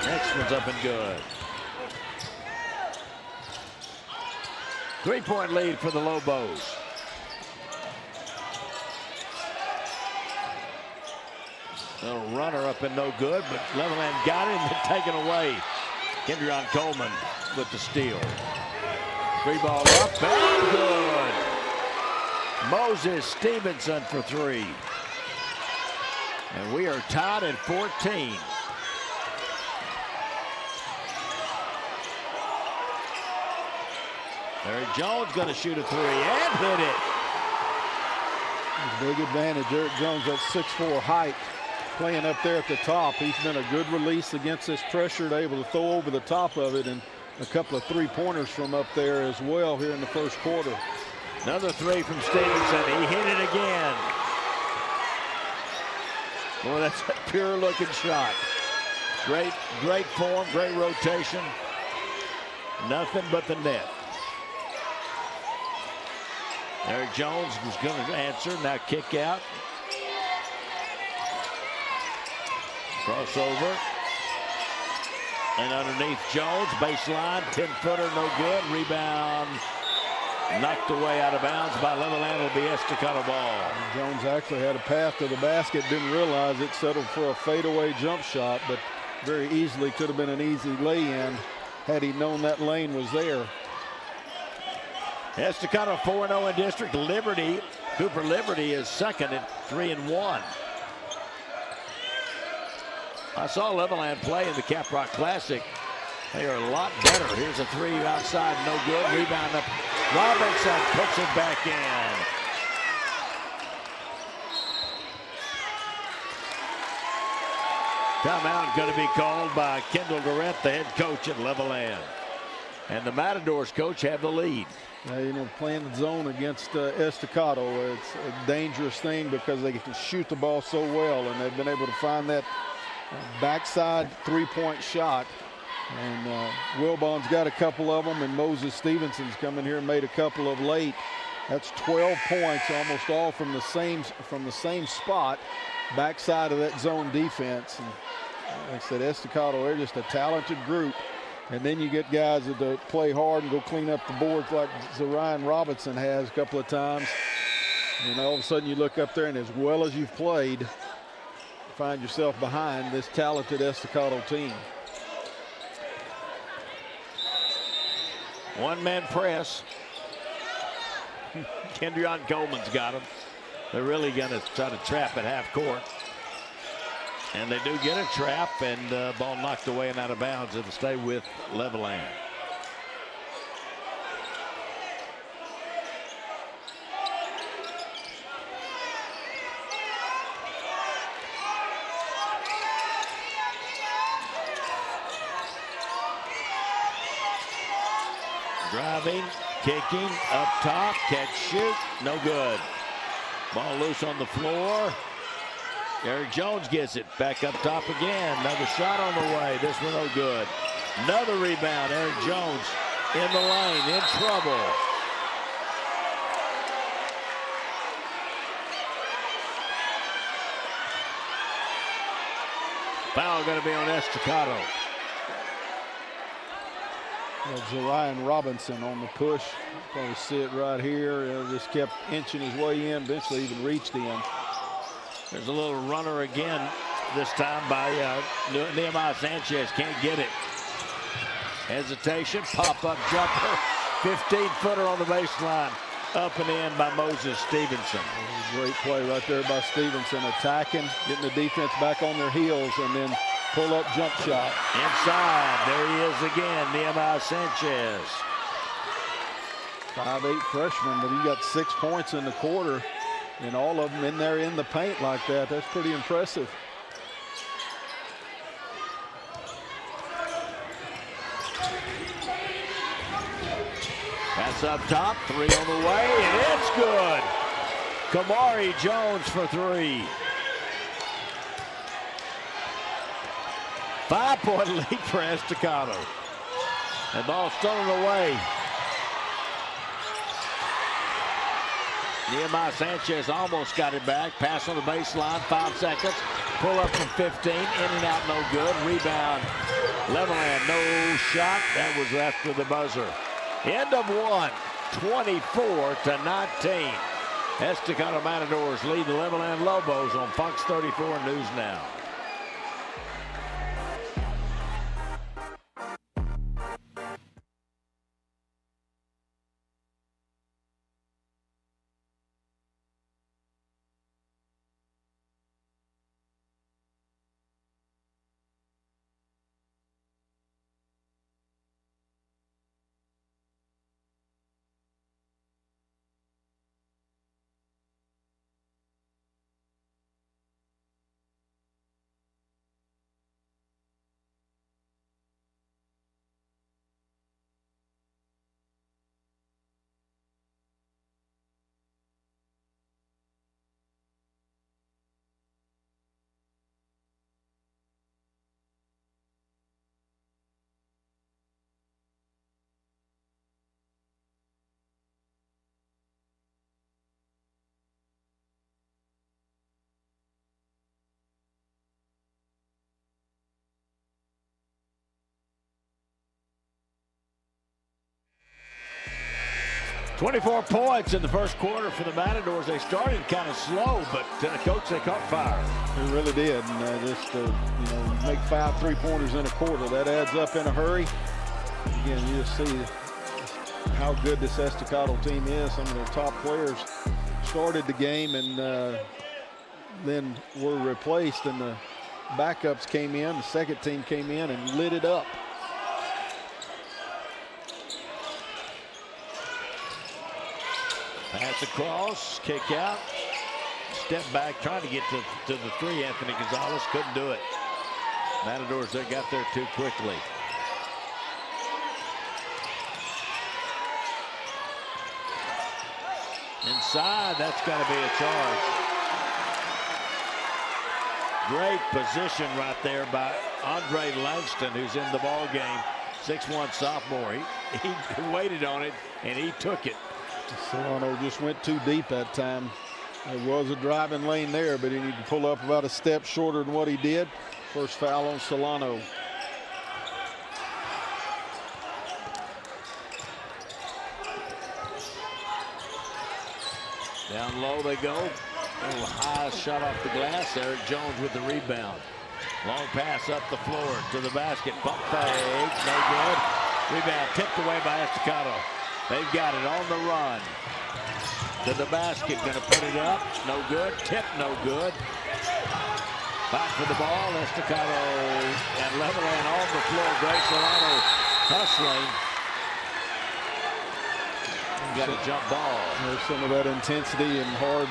Next one's up and good. 3-point lead for the Lobos. A runner up and no good, but Levelland got it and taken away. Kendrion Coleman with the steal. 3-ball up and good. Moses Stevenson for 3. And we are tied at 14. Eric Jones going to shoot a 3 and hit it. Big advantage. Eric Jones, that 6'4" height, playing up there at the top. He's been a good release against this pressure, able to throw over the top of it, and a couple of 3-pointers from up there as well here in the first quarter. Another 3 from Stevenson. He hit it again. Boy, that's a pure looking shot. Great form, great rotation. Nothing but the net. Eric Jones was going to answer. Now kick out. Crossover. And underneath Jones, baseline, 10-footer, no good. Rebound knocked away out of bounds by Levelland. It'll be Estacado ball. Jones actually had a path to the basket, didn't realize it, settled for a fadeaway jump shot, but very easily could have been an easy lay-in had he known that lane was there. Estacado 4-0 in district. Cooper Liberty is second at 3-1. I saw Levelland play in the Caprock Classic. They are a lot better. Here's a three outside, no good. Rebound up. Robertson puts it back in. Timeout going to be called by Kendall Durrett, the head coach at Levelland. And the Matadors coach have the lead. You know, playing the zone against Estacado, it's a dangerous thing because they can shoot the ball so well, and they've been able to find that backside three-point shot. And Wilbon's got a couple of them, and Moses Stevenson's come in here and made a couple of late. That's 12 points, almost all from the same spot, backside of that zone defense. And like I said, Estacado, they're just a talented group. And then you get guys that play hard and go clean up the boards like Zarian Robinson has a couple of times. And all of a sudden you look up there, and as well as you've played, you find yourself behind this talented Estacado team. One-man press. Kendrion Coleman's got him. They're really going to try to trap at half court. And they do get a trap, and ball knocked away and out of bounds. It'll stay with Levelland. Driving, kicking, up top, catch, shoot, no good. Ball loose on the floor. Eric Jones gets it back up top again. Another shot on the way. This one no good. Another rebound. Eric Jones in the lane, in trouble. Foul going to be on Estacado. Zarian Robinson on the push. Probably see it right here. Just kept inching his way in, eventually even reached in. There's a little runner again, this time by Nehemiah Sanchez. Can't get it. Hesitation, pop-up jumper. 15-footer on the baseline. Up and in by Moses Stevenson. Great play right there by Stevenson. Attacking, getting the defense back on their heels, and then pull-up jump shot. Inside, there he is again, Nehemiah Sanchez. 5'8" freshman, but he got 6 points in the quarter. And all of them in there in the paint like that. That's pretty impressive. Pass up top, three on the way, and it's good. Kamari Jones for three. 5-point lead for Estacado. And ball stolen away. Nehemiah Sanchez almost got it back. Pass on the baseline, 5 seconds. Pull up from 15, in and out, no good. Rebound, Levelland, no shot. That was after the buzzer. End of one, 24-19. Estacado Matadors lead the Levelland Lobos on Fox 34 News Now. 24 points in the first quarter for the Matadors. They started kind of slow, but coach, they caught fire. They really did, and you make 5 3-pointers in a quarter. That adds up in a hurry. Again, you just see how good this Estacado team is. Some of their top players started the game and then were replaced, and the backups came in. The second team came in and lit it up. Pass across, kick out, step back, trying to get to the three. Anthony Gonzalez couldn't do it. Matadors, they got there too quickly. Inside, that's going to be a charge. Great position right there by Andre Langston, who's in the ball game. 6'1" sophomore. He waited on it, and he took it. Solano just went too deep that time. There was a driving lane there, but he needed to pull up about a step shorter than what he did. First foul on Solano. Down low they go. A little high shot off the glass. Eric Jones with the rebound. Long pass up the floor to the basket. Bump fake, no good. Rebound tipped away by Estacado. They've got it on the run. To the basket, gonna put it up. No good. Tip, no good. Back for the ball. Estacado and Levelland on the floor. Greg Solano hustling. Got a jump ball. There's some of that intensity and hard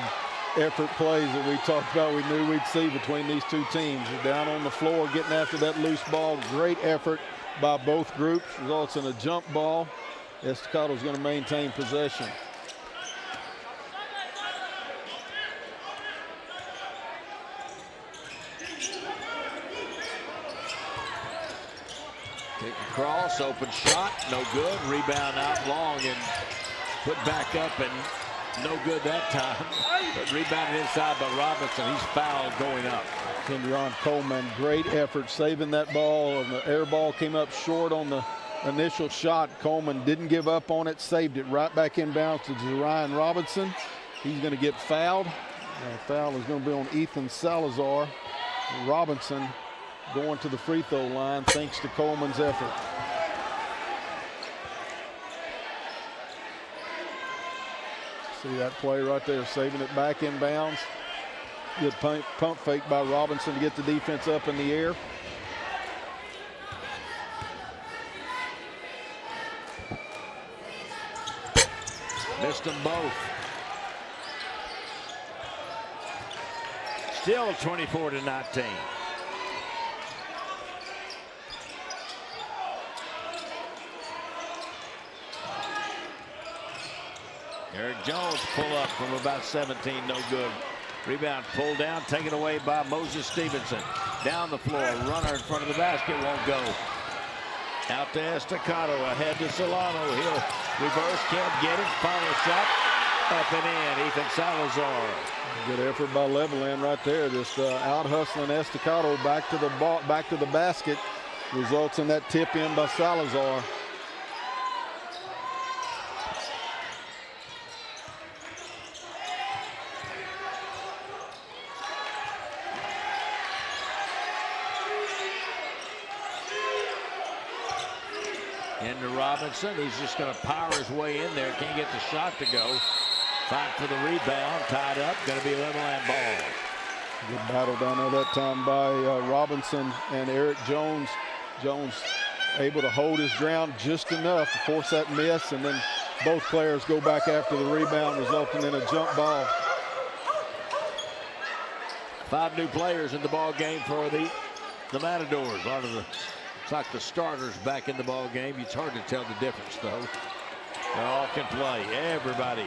effort plays that we talked about we knew we'd see between these two teams. They're down on the floor getting after that loose ball. Great effort by both groups. Results in a jump ball. Estacado's going to maintain possession. Take across, open shot, no good. Rebound out long and put back up and no good that time. But rebounded inside by Robinson. He's fouled going up. Kendron Coleman, great effort saving that ball. And the air ball came up short on the initial shot. Coleman didn't give up on it, saved it right back inbounds to Ryan Robinson. He's going to get fouled. Foul is going to be on Ethan Salazar. Robinson going to the free throw line thanks to Coleman's effort. See that play right there, saving it back inbounds. Good pump fake by Robinson to get the defense up in the air. Missed them both. Still 24-19. Eric Jones pull up from about 17, no good. Rebound pulled down, taken away by Moses Stevenson. Down the floor, runner in front of the basket, won't go. Out to Estacado, ahead to Solano. He'll reverse, can't get it. Final shot, up and in. Ethan Salazar. Good effort by Levelland right there. Just out hustling Estacado back to the basket. Results in that tip in by Salazar. Into Robinson. He's just going to power his way in there. Can't get the shot to go. Fight for the rebound. Tied up. Going to be Levelland ball. Good battle down there that time by Robinson and Eric Jones. Jones able to hold his ground just enough to force that miss, and then both players go back after the rebound, resulting in a jump ball. 5 new players in the ball game for the Matadors. A lot of it's like the starters back in the ball game. It's hard to tell the difference, though. They all can play. Everybody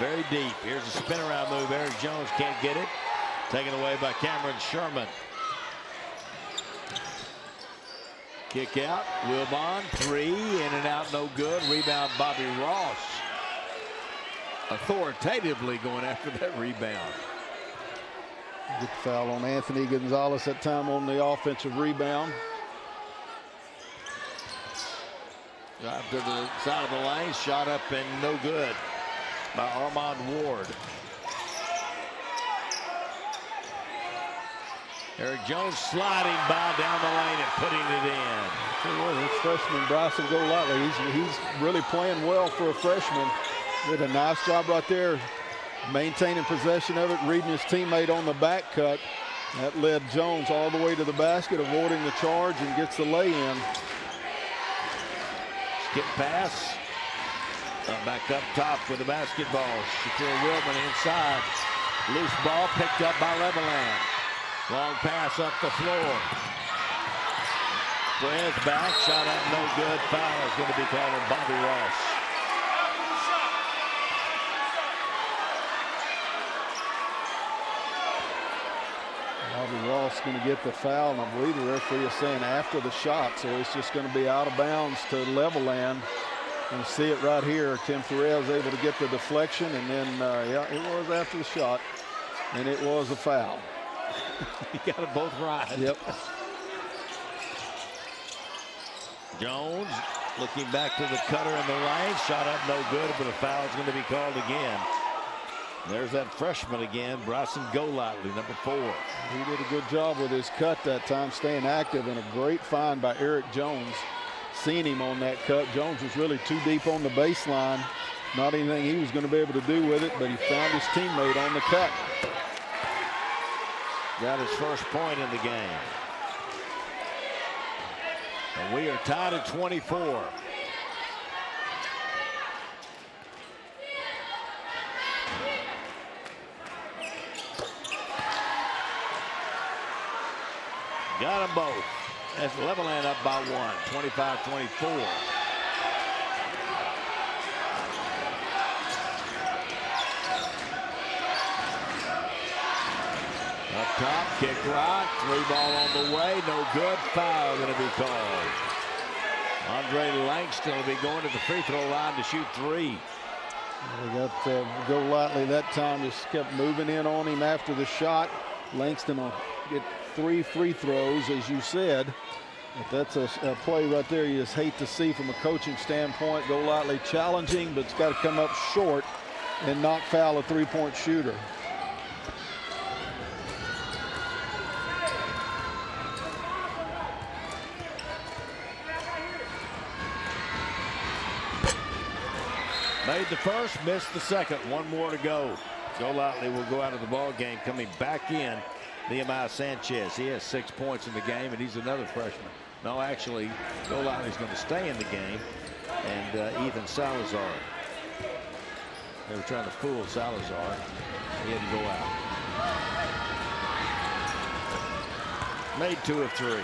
very deep. Here's a spin around move. Eric Jones can't get it. Taken away by Cameron Sherman. Kick out. Wilbon, 3, in and out, no good. Rebound, Bobby Ross. Authoritatively going after that rebound. Good foul on Anthony Gonzalez that time on the offensive rebound. Drive to the side of the lane, shot up and no good by Armand Ward. Eric Jones sliding by down the lane and putting it in. This freshman Bryson Golightly, he's really playing well for a freshman. Did a nice job right there, maintaining possession of it, reading his teammate on the back cut. That led Jones all the way to the basket, avoiding the charge, and gets the lay-in. Skip pass. Back up top with the basketball. Shakir Wilman inside. Loose ball picked up by Levelland. Long pass up the floor. Perez back, shot up, no good. Foul is going to be called on Bobby Ross. Bobby Ross going to get the foul, and I believe the referee is saying after the shot, so it's just going to be out of bounds to Levelland. You see it right here. Tim Perez able to get the deflection, and then, yeah, it was after the shot, and it was a foul. You got it both right. Yep. Jones looking back to the cutter in the lane. Shot up no good, but a foul is going to be called again. There's that freshman again, Bryson Golightly, number 4. He did a good job with his cut that time, staying active, and a great find by Eric Jones. Seeing him on that cut. Jones was really too deep on the baseline. Not anything he was going to be able to do with it, but he found his teammate on the cut. Got his first point in the game. And we are tied at 24. Got them both. That's Levelland up by 1, 25-24. Up top, kick right, 3-ball on the way, no good, foul going to be called. Andre Langston will be going to the free throw line to shoot 3. They got Golightly that time, just kept moving in on him after the shot. Langston will get 3 free throws, as you said. But that's a play right there you just hate to see from a coaching standpoint. Golightly challenging, but it's got to come up short and not foul a 3-point shooter. Made the first, missed the second. 1 more to go. Golightly will go out of the ball game. Coming back in, Nehemiah Sanchez. He has 6 points in the game, and he's another freshman. No, actually, Golightly's going to stay in the game, and Ethan Salazar. They were trying to fool Salazar. He had to go out. Made 2 of 3.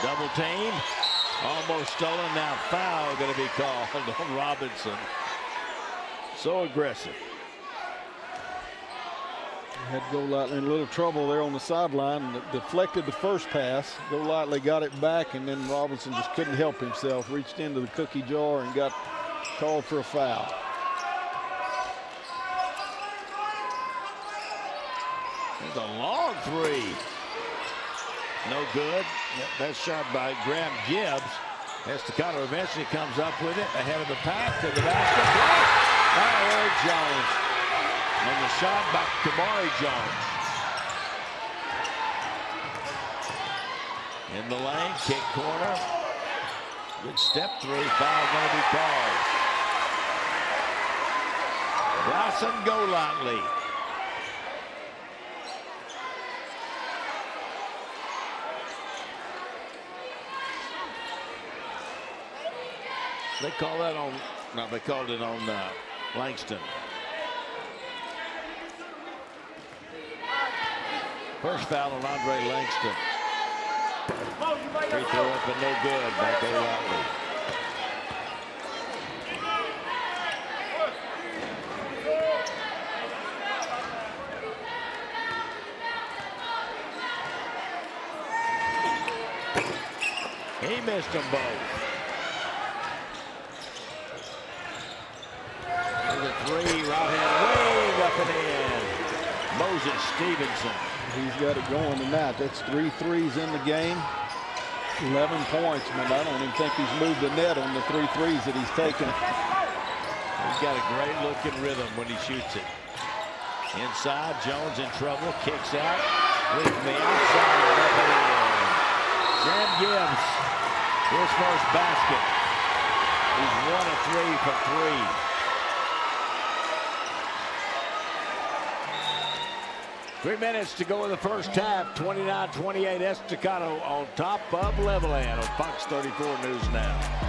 Double team, almost stolen. Now foul going to be called on Robinson. So aggressive. Had Golightly in a little trouble there on the sideline. Deflected the first pass. Golightly got it back, and then Robinson just couldn't help himself. Reached into the cookie jar and got called for a foul. There's a long 3. No good. That's shot by Graham Gibbs. Estacado eventually comes up with it ahead of the pack to the basket. Blocked by Eric Jones. And the shot by Kamari Jones. In the lane, kick corner. Good step through. Foul going to be called. Bryson Golightly. They call that on, no, they called it on Langston. First foul on Andre Langston. Free throw up and no good by Golightly. He missed them both. three, right hand, way up and in. Moses Stevenson. He's got it going tonight. That's 3 threes in the game. 11 points, but I don't even think he's moved the net on the 3 threes that he's taken. He's got a great looking rhythm when he shoots it. Inside, Jones in trouble, kicks out. Lead from the outside, up and in. Graham Gibbs, his first basket. He's 1 of 3 from 3. 3 minutes to go in the first half. 29-28 Estacado on top of Levelland on Fox 34 News Now.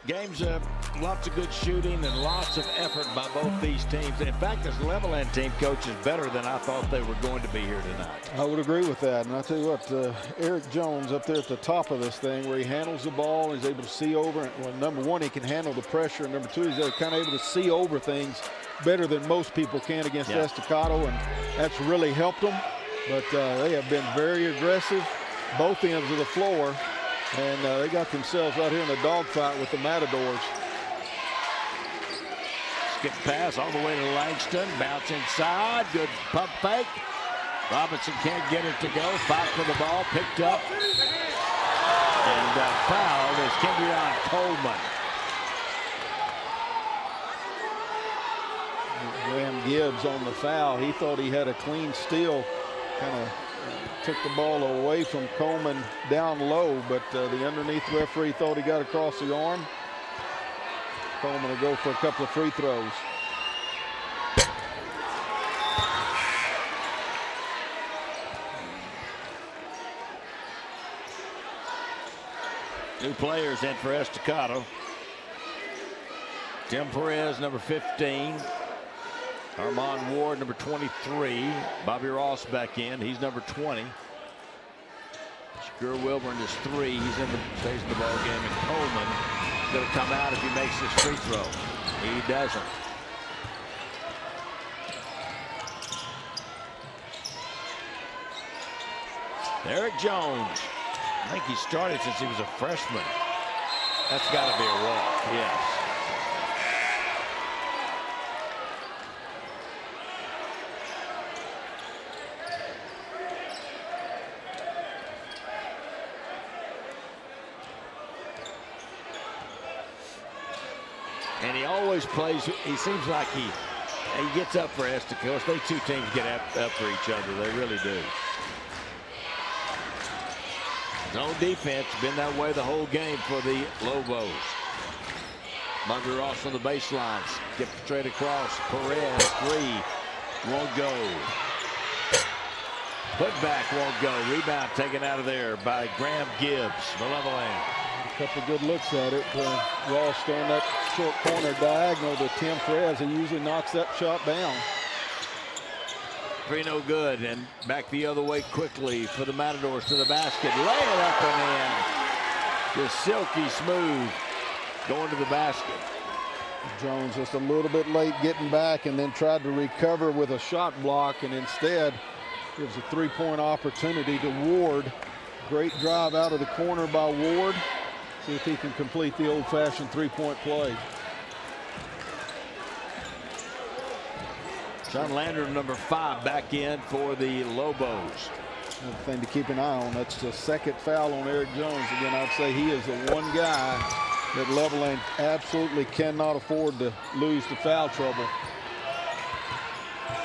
Games, lots of good shooting and lots of effort by both these teams. In fact, this Levelland team, coach, is better than I thought they were going to be here tonight. I would agree with that. And I'll tell you what, Eric Jones up there at the top of this thing where he handles the ball, he's able to see over it. Well, number one, he can handle the pressure. And number two, he's kind of able to see over things better than most people can against Estacado. And that's really helped them. But they have been very aggressive, both ends of the floor. And they got themselves right here in a dogfight with the Matadors. Skip pass all the way to Langston. Bounce inside. Good pump fake. Robinson can't get it to go. Fight for the ball. Picked up. And fouled is Kendrion Coleman. Graham Gibbs on the foul. He thought he had a clean steal. Kind of took the ball away from Coleman down low, but the underneath referee thought he got across the arm. Coleman will go for a couple of free throws. New players in for Estacado. Tim Perez, number 15. Armand Ward, number 23. Bobby Ross back in. He's number 20. Shakur Wilburn is 3. He's stays in the ball game. And Coleman is going to come out if he makes this free throw. He doesn't. Eric Jones. I think he started since he was a freshman. That's got to be a walk. Yes. And he always plays, he seems like he gets up for Estacado. They two teams get up for each other. They really do. Zone defense, been that way the whole game for the Lobos. Bobby Ross on the baseline. Skip straight across. Perez, 3. Won't go. Put back, won't go. Rebound taken out of there by Graham Gibbs, the Levelland. A couple good looks at it. Ross throwing that short corner diagonal to Tim Perez. He usually knocks that shot down. 3 no good, and back the other way quickly for the Matadors to the basket. Lay it up and in. Just silky smooth going to the basket. Jones just a little bit late getting back and then tried to recover with a shot block, and instead gives a 3-point opportunity to Ward. Great drive out of the corner by Ward. See if he can complete the old-fashioned 3-point play. John Lander, number 5, back in for the Lobos. Another thing to keep an eye on. That's the second foul on Eric Jones. Again, I'd say he is the one guy that Levelland absolutely cannot afford to lose to foul trouble.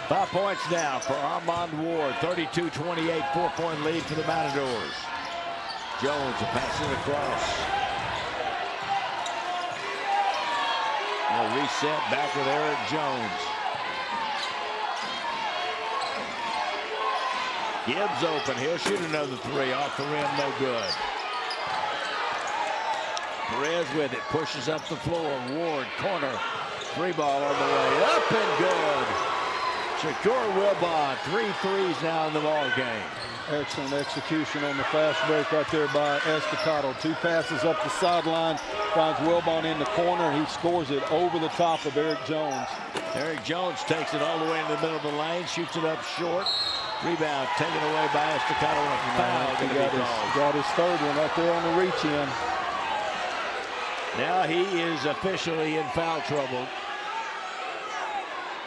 5 points now for Armand Ward. 32-28, 4-point lead for the Matadors. Jones will pass it across. A reset back with Eric Jones. Gibbs open. He'll shoot another three off the rim. No good. Perez with it. Pushes up the floor. Ward, corner. Three ball on the way. Up and good. Shakur Wilbon. 3 threes now in the ball game. Excellent execution on the fast break right there by Estacado. 2 passes up the sideline. Finds Wilbon in the corner. He scores it over the top of Eric Jones. Eric Jones takes it all the way in the middle of the lane. Shoots it up short. Rebound taken away by Estacado. And a foul going to be called. Got his third one right there on the reach in. Now he is officially in foul trouble.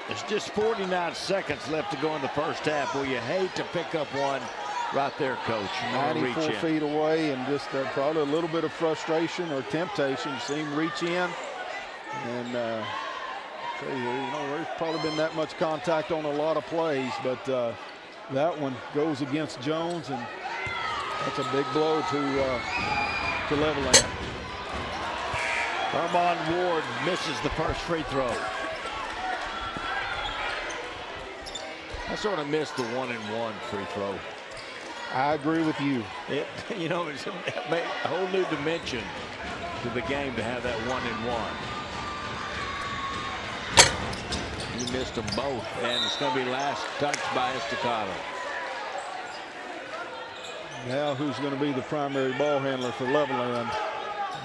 It's just 49 seconds left to go in the first half. Well, you hate to pick up one right there, Coach. 94 feet away, and just probably a little bit of frustration or temptation. See him reach in. And there's probably been that much contact on a lot of plays, but that one goes against Jones, and that's a big blow to Levelland. Armand Ward misses the first free throw. I sort of missed the 1-and-1 free throw. I agree with you. It's a whole new dimension to the game to have that 1-and-1. He missed them both, and it's going to be last touch by Estacado. Now who's going to be the primary ball handler for Levelland?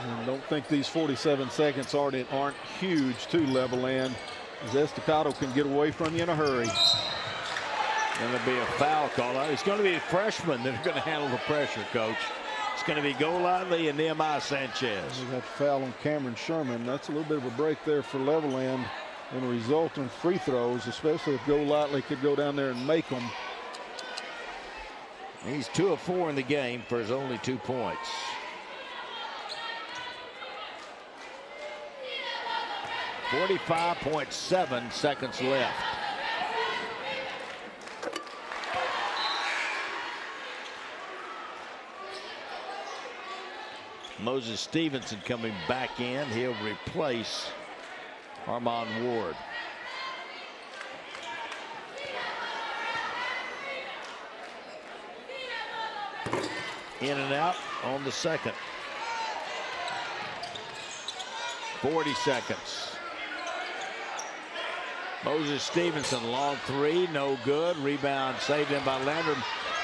And don't think these 47 seconds aren't huge to Levelland, as Estacado can get away from you in a hurry. Going to be a foul call. It's going to be freshmen that are going to handle the pressure, Coach. It's going to be Golightly and Nehemiah Sanchez. We got the foul on Cameron Sherman. That's a little bit of a break there for Levelland and a result in free throws, especially if Golightly could go down there and make them. He's 2 of 4 in the game for his only 2 points. .7 seconds left. Moses Stevenson coming back in. He'll replace Armand Ward. In and out on the second. 40 seconds. Moses Stevenson, long three, no good. Rebound saved in by Landrum.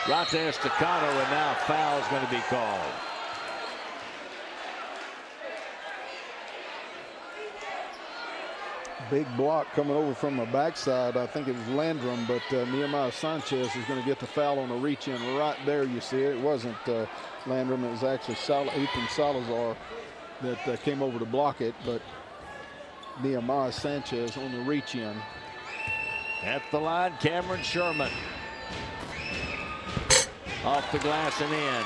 Right to Estacado, and now a foul is going to be called. Big block coming over from the backside. I think it was Landrum, but Nehemiah Sanchez is going to get the foul on a reach in right there. You see it. It wasn't Landrum. It was actually Ethan Salazar that came over to block it, but Nehemiah Sanchez on the reach in. At the line, Cameron Sherman. Off the glass and in.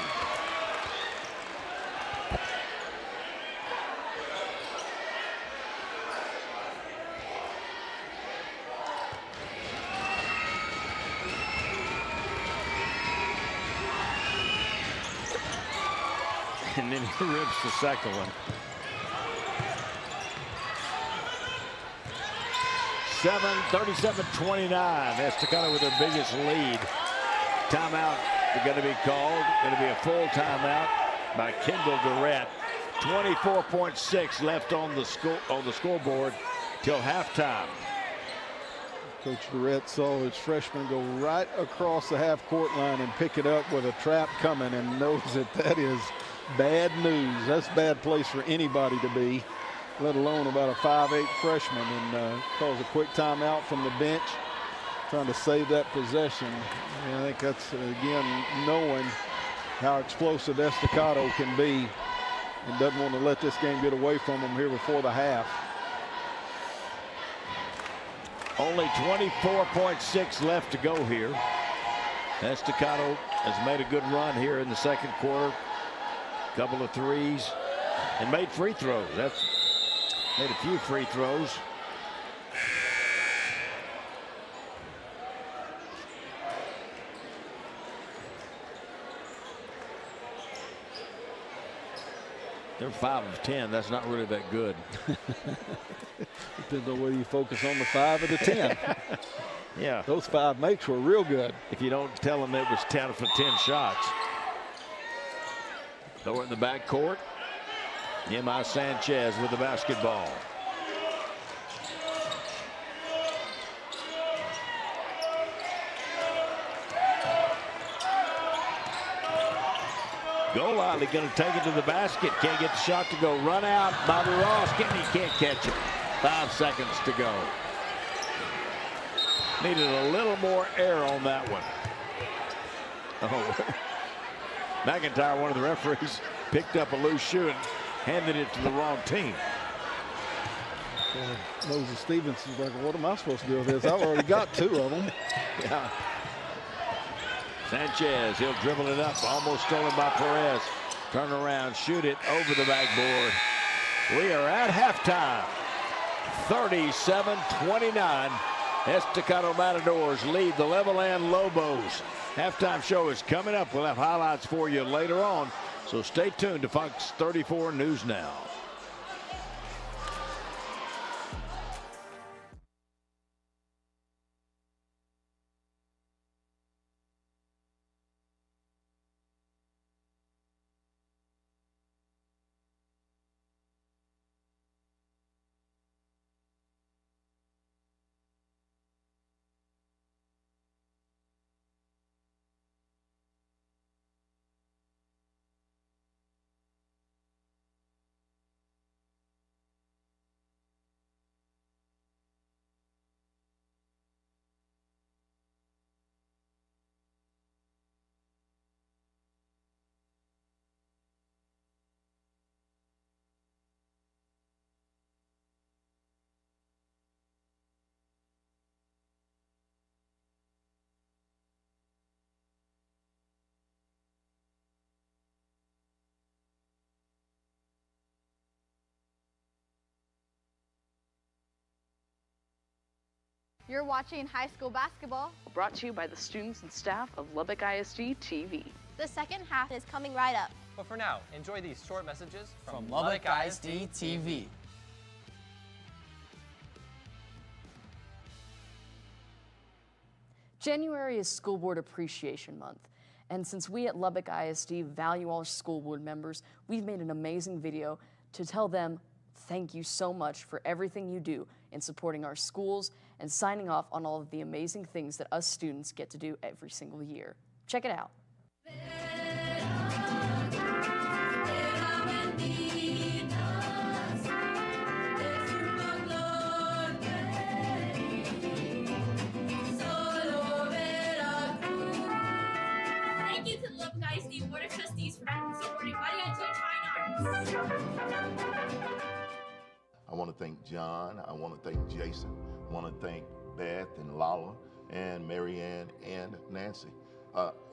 And then he rips the second one. 37-29. Estacado with their biggest lead. Timeout going to be called. Going to be a full timeout by Kendall Durrett. 24.6 left on the scoreboard till halftime. Coach Durrett saw his freshman go right across the half-court line and pick it up with a trap coming, and knows that is bad news. That's a bad place for anybody to be, let alone about a 5'8" freshman, and calls a quick timeout from the bench, trying to save that possession. And I think that's, again, knowing how explosive Estacado can be and doesn't want to let this game get away from him here before the half. Only 24.6 left to go here. Estacado has made a good run here in the second quarter. Couple of threes and made free throws. That's made a few free throws. They're 5 of 10. That's not really that good. Depends on whether you focus on the 5 or the 10. Yeah. Those 5 makes were real good. If you don't tell them it was 10 for 10 shots. Throw it in the backcourt. Yemai Sanchez with the basketball. Golightly going to take it to the basket. Can't get the shot to go. Run out. Bobby Ross. He can't catch it. 5 seconds to go. Needed a little more air on that one. Oh. McIntyre, one of the referees, picked up a loose shoe and handed it to the wrong team. Moses Stevenson's like, what am I supposed to do with this? I've already got 2 of them. Yeah. Sanchez, he'll dribble it up, almost stolen by Perez. Turn around, shoot it over the backboard. We are at halftime. 37-29. Estacado Matadors lead the Levelland Lobos. Halftime show is coming up. We'll have highlights for you later on, so stay tuned to Fox 34 News Now. You're watching high school basketball. Brought to you by the students and staff of Lubbock ISD TV. The second half is coming right up. But for now, enjoy these short messages from Lubbock ISD TV. January is School Board Appreciation Month. And since we at Lubbock ISD value all school board members, we've made an amazing video to tell them thank you so much for everything you do in supporting our schools and signing off on all of the amazing things that us students get to do every single year. Check it out. Thank you to the Lubbock ISD Board of Trustees for supporting Body Art Fine Arts. I want to thank John. I want to thank Jason. I want to thank Beth and Lala and Marianne and Nancy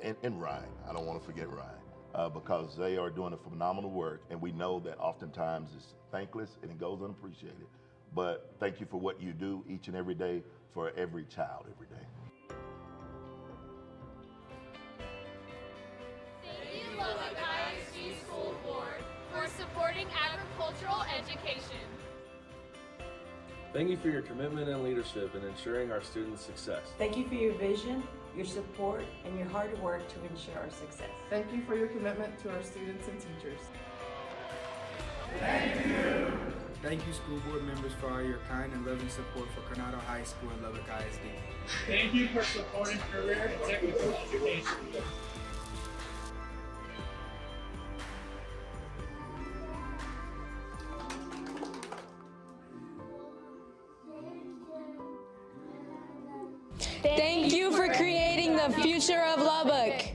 and Ryan. I don't want to forget Ryan because they are doing a phenomenal work, and we know that oftentimes it's thankless and it goes unappreciated. But thank you for what you do each and every day for every child every day. Thank you, Lubbock ISD School Board, for supporting agricultural education. Thank you for your commitment and leadership in ensuring our students' success. Thank you for your vision, your support, and your hard work to ensure our success. Thank you for your commitment to our students and teachers. Thank you. Thank you, school board members, for all your kind and loving support for Coronado High School and Lubbock ISD. Thank you for supporting career and technical education. Thank you for creating the future of Lubbock.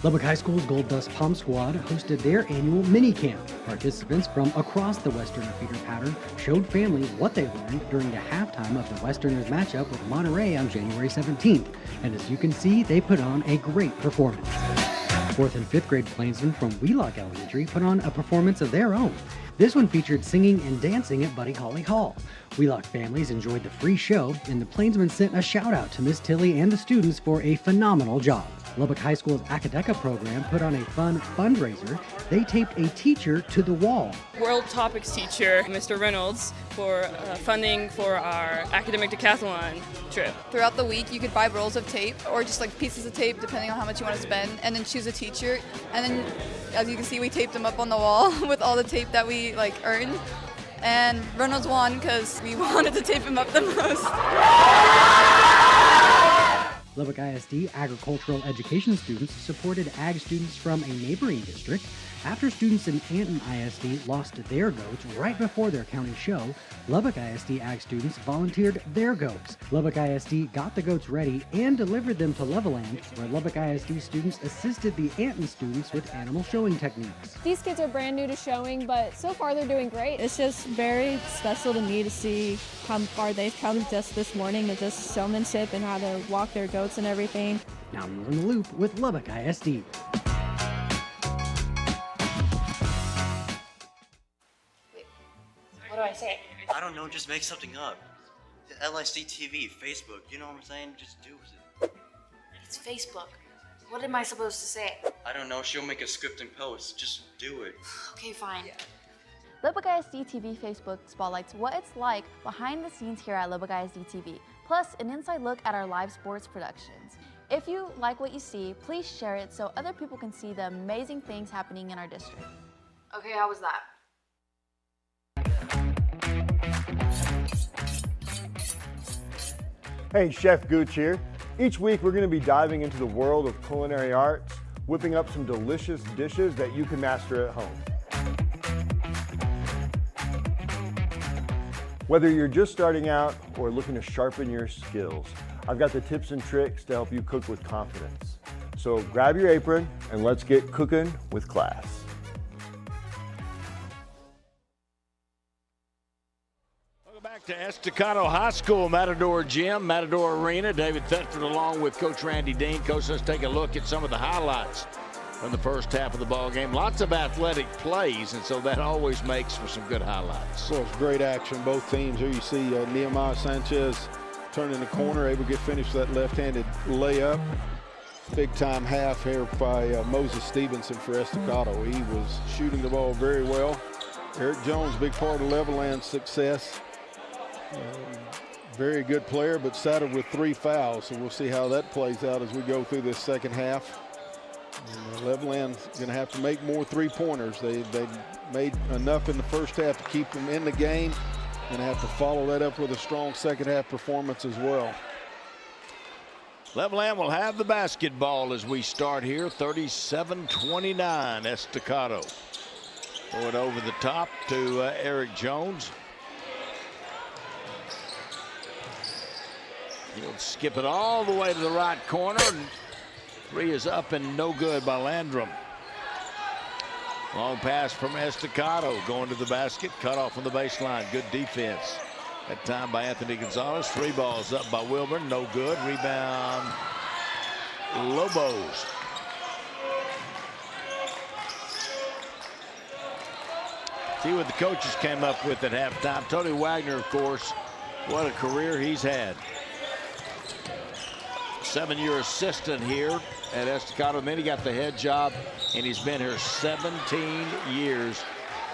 Lubbock High School's Gold Dust Palm Squad hosted their annual mini camp. Participants from across the Westerner feeder pattern showed families what they learned during the halftime of the Westerners matchup with Monterey on January 17th. And as you can see, they put on a great performance. 4th and 5th grade plainsmen from Wheelock Elementary put on a performance of their own. This one featured singing and dancing at Buddy Holly Hall. Wheelock families enjoyed the free show, and the plainsmen sent a shout out to Miss Tilly and the students for a phenomenal job. Lubbock High School's Academic program put on a fun fundraiser. They taped a teacher to the wall. World Topics teacher, Mr. Reynolds, for funding for our academic decathlon trip. Throughout the week, you could buy rolls of tape or just like pieces of tape, depending on how much you want to spend, and then choose a teacher. And then, as you can see, we taped them up on the wall with all the tape that we earned. And Reynolds won because we wanted to tape him up the most. Lubbock ISD agricultural education students supported ag students from a neighboring district. After students in Anton ISD lost their goats right before their county show, Lubbock ISD ag students volunteered their goats. Lubbock ISD got the goats ready and delivered them to Levelland, where Lubbock ISD students assisted the Anton students with animal showing techniques. These kids are brand new to showing, but so far they're doing great. It's just very special to me to see how far they've come just this morning with just showmanship and how to walk their goats and everything. Now you're in the loop with Lubbock ISD. What do I say? I don't know, just make something up. LSD TV, Facebook, you know what I'm saying? Just do it. It's Facebook. What am I supposed to say? I don't know, she'll make a script and post. Just do it. Okay, fine. Lubbock ISD TV Facebook spotlights what it's like behind the scenes here at Lubbock ISD TV, plus an inside look at our live sports productions. If you like what you see, please share it so other people can see the amazing things happening in our district. Okay, how was that? Hey, Chef Gooch here. Each week we're going to be diving into the world of culinary arts, whipping up some delicious dishes that you can master at home. Whether you're just starting out or looking to sharpen your skills, I've got the tips and tricks to help you cook with confidence. So grab your apron and let's get cooking with class. Back to Estacado High School Matador Gym, Matador Arena. David Thetford along with Coach Randy Dean. Coach, let's take a look at some of the highlights from the first half of the ball game. Lots of athletic plays, and so that always makes for some good highlights. Well, it's great action, both teams. Here you see Nehemiah Sanchez turning the corner, able to get finished with that left-handed layup. Big-time half here by Moses Stevenson for Estacado. He was shooting the ball very well. Eric Jones, big part of Levelland's success. Very good player, but saddled with 3 fouls, so we'll see how that plays out as we go through this second half. Levelland's going to have to make more 3-pointers. They made enough in the first half to keep them in the game, and have to follow that up with a strong second half performance as well. Levelland will have the basketball as we start here. 37-29 Estacado. Throw it over the top to Eric Jones. He'll skip it all the way to the right corner. And 3 is up and no good by Landrum. Long pass from Estacado going to the basket. Cut off on the baseline. Good defense. That time by Anthony Gonzalez. 3 balls up by Wilburn. No good. Rebound. Lobos. See what the coaches came up with at halftime. Tony Wagner, of course, what a career he's had. 7-year assistant here at Estacado. Then he got the head job, and he's been here 17 years.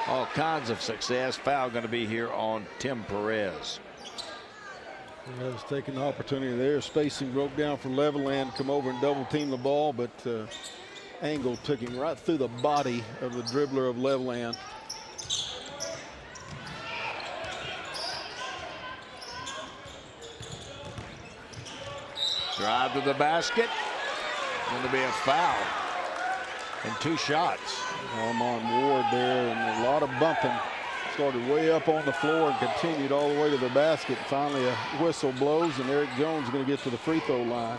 All kinds of success. Foul going to be here on Tim Perez. Yeah, was taking the opportunity there. Spacing broke down for Levelland. Come over and double team the ball, but Angle took him right through the body of the dribbler of Levelland. Drive to the basket. Going to be a foul. And 2 shots. Armand Ward there, and a lot of bumping. Started way up on the floor and continued all the way to the basket. Finally, a whistle blows, and Eric Jones is going to get to the free throw line.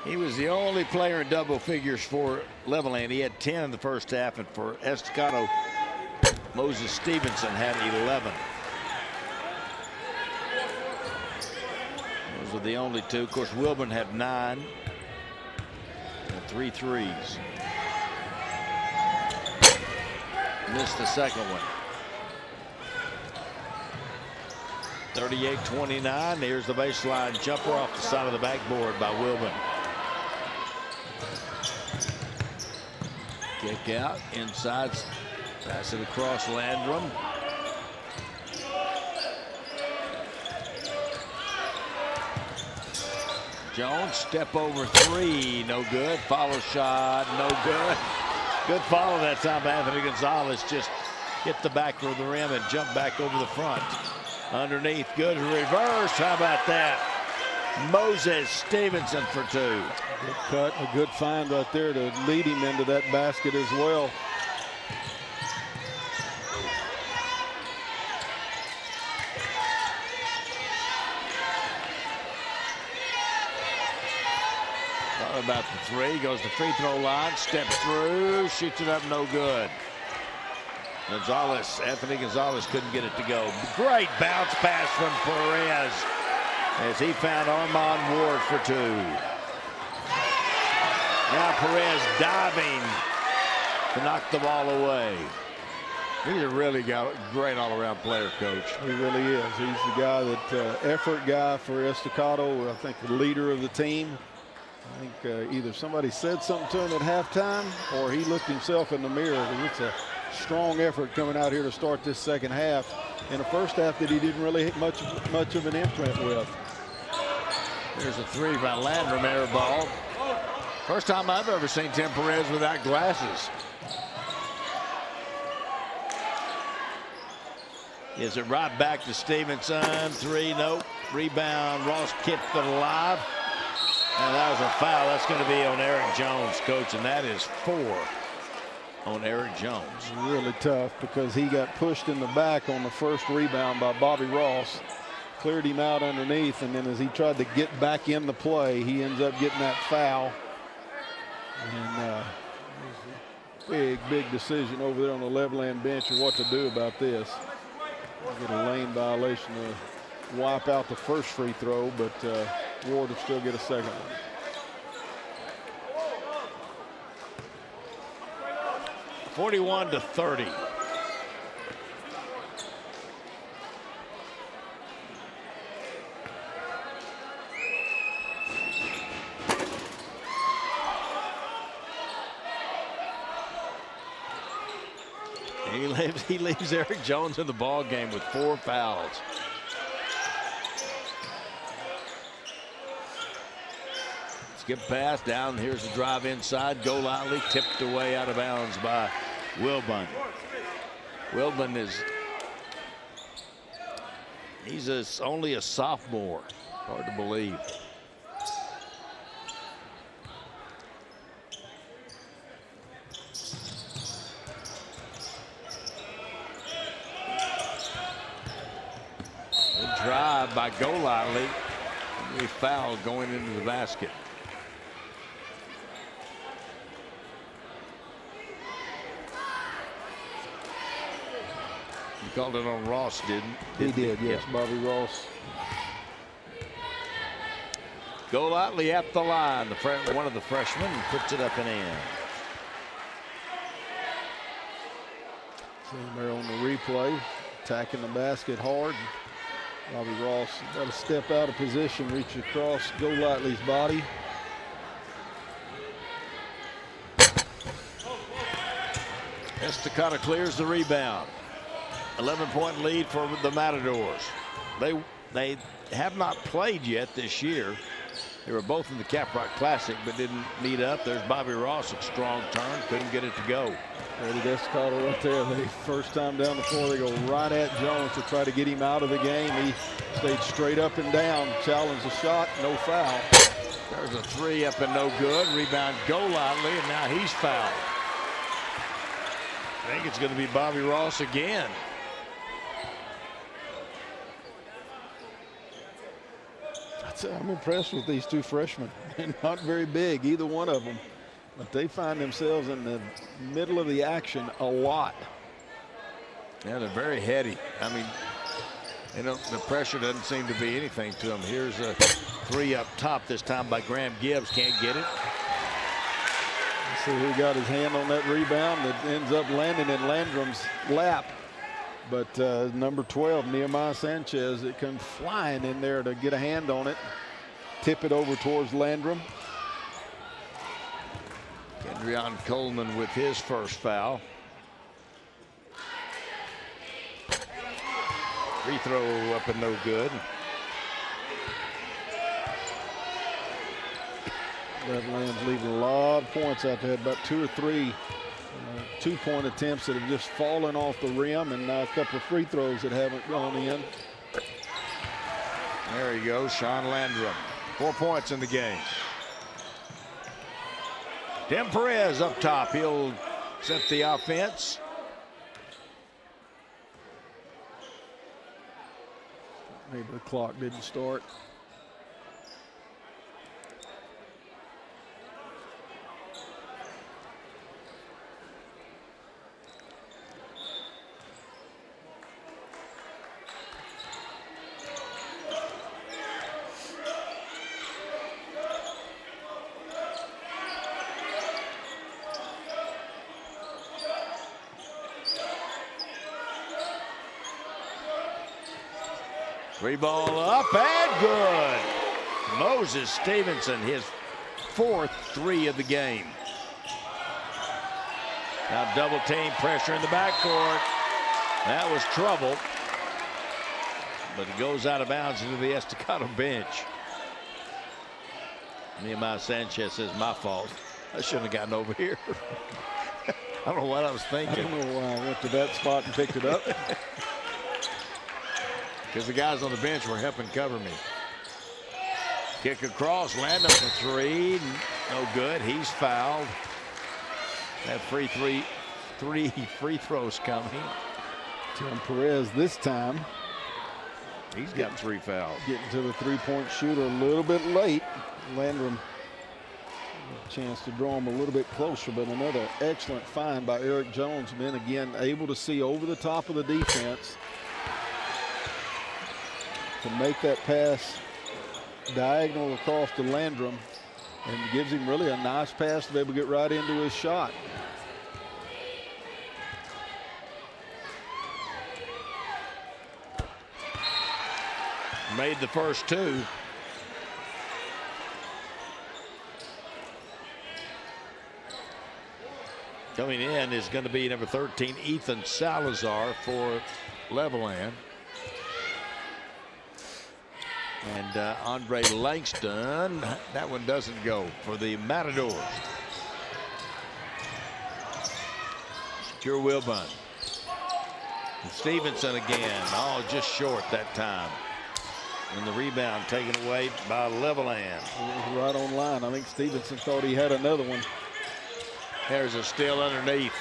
He was the only player in double figures for Levelland. He had 10 in the first half, and for Estacado, Moses Stevenson had 11. Those were the only two. Of course, Wilburn had 9 and 3 threes. Missed the second one. 38-29. Here's the baseline jumper off the side of the backboard by Wilburn. Kick out inside, pass it across Landrum. Jones, step over 3, no good. Follow shot, no good. Good follow that time. Anthony Gonzalez just hit the back of the rim and jumped back over the front. Underneath, good reverse. How about that? Moses Stevenson for 2. Good cut, a good find right there to lead him into that basket as well. Thought about the 3, goes to free throw line, steps through, shoots it up, no good. Gonzalez, Anthony Gonzalez couldn't get it to go. Great bounce pass from Perez as he found Armand Ward for 2. Now Perez diving to knock the ball away. He's a really great all-around player, Coach. He really is. He's the guy that effort guy for Estacado. I think the leader of the team. I think either somebody said something to him at halftime or he looked himself in the mirror. It's a strong effort coming out here to start this second half in the first half that he didn't really hit much of an imprint with. There's a 3 by Landrum, air ball. First time I've ever seen Tim Perez without glasses. Is it right back to Stevenson? 3, nope. Rebound, Ross kept it alive. And that was a foul. That's going to be on Eric Jones, Coach, and that is 4 on Eric Jones. Really tough because he got pushed in the back on the first rebound by Bobby Ross. Cleared him out underneath, and then as he tried to get back in the play, he ends up getting that foul. And big decision over there on the Levelland bench of what to do about this. Get a lane violation to wipe out the first free throw, but Ward will still get a second one. (41-30). He leaves Eric Jones in the ball game with 4 fouls. Skip pass down. Here's the drive inside. Golightly tipped away out of bounds by Wilburn. Wilburn he's only a sophomore. Hard to believe. Good drive by Golightly. We foul going into the basket. You called it on Ross, didn't he? He did, yes. Bobby Ross. Golightly at the line. One of the freshmen puts it up and in. Same there on the replay. Attacking the basket hard. Bobby Ross got to step out of position, reach across Golightly's body. Estacado clears the rebound. 11-point lead for the Matadors. They have not played yet this year. They were both in the Caprock Classic but didn't meet up. There's Bobby Ross, a strong turn, couldn't get it to go. Eddie Estacado right there. They first time down the floor, they go right at Jones to try to get him out of the game. He stayed straight up and down, challenged the shot, no foul. There's a 3 up and no good. Rebound Golightly, and now he's fouled. I think it's going to be Bobby Ross again. I'm impressed with these two freshmen. They're not very big, either one of them, but they find themselves in the middle of the action a lot. Yeah, they're very heady. I mean, you know, the pressure doesn't seem to be anything to them. Here's a three up top, this time by Graham Gibbs. Can't get it. See who got his hand on that rebound that ends up landing in Landrum's lap. But number 12, Nehemiah Sanchez, it comes flying in there to get a hand on it. Tip it over towards Landrum. Kendrion Coleman with his first foul. Free throw up and no good. Levelland's leaving a lot of points out there, about 2 or 3 two-point attempts that have just fallen off the rim, and a couple of free throws that haven't gone in. There he goes, Sean Landrum. 4 points in the game. Tim Perez up top. He'll set the offense. Maybe the clock didn't start. Three ball up and good. Moses Stevenson, his 4th 3 of the game. Now double team pressure in the backcourt. That was trouble. But it goes out of bounds into the Estacado bench. Nehemiah Sanchez says, my fault. I shouldn't have gotten over here. I don't know what I was thinking. I don't know why I went to that spot and picked it up. Because the guys on the bench were helping cover me. Kick across, Landrum for 3. No good. He's fouled. That three free throws coming. Tim Perez this time. He's got 3 fouls. Getting to the three-point shooter a little bit late. Landrum a chance to draw him a little bit closer, but another excellent find by Eric Jones. And then again, able to see over the top of the defense to make that pass diagonal across to Landrum, and gives him really a nice pass to be able to get right into his shot. Made the first 2. Coming in is going to be number 13, Ethan Salazar for Levelland. And Andre Langston, that one doesn't go for the Matadors. Secure Wilbon. And Stevenson again, all just short that time. And the rebound taken away by Levelland. It was right on line. I think Stevenson thought he had another one. There's a steal underneath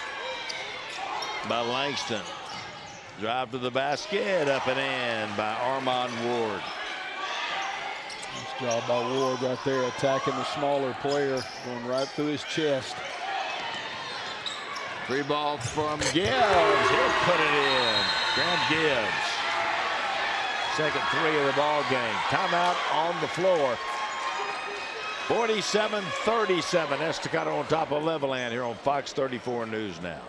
by Langston. Drive to the basket, up and in by Armand Ward. Nice job by Ward right there, attacking the smaller player, going right through his chest. Free ball from Gibbs. He'll put it in. Graham Gibbs. Second 3 of the ball game. Timeout on the floor. 47-37. Estacado on top of Levelland here on Fox 34 News Now.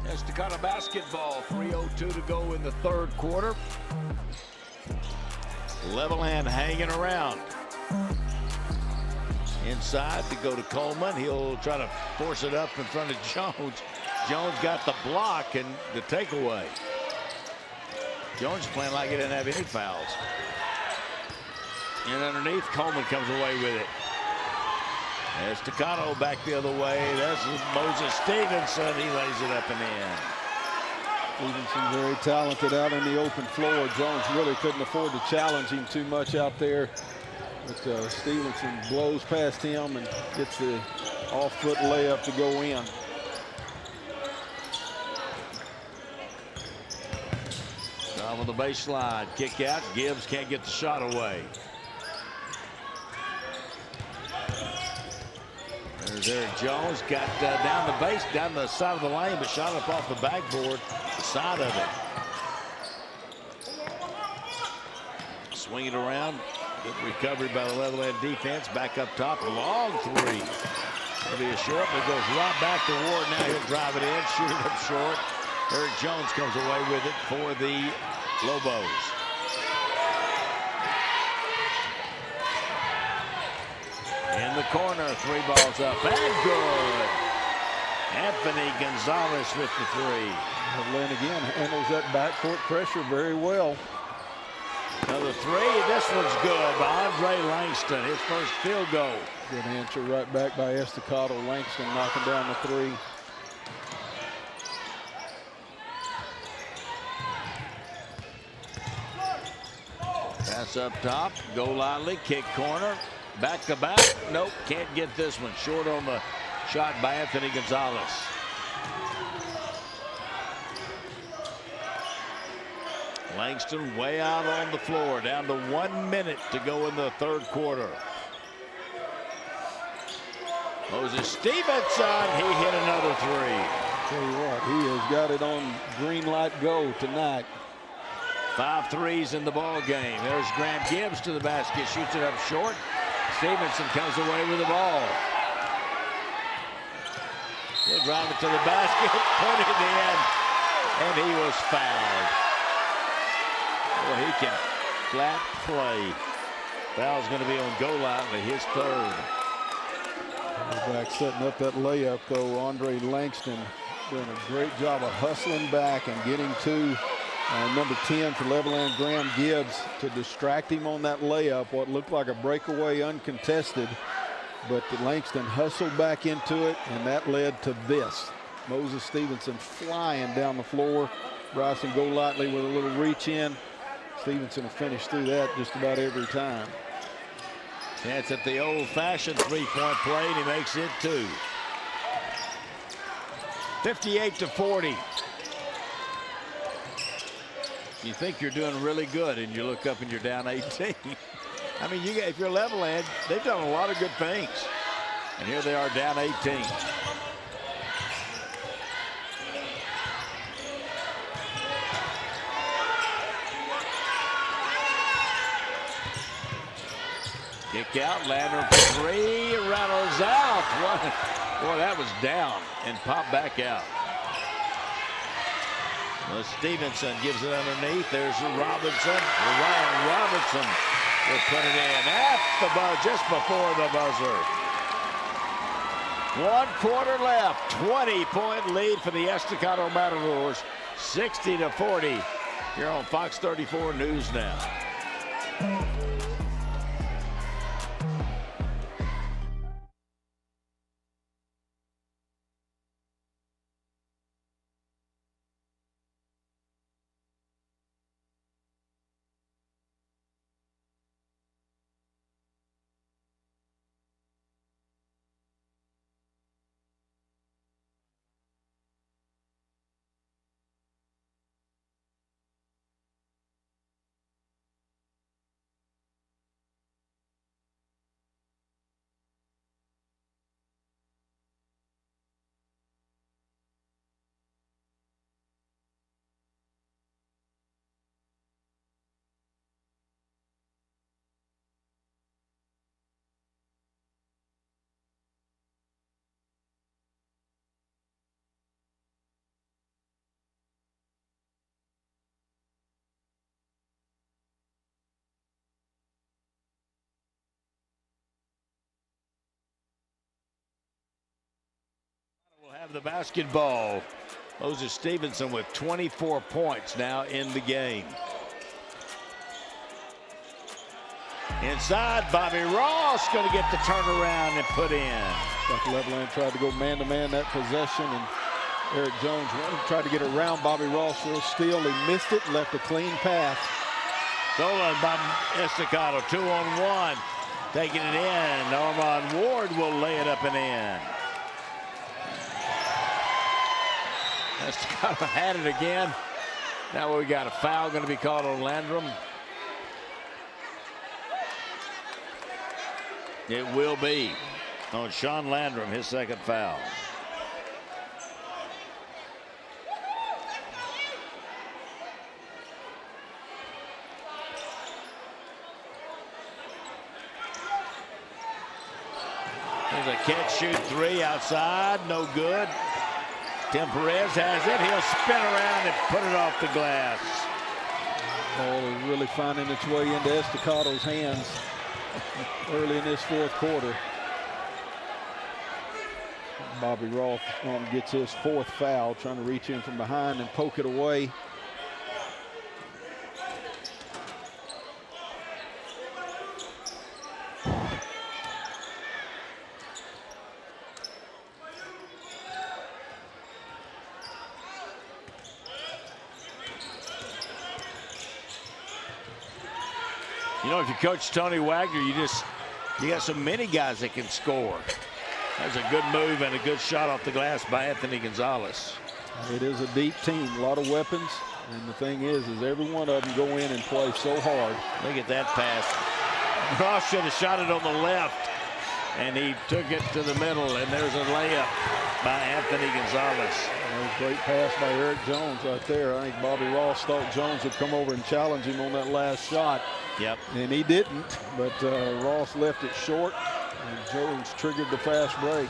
Estacado basketball, 3:02 to go in the third quarter. Levelland hanging around. Inside to go to Coleman. He'll try to force it up in front of Jones. Jones got the block and the takeaway. Jones playing like he didn't have any fouls. And underneath, Coleman comes away with it. Estacado back the other way. That's Moses Stevenson. He lays it up and in. Stevenson very talented out in the open floor. Jones really couldn't afford to challenge him too much out there. But Stevenson blows past him and gets the off-foot layup to go in. Down on the baseline, kick out. Gibbs can't get the shot away. There's Eric Jones, got down the side of the lane, but shot up off the backboard, the side of it. Swing it around. Good recovery by the Levelland defense. Back up top, a long three. It'll be a short, but it goes right back to Ward. Now he'll drive it in, shoot it up short. Eric Jones comes away with it for the Lobos. In the corner, 3 balls up and good. Anthony Gonzalez with the 3. Levelland again handles that backcourt pressure very well. Another 3. This one's good by Andre Langston. His first field goal. Good answer right back by Estacado. Langston knocking down the 3. Pass up top. Golightly. Kick corner. Back to back. Nope. Can't get this one. Short on the shot by Anthony Gonzalez. Langston way out on the floor. Down to 1 minute to go in the third quarter. Moses Stevenson. He hit another 3. Tell you what, he has got it on green light go tonight. 5 threes in the ball game. There's Graham Gibbs to the basket. Shoots it up short. Stevenson comes away with the ball. He'll drive it to the basket. Put it in. And he was fouled. Well, he can flat play. Foul's going to be on Golightly, his 3rd. Back setting up that layup, though. Andre Langston doing a great job of hustling back and getting to number 10 for Levelland, Graham Gibbs, to distract him on that layup. What looked like a breakaway uncontested, but Langston hustled back into it, and that led to this. Moses Stevenson flying down the floor. Bryson Golightly with a little reach in. Stevenson will finish through that just about every time. Chance at the old-fashioned 3-point play, and he makes it 2. 58-40. You think you're doing really good, and you look up and you're down 18. I mean, if you're Levelland, they've done a lot of good things. And here they are down 18. Kick out, Lander for 3, rattles out. Boy, that was down and popped back out. Well, Stevenson gives it underneath. There's Robinson. Ryan Robinson will put it in at the buzzer, just before the buzzer. 1 quarter left. 20-point lead for the Estacado Matadors. 60-40. Here on Fox 34 News Now. Have the basketball. Moses Stevenson with 24 points now in the game. Inside, Bobby Ross going to get the turnaround and put in. Levelland tried to go man-to-man that possession, and Eric Jones tried to get around Bobby Ross for a steal. He missed it and left a clean pass. Stolen by Estacado, 2-on-1. Taking it in. Armand Ward will lay it up and in. Estacado had it again. Now we got a foul going to be called on Landrum. It will be on Sean Landrum, his second foul. There's a catch-shoot three outside, no good. Tim Perez has it. He'll spin around and put it off the glass. Ball is really finding its way into Estacado's hands early in this fourth quarter. Bobby Ross gets his fourth foul, trying to reach in from behind and poke it away. You know, if you coach Tony Wagner, you got so many guys that can score. That's a good move and a good shot off the glass by Anthony Gonzalez. It is a deep team, a lot of weapons, and the thing is every one of them go in and play so hard. Look at that pass. Ross should have shot it on the left, and he took it to the middle, and there's a layup by Anthony Gonzalez. That was a great pass by Eric Jones right there. I think Bobby Ross thought Jones would come over and challenge him on that last shot. Yep. And he didn't, but Ross left it short, and Jones triggered the fast break.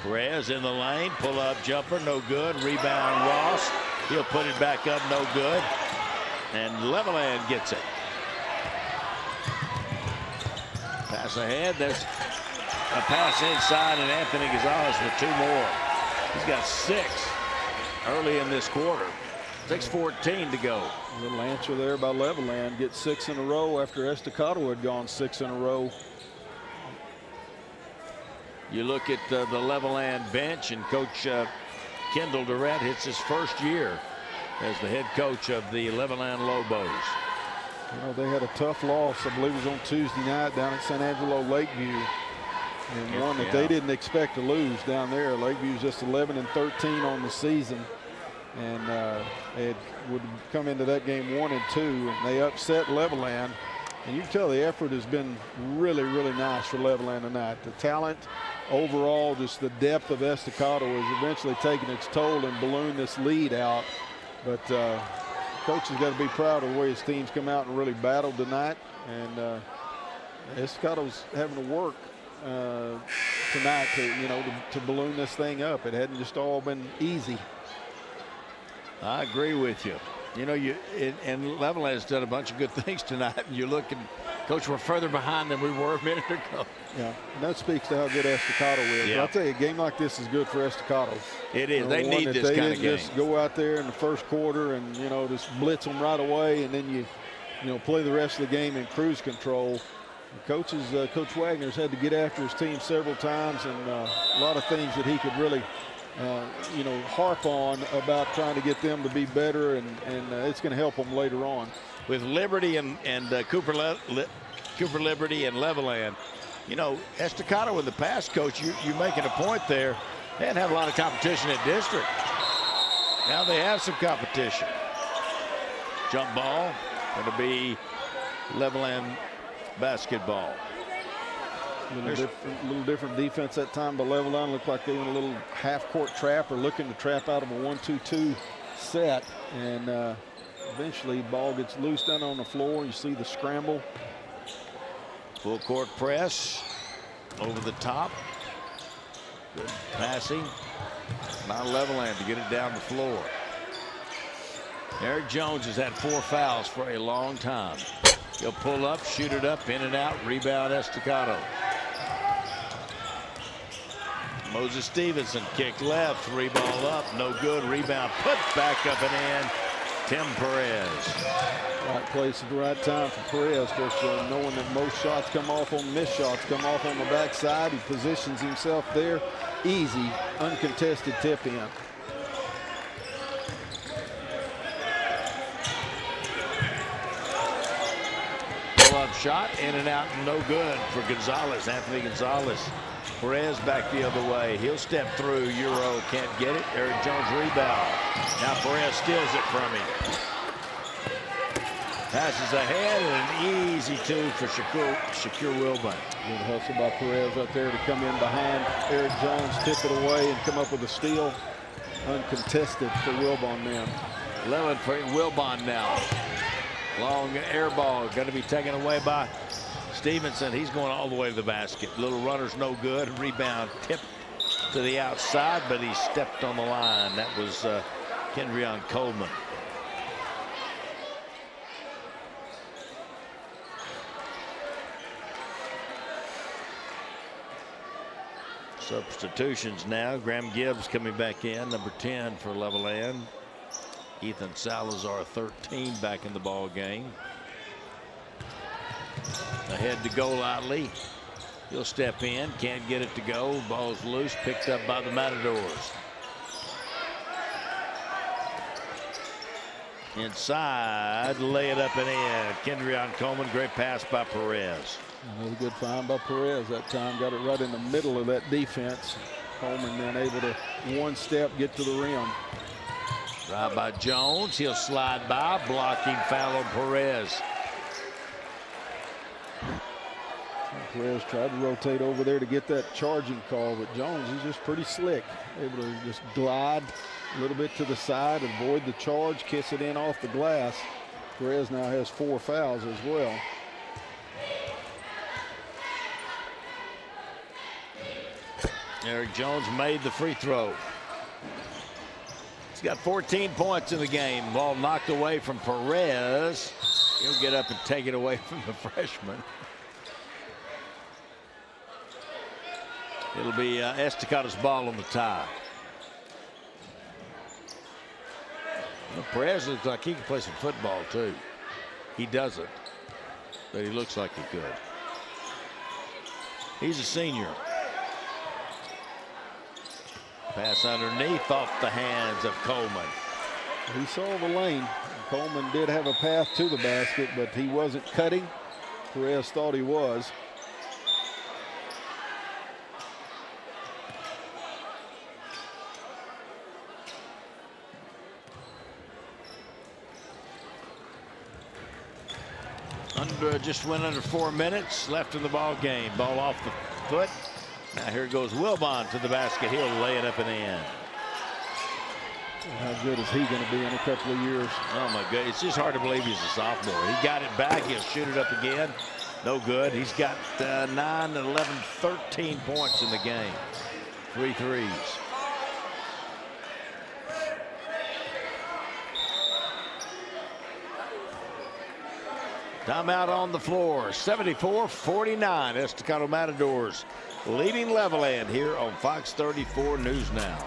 Perez in the lane, pull-up jumper, no good. Rebound Ross. He'll put it back up, no good. And Levelland gets it. Pass ahead. There's a pass inside, and Anthony Gonzalez with two more. He's got 6 early in this quarter. 6:14 to go. A little answer there by Levelland. Get 6 in a row after Estacado had gone 6 in a row. You look at the Levelland bench, and Coach Kendall Durrett hits his first year as the head coach of the Levelland Lobos. You know, they had a tough loss, I believe it was on Tuesday night down at San Angelo Lakeview, and one that they didn't expect to lose down there. Lakeview's just 11-13 on the season, and they would come into that game 1-2, and they upset Levelland. And you can tell the effort has been really, really nice for Levelland tonight. The talent overall, just the depth of Estacado has eventually taken its toll and ballooned this lead out. But coach has got to be proud of the way his team's come out and really battled tonight. And Estacado's having to work tonight to balloon this thing up. It hadn't just all been easy. I agree with you. You know, and Levelland has done a bunch of good things tonight. And you're looking, Coach, we're further behind than we were a minute ago. Yeah, and that speaks to how good Estacado is. Yeah. I'll tell you, a game like this is good for Estacado. It is. They need this kind of game. Just go out there in the first quarter and, just blitz them right away, and then you play the rest of the game in cruise control. Coach Wagner's had to get after his team several times, and a lot of things that he could really harp on about trying to get them to be better, and it's going to help them later on. With Liberty and Cooper Liberty and Levelland, Estacado in the past, Coach, you're making a point there. They didn't have a lot of competition at district. Now they have some competition. Jump ball, going to be Levelland basketball. A little different defense that time, but Levelland looked like they were in a little half-court trap or looking to trap out of a 1-2-2 set. And eventually, ball gets loose down on the floor. You see the scramble. Full court press over the top. Good passing. Not Levelland to get it down the floor. Eric Jones has had 4 fouls for a long time. He'll pull up, shoot it up, in and out, rebound Estacado. Moses Stevenson kick left, 3-ball up, no good. Rebound put back up and in. Tim Perez. Right place at the right time for Perez. Of course, knowing that most shots come off on missed shots, come off on the backside. He positions himself there. Easy, uncontested tip in. Pull-up shot, in and out, no good for Gonzalez, Anthony Gonzalez. Perez back the other way. He'll step through. Euro can't get it. Eric Jones rebound. Now Perez steals it from him. Passes ahead and an easy two for Shakur Wilbon. Good hustle by Perez right there to come in behind Eric Jones, tip it away, and come up with a steal. Uncontested for Wilbon now. Levelland for Wilbon now. Long air ball going to be taken away by Stevenson. He's going all the way to the basket. Little runner's no good. Rebound tipped to the outside, but he stepped on the line. That was Kendrion Coleman. Substitutions now. Graham Gibbs coming back in, number 10 for Levelland. Ethan Salazar, 13, back in the ball game. Ahead to goal Otley. He'll step in, can't get it to go. Ball's loose, picked up by the Matadors. Inside, lay it up and in. Kendrion Coleman, great pass by Perez. Another good find by Perez that time. Got it right in the middle of that defense. Coleman then able to one step get to the rim. Drive by Jones. He'll slide by. Blocking foul on Perez. Perez tried to rotate over there to get that charging call, but Jones, he's just pretty slick. Able to just glide a little bit to the side, avoid the charge, kiss it in off the glass. Perez now has 4 fouls as well. Eric Jones made the free throw. He's got 14 points in the game. Ball knocked away from Perez. He'll get up and take it away from the freshman. It'll be Estacado's ball on the tie. Well, Perez looks like he can play some football too. He doesn't, but he looks like he could. He's a senior. Pass underneath off the hands of Coleman. He saw the lane. Coleman did have a path to the basket, but he wasn't cutting. Perez thought he was. Just went under 4 minutes left in the ball game. Ball off the foot. Now here goes Wilbon to the basket. He'll lay it up and in. How good is he going to be in a couple of years? Oh my God, it's just hard to believe he's a sophomore. He got it back. He'll shoot it up again. No good. He's got 9, 11, 13 points in the game. 3 threes. Timeout on the floor. 74-49. Estacado Matadors leading Levelland here on Fox 34 News Now.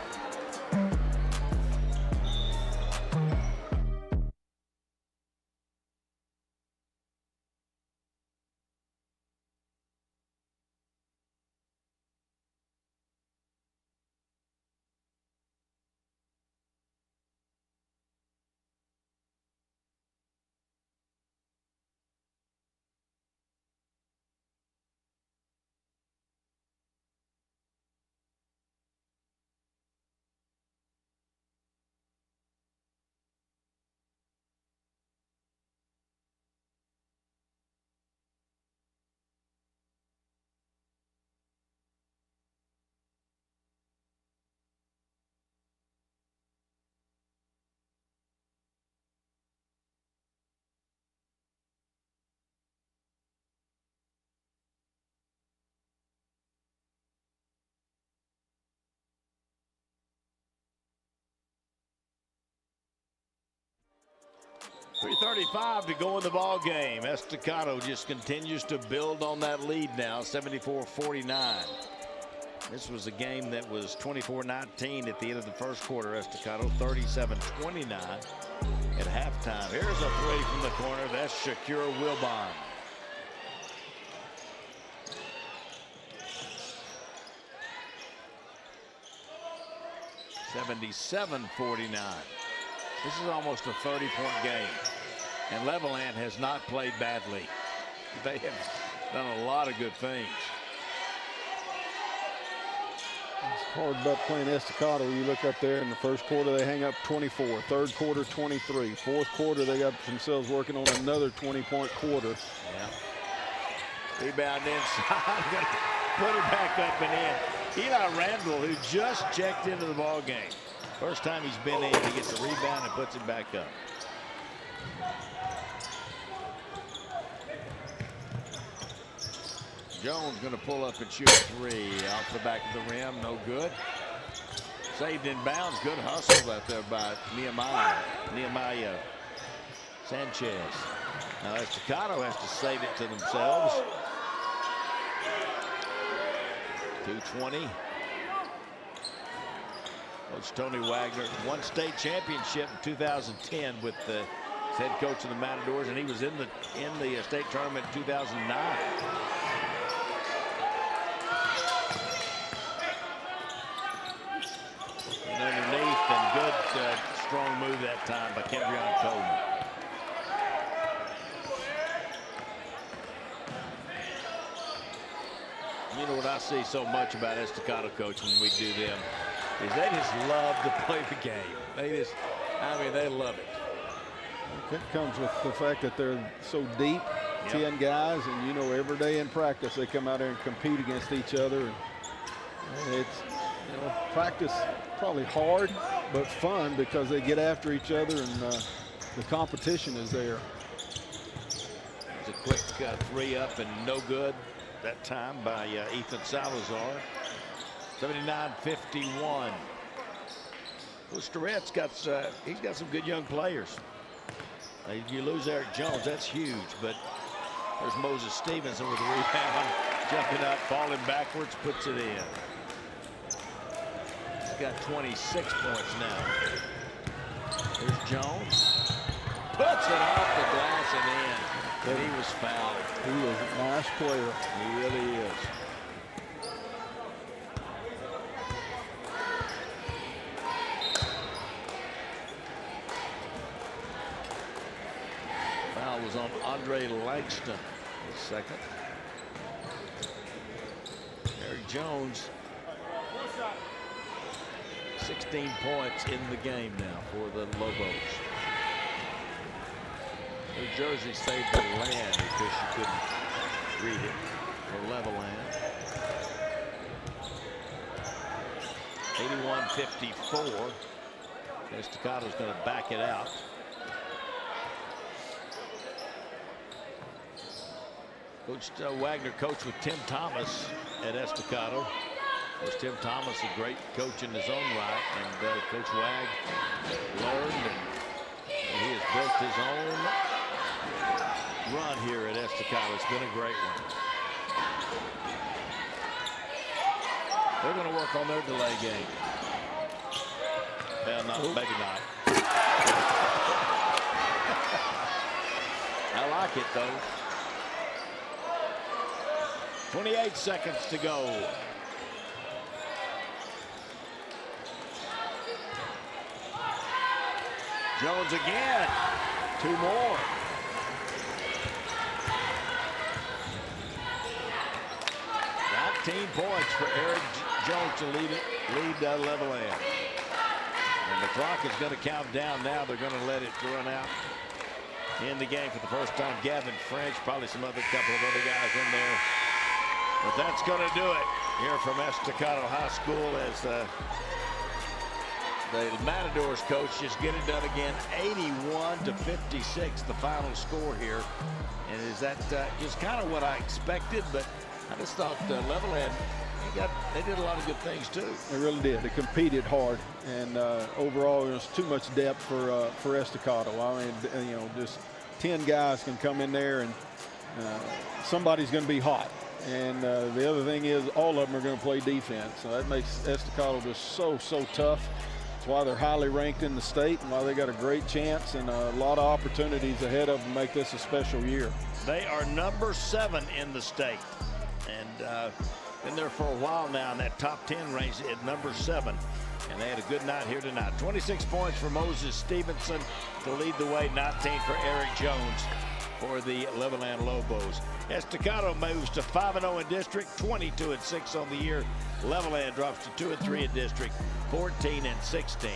.335 to go in the ball game. Estacado just continues to build on that lead now, 74-49. This was a game that was 24-19 at the end of the first quarter. Estacado 37-29 at halftime. Here's a three from the corner. That's Shakur Wilbon. $77-49. This is almost a 30-point game. And Levelland has not played badly. They have done a lot of good things. It's hard about playing Estacado. You look up there in the first quarter, they hang up 24. Third quarter, 23. Fourth quarter, they got themselves working on another 20-point quarter. Yeah. Rebound inside. Put it back up and in. Eli Randall, who just checked into the ball game. First time he's been in, he gets a rebound and puts it back up. Jones going to pull up and shoot three off the back of the rim. No good. Saved in bounds. Good hustle out there by Nehemiah Sanchez. Now Estacado has to save it to themselves. 2:20. Coach Tony Wagner won state championship in 2010 with the head coach of the Matadors, and he was in the state tournament in 2009. And underneath, and good strong move that time by Kendrion Coleman. You know what I see so much about Estacado, Coach, when we do them, is they just love to play the game. They love it. That comes with the fact that they're so deep, 10 guys, and you know every day in practice they come out there and compete against each other. And it's, you know, practice probably hard, but fun because they get after each other and the competition is there. It's a quick three up and no good that time by Ethan Salazar. 79-51. Starrett's got he's got some good young players. You lose Eric Jones, that's huge, but there's Moses Stevenson with the rebound, jumping up, falling backwards, puts it in. He's got 26 points now. Here's Jones. Puts it off the glass and in. And he was fouled. He is a nice player. He really is. Foul was on Andre Langston, the second. Eric Jones, 16 points in the game now for the Lobos. New Jersey saved the land because you couldn't read it for Levelland. 81-54. Estacado's going to back it out. Coach Wagner coached with Tim Thomas at Estacado. Was Tim Thomas a great coach in his own right, and Coach Wag learned, and he has built his own run here at Estacado. It's been a great one. They're going to work on their delay game. Well, maybe not. I like it though. 28 seconds to go. Jones again. Two more. Points for Eric Jones to lead Levelland. And the clock is going to count down now. They're going to let it run out in the game for the first time. Gavin French, probably some other couple of other guys in there. But that's going to do it here from Estacado High School as the Matadors coach just get it done again. 81-56, the final score here. And is that just kind of what I expected, but I just thought Levelland, they did a lot of good things too. They really did. They competed hard, and overall, there was too much depth for Estacado. I mean, you know, just 10 guys can come in there, and somebody's going to be hot. And the other thing is all of them are going to play defense. So that makes Estacado just so tough. That's why they're highly ranked in the state and why they got a great chance and a lot of opportunities ahead of them to make this a special year. They are number 7 in the state. And been there for a while now in that top 10 range at number 7. And they had a good night here tonight. 26 points for Moses Stevenson to lead the way, 19 for Eric Jones for the Levelland Lobos. Estacado moves to 5-0 in district, 22-6 on the year. Levelland drops to 2-3 in district, 14-16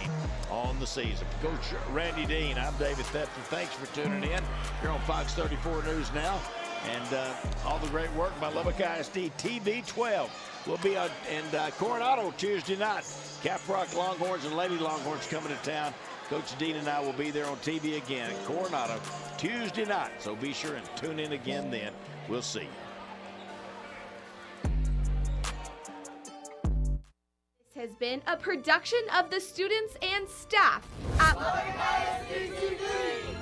on the season. Coach Randy Dean, I'm David Thetford. Thanks for tuning in here on Fox 34 News Now. And all the great work by Lubbock ISD TV 12 will be in Coronado Tuesday night. Caprock Longhorns and Lady Longhorns coming to town. Coach Dean and I will be there on TV again at Coronado Tuesday night. So be sure and tune in again then. We'll see you. This has been a production of the students and staff at Lubbock ISD TV.